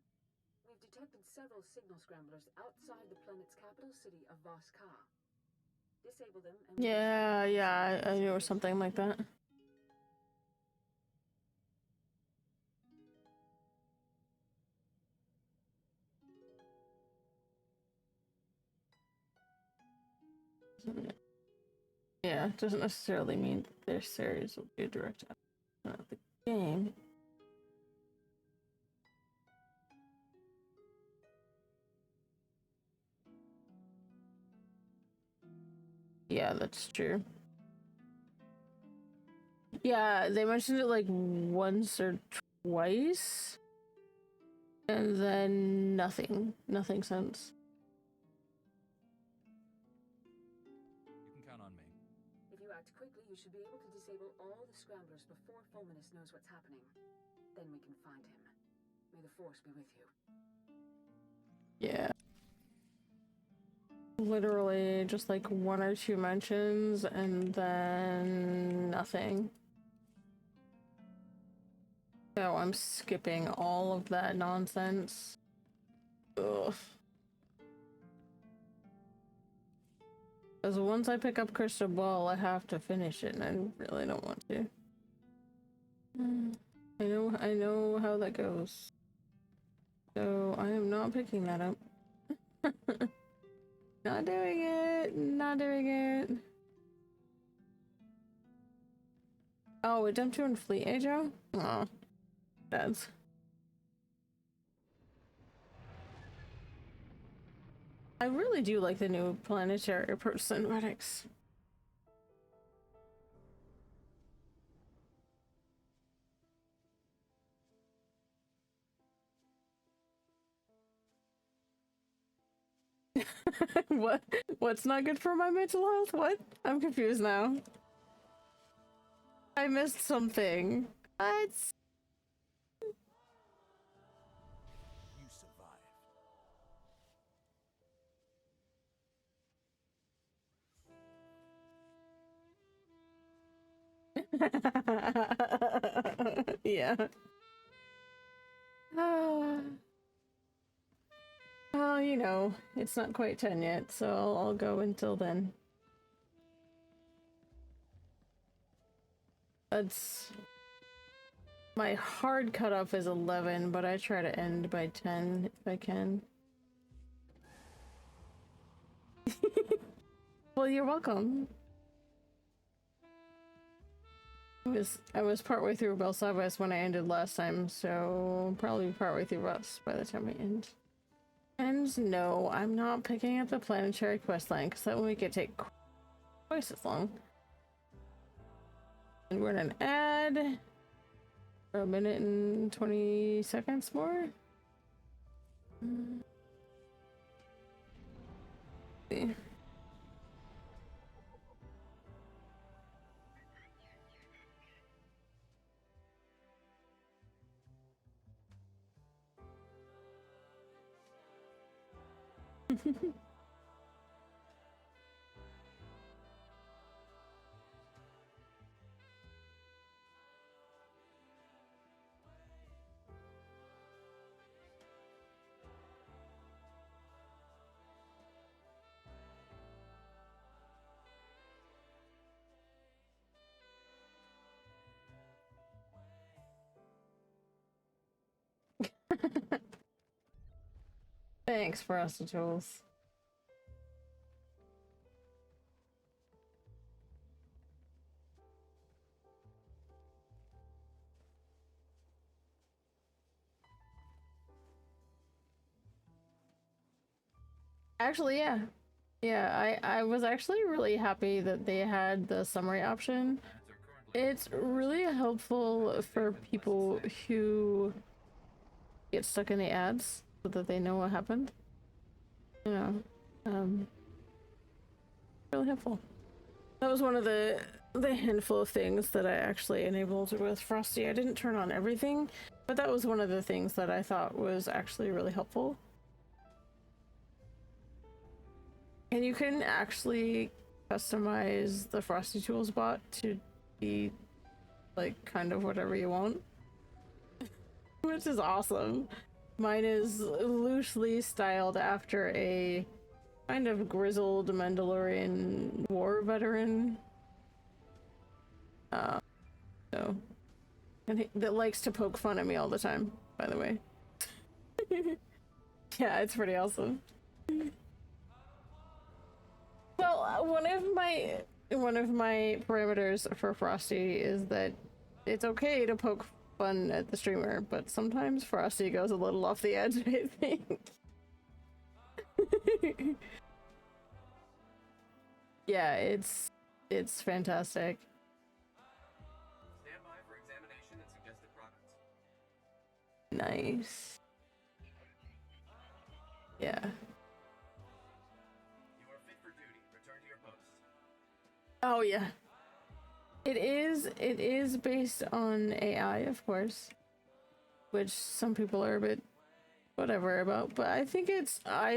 We've detected several signal scramblers outside the planet's capital city of Voss Ka. Disable them and... Yeah, I knew it was something like that. Yeah, it doesn't necessarily mean their series will be a direct out of the game. Yeah, that's true. Yeah, they mentioned it like once or twice. And then nothing. Nothing since. You can count on me. If you act quickly, you should be able to disable all the scramblers before Fulminus knows what's happening. Then we can find him. May the Force be with you. Yeah. Literally just like 1 or 2 mentions and then nothing. So I'm skipping all of that nonsense. Ugh. Because once I pick up Crystal Ball, I have to finish it, and I really don't want to. I know how that goes. So I am not picking that up. Not doing it. Not doing it. Oh, it dumped you in Fleet Ajo? Oh, that's. I really do like the new planetary approach cinematics. What? What's not good for my mental health? What? I'm confused now. I missed something. What? You survived. Yeah. Well, you know, it's not quite 10 yet, so I'll go until then. That's... My hard cutoff is 11, but I try to end by 10 if I can. Well, you're welcome. I was partway through Belsavis when I ended last time, so probably partway through Rust by the time I end. And no, I'm not picking up the planetary questline because that will make it take twice as long. And we're in an ad for a minute and 20 seconds more. See. Thanks, Frosty Tools. Actually, yeah. Yeah, I was actually really happy that they had the summary option. It's really helpful for people who get stuck in the ads so that they know what happened. You know, really helpful. That was one of the handful of things that I actually enabled with Frosty. I didn't turn on everything, but that was one of the things that I thought was actually really helpful. And you can actually customize the Frosty Tools bot to be like kind of whatever you want, which is awesome. Mine is loosely styled after a kind of grizzled Mandalorian war veteran. So, and that likes to poke fun at me all the time, by the way. Yeah, it's pretty awesome. Well, one of my parameters for Frosty is that it's okay to poke fun at the streamer, but sometimes Frosty goes a little off the edge, I think. Yeah, it's fantastic. Stand by for examination and suggested products. Nice. Yeah. You are fit for duty. Return to your post. Oh yeah. It is based on AI, of course, which some people are a bit whatever about, but I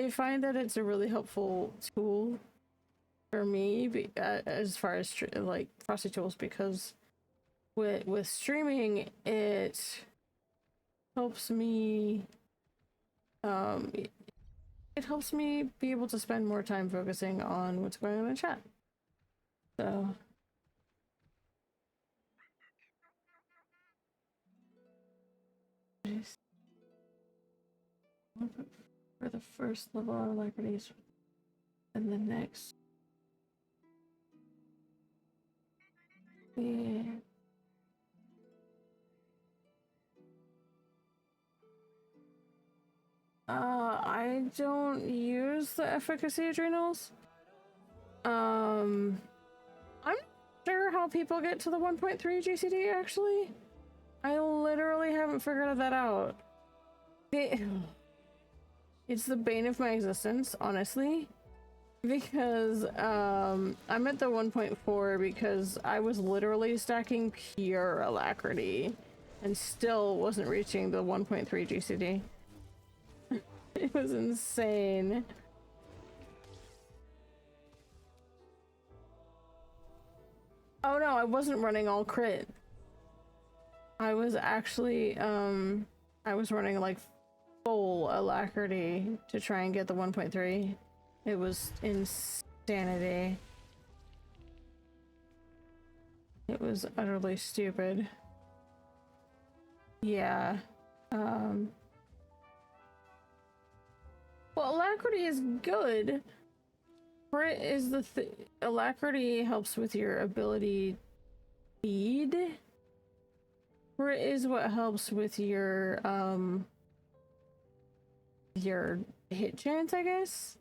find that it's a really helpful tool for me as far as like Frosty Tools, because with streaming, it helps me it helps me be able to spend more time focusing on what's going on in chat. So for the first level of alacrities and the next. Yeah. I don't use the efficacy adrenals. I'm not sure how people get to the 1.3 GCD actually. I literally haven't figured that out. It's the bane of my existence, honestly. Because I'm at the 1.4 because I was literally stacking pure alacrity and still wasn't reaching the 1.3 GCD. It was insane. Oh no, I wasn't running all crit. I was actually I was running like full alacrity to try and get the 1.3. It was insanity. It was utterly stupid. Yeah. Well, alacrity is good. Crit is the alacrity helps with your ability speed. Crit is what helps with your hit chance, I guess.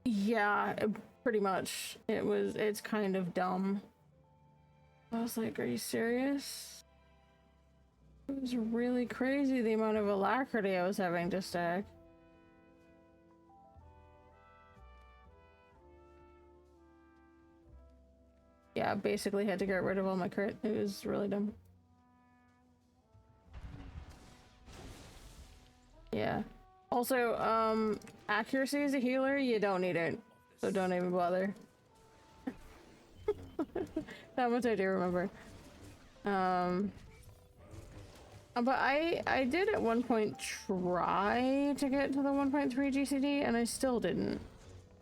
Yeah, pretty much. It's kind of dumb. I was like, are you serious? It was really crazy the amount of alacrity I was having to stack. Yeah, basically had to get rid of all my crit. It was really dumb. Yeah. Also, accuracy as a healer, you don't need it. So don't even bother. That much I do remember. But I did at one point try to get to the 1.3 GCD and I still didn't.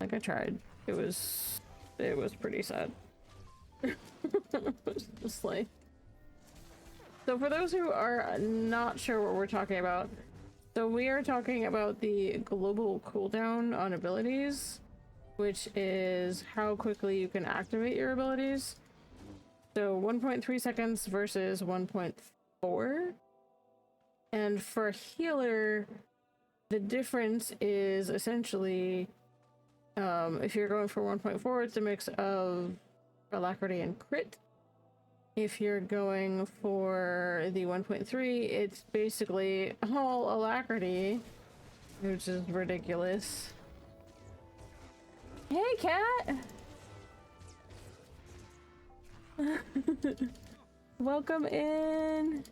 Like I tried. It was pretty sad. It was just like... So for those who are not sure what we're talking about, so we are talking about the global cooldown on abilities, which is how quickly you can activate your abilities. So 1.3 seconds versus 1.4. And for a healer, the difference is essentially, if you're going for 1.4, it's a mix of alacrity and crit. If you're going for the 1.3, it's basically all alacrity, which is ridiculous. Hey, cat! Welcome in!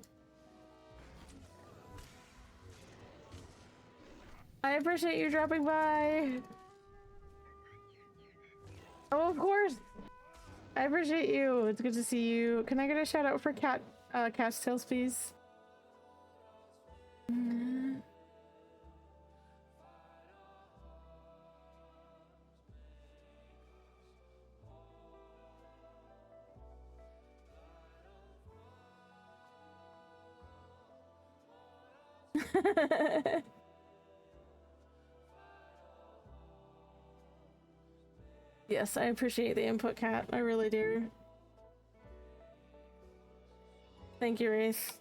I appreciate you dropping by! Oh, of course! I appreciate you. It's good to see you. Can I get a shout out for Cat's Tails, please? Yes, I appreciate the input, Cat. I really do. Thank you, Race.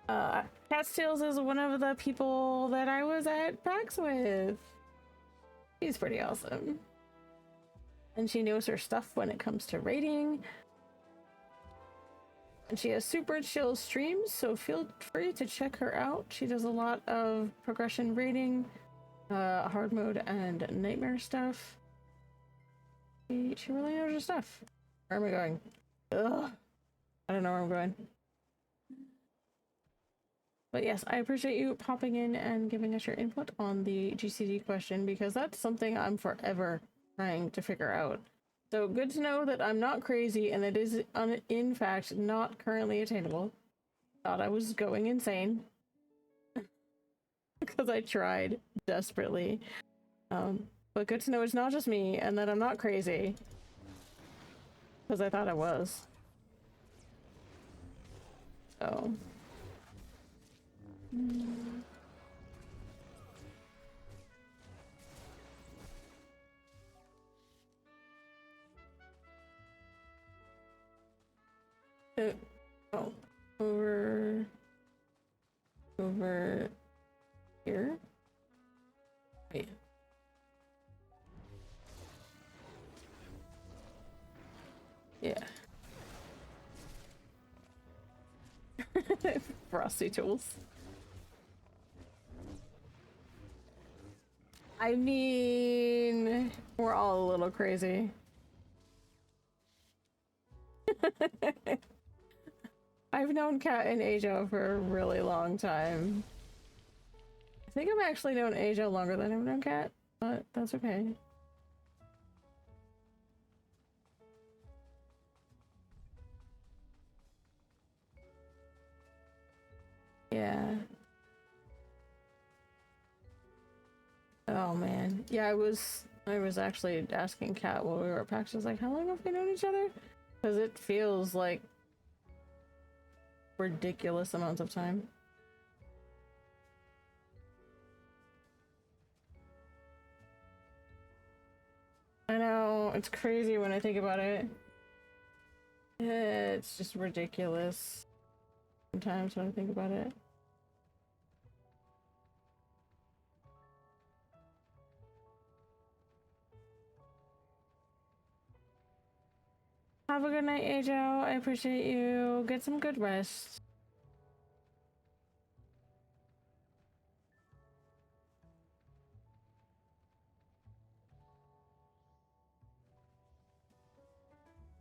Cat's Tails is one of the people that I was at PAX with. She's pretty awesome. And she knows her stuff when it comes to raiding. And she has super chill streams, so feel free to check her out. She does a lot of progression raiding, hard mode, and nightmare stuff. She really knows her stuff. Where am I going? Ugh. I don't know where I'm going. But yes, I appreciate you popping in and giving us your input on the GCD question, because that's something I'm forever trying to figure out. So good to know that I'm not crazy and it is in fact not currently attainable. Thought I was going insane because I tried desperately. But good to know it's not just me and that I'm not crazy because I thought I was. So. Oh, over here. Wait. Yeah. Frosty tools. I mean, we're all a little crazy. I've known Kat and Ajo for a really long time. I think I've actually known Ajo longer than I've known Kat, but that's okay. Yeah. Oh man. Yeah, I was actually asking Kat while we were at PAX, I was like, how long have we known each other? Because it feels like ridiculous amounts of time. I know, it's crazy when I think about it. It's just ridiculous sometimes when I think about it. Have a good night, Ajo. I appreciate you. Get some good rest.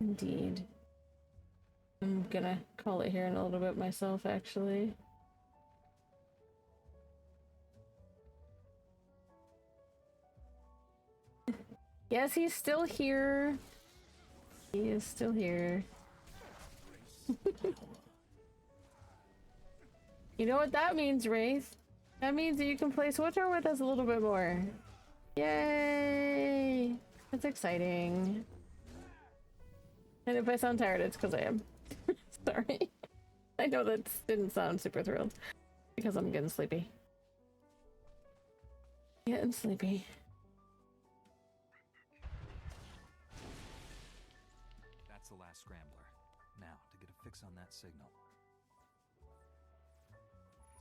Indeed. I'm gonna call it here in a little bit myself, actually. Yes, he's still here. He is still here. You know what that means, Wraith? That means that you can play SWTOR with us a little bit more. Yay! That's exciting. And if I sound tired, it's because I am. Sorry. I know that didn't sound super thrilled. Because I'm getting sleepy. Getting sleepy. That's the last scrambler. Now, to get a fix on that signal.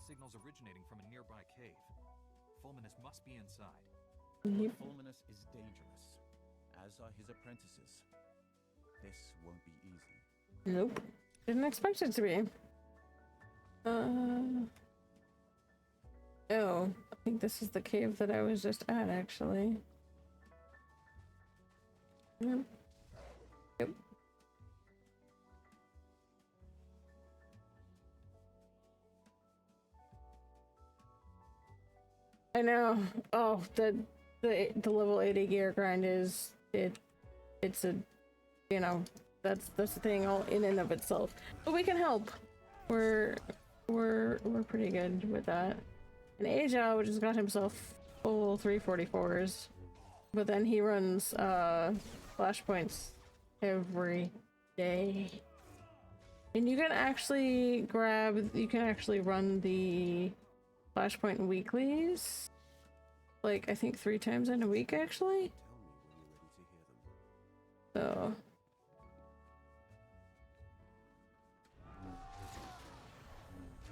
Signal's originating from a nearby cave. Fulminus must be inside. Fulminus is dangerous, as are his apprentices. This won't be easy. Nope. Didn't expect it to be. Oh, I think this is the cave that I was just at, actually. Yep. I know. Oh, the level 80 gear grind is it's a, you know, that's the thing all in and of itself. But we can help. We're pretty good with that. And Ajo just got himself full 344s, but then he runs flashpoints every day. And you can actually run the flashpoint weeklies, like I think 3 times in a week actually. So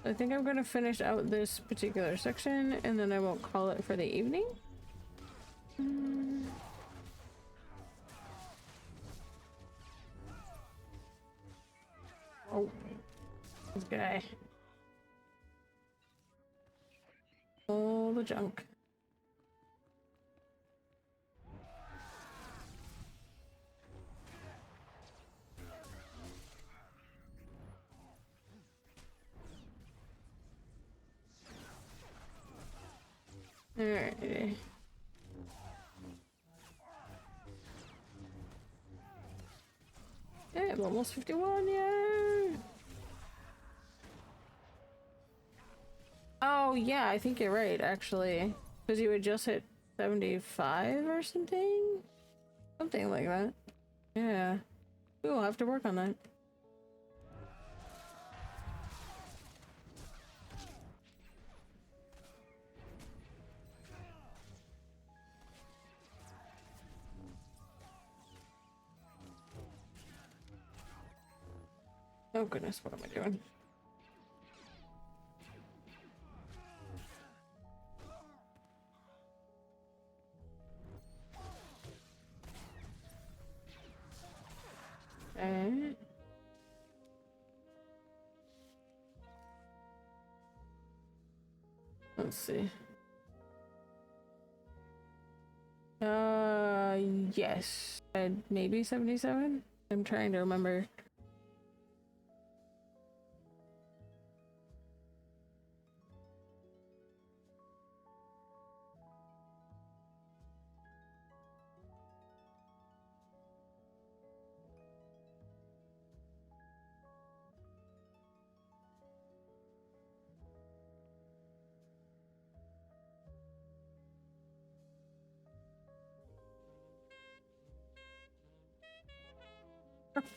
I think I'm gonna finish out this particular section and then I won't call it for the evening. Oh, this guy. All the junk. Alright. I'm almost 51, yay! Oh, yeah, I think you're right, actually. Because you would just hit 75 or something? Something like that. Yeah. We will have to work on that. Oh goodness, what am I doing? Okay. Let's see. Yes. Maybe 77? I'm trying to remember.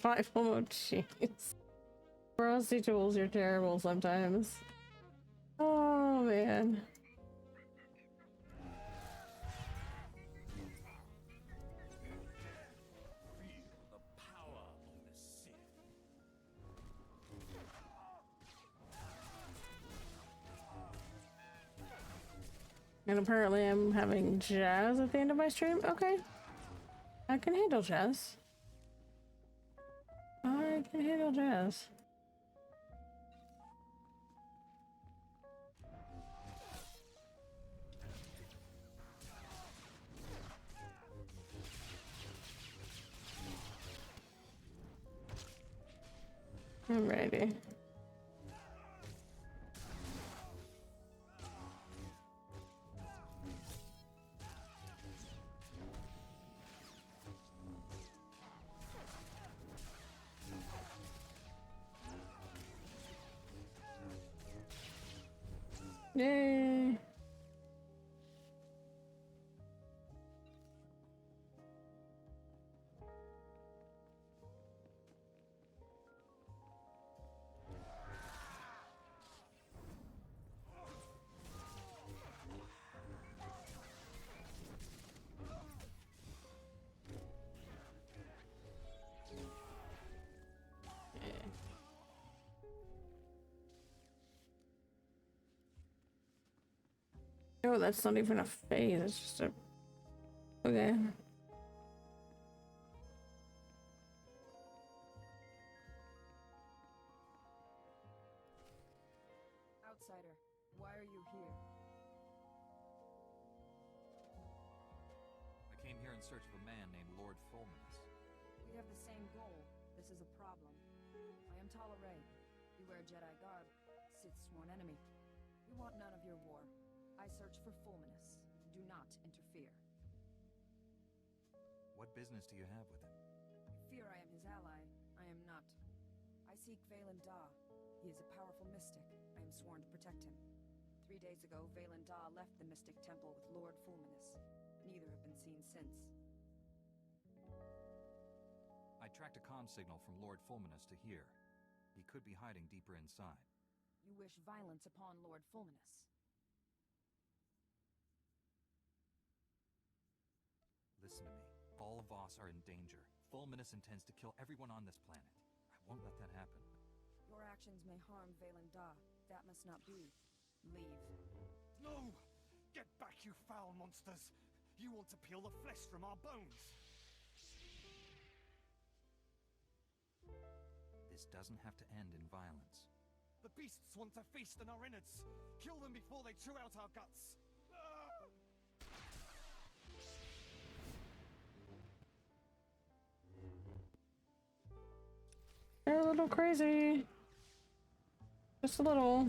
Survival mode, jeez. Frosty tools are terrible sometimes. Oh man. Feel the power of the Sith. And apparently I'm having jazz at the end of my stream. Okay. I can handle jazz. I can handle jazz. Alrighty. Yay! Oh, that's not even a phase, it's just a... Okay. Outsider, why are you here? I came here in search of a man named Lord Fulminus. We have the same goal. This is a problem. I am Talaray. You wear Jedi garb. Sith's sworn enemy. We want none of your war. I search for Fulminus. Do not interfere. What business do you have with him? You fear I am his ally. I am not. I seek Valen Da. He is a powerful mystic. I am sworn to protect him. 3 days ago, Valen Da left the Mystic Temple with Lord Fulminus. Neither have been seen since. I tracked a comm signal from Lord Fulminus to here. He could be hiding deeper inside. You wish violence upon Lord Fulminus. Listen to me. All of Voss are in danger. Fulminus intends to kill everyone on this planet. I won't let that happen. Your actions may harm Valen Da. That must not be. Leave. No! Get back, you foul monsters! You want to peel the flesh from our bones! This doesn't have to end in violence. The beasts want to feast on our innards! Kill them before they chew out our guts! Ah! They're a little crazy. Just a little.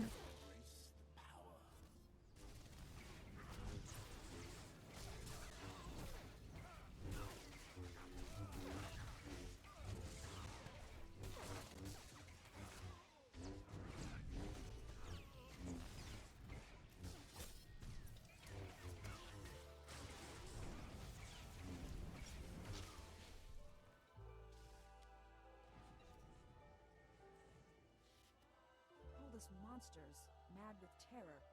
monsters, mad with terror.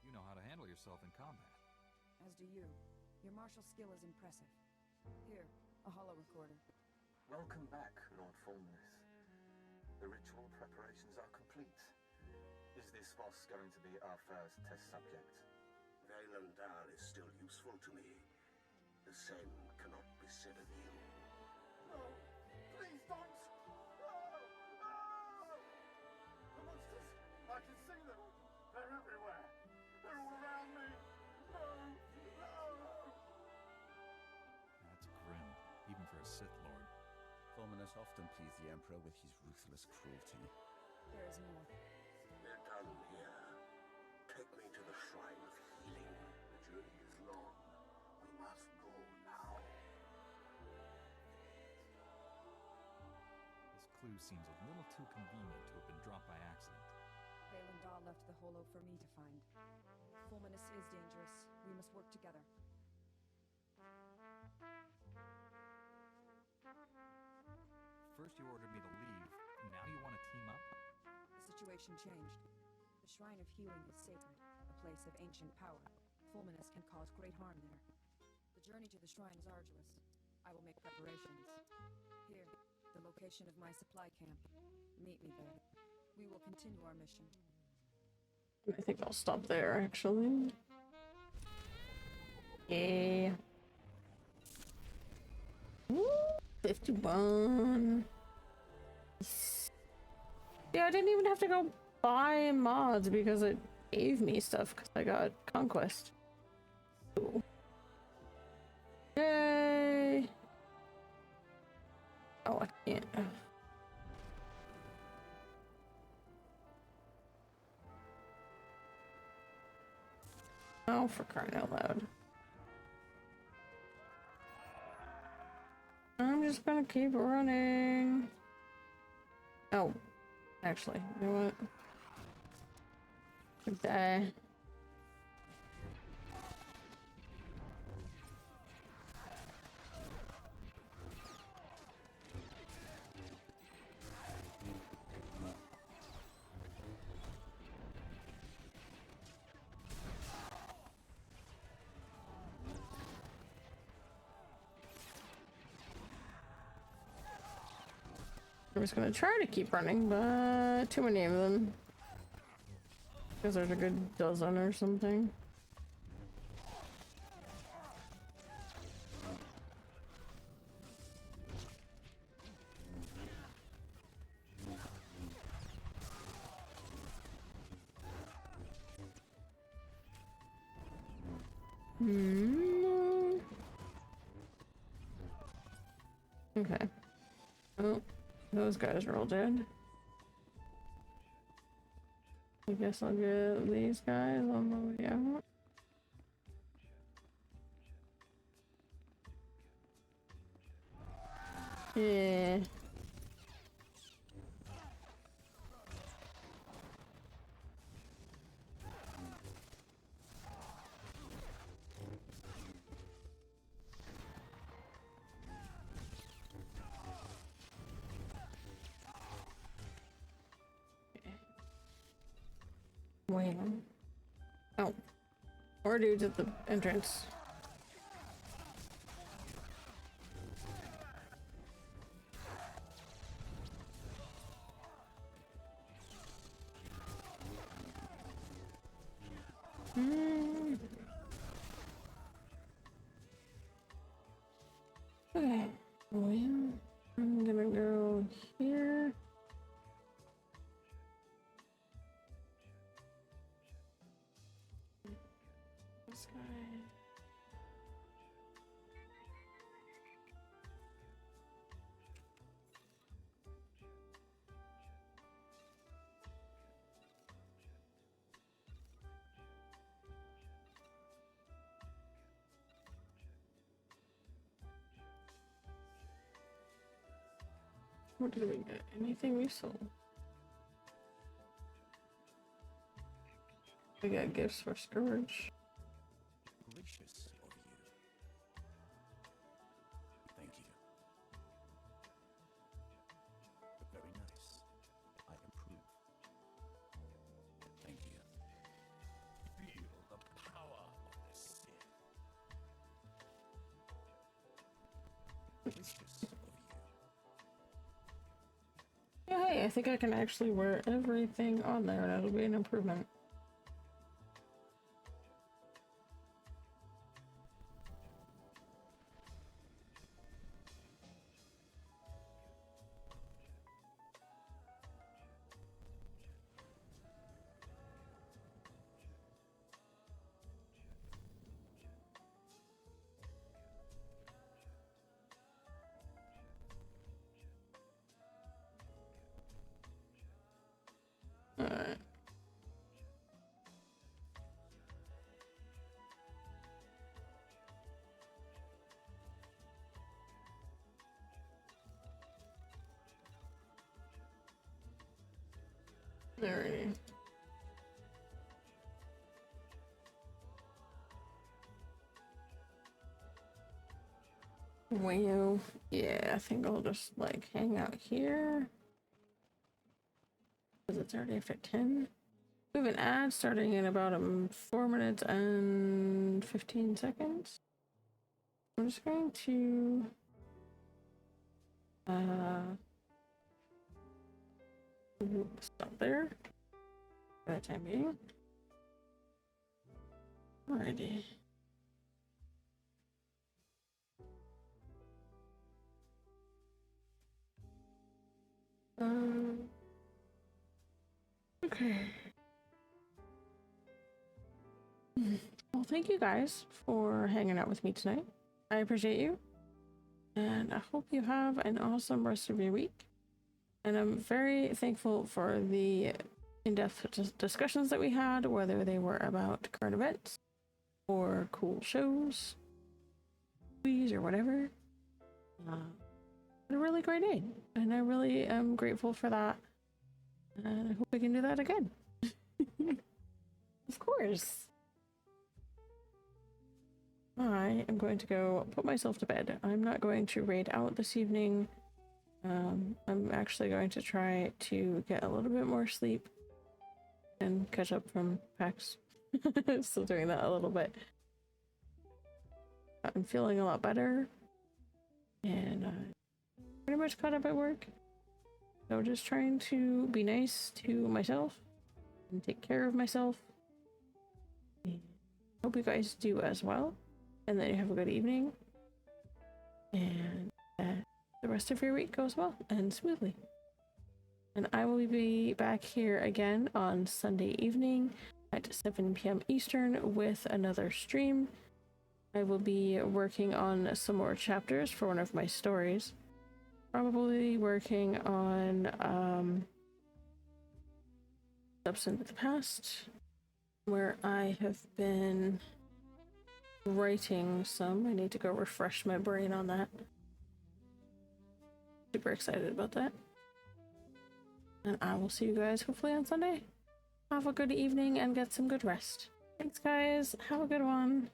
You know how to handle yourself in combat. As do you. Your martial skill is impressive. Here, a holo recorder. Welcome back, Lord Fulminus. The ritual preparations are complete. Is this boss going to be our first test subject? Valandar is still useful to me. The same cannot be said of you. No! Please don't! No! Ah! The monsters! I can see them! They're everywhere! They're all around me! No! No! That's grim, even for a Sith Lord. Fulminus often pleased the Emperor with his ruthless cruelty. There is more. We're done here. Take me to the Shrine of Healing. The journey is long. We must go now. This clue seems a little too convenient to have been dropped by accident. Valandar left the holo for me to find. Fulminus is dangerous. We must work together. First you ordered me to leave, now you want to team up? The situation changed. The Shrine of Healing is sacred, a place of ancient power. Fulminus can cause great harm there. The journey to the shrine is arduous. I will make preparations. Here, the location of my supply camp. Meet me there. We will continue our mission. I think I'll stop there, actually. Yeah. Woo, 51. Yeah, I didn't even have to go buy mods because it gave me stuff because I got Conquest. Cool. Yay! Oh, I can't. Oh, for crying out loud. I'm just gonna keep running. Oh, actually, you know what? Die. I was gonna try to keep running, but too many of them. Because there's a good dozen or something. Okay. Oh, those guys are all dead. I guess I'll get these guys on the way out. Yeah. Wait. Oh. More dudes at the entrance. Okay. Well, I'm gonna go here. This guy. What did we get? Anything useful? We got gifts for Scourge. Gracious of you. Thank you. Yeah, hey, I think I can actually wear everything on there, and it'll be an improvement. Alright. Alrighty. Wow. Yeah, I think I'll just like hang out here. Because it's already after 10. We have an ad starting in about 4 minutes and 15 seconds. I'm just going to stop there for the time being. Alrighty. Okay. Well, thank you guys for hanging out with me tonight. I appreciate you. And I hope you have an awesome rest of your week. And I'm very thankful for the in-depth discussions that we had, whether they were about current events or cool shows, movies, or whatever. A really great day, and I really am grateful for that. And I hope we can do that again. Of course. I am going to go put myself to bed. I'm not going to raid out this evening. I'm actually going to try to get a little bit more sleep and catch up from PAX. Still doing that a little bit. I'm feeling a lot better, and pretty much caught up at work. So just trying to be nice to myself and take care of myself. And hope you guys do as well, and that you have a good evening, and that the rest of your week goes well and smoothly. And I will be back here again on Sunday evening at 7 p.m. Eastern with another stream. I will be working on some more chapters for one of my stories. Probably working on Substance of the Past, where I have been writing some. I need to go refresh my brain on that. Super excited about that. And I will see you guys hopefully on Sunday. Have a good evening and get some good rest. Thanks, guys. Have a good one.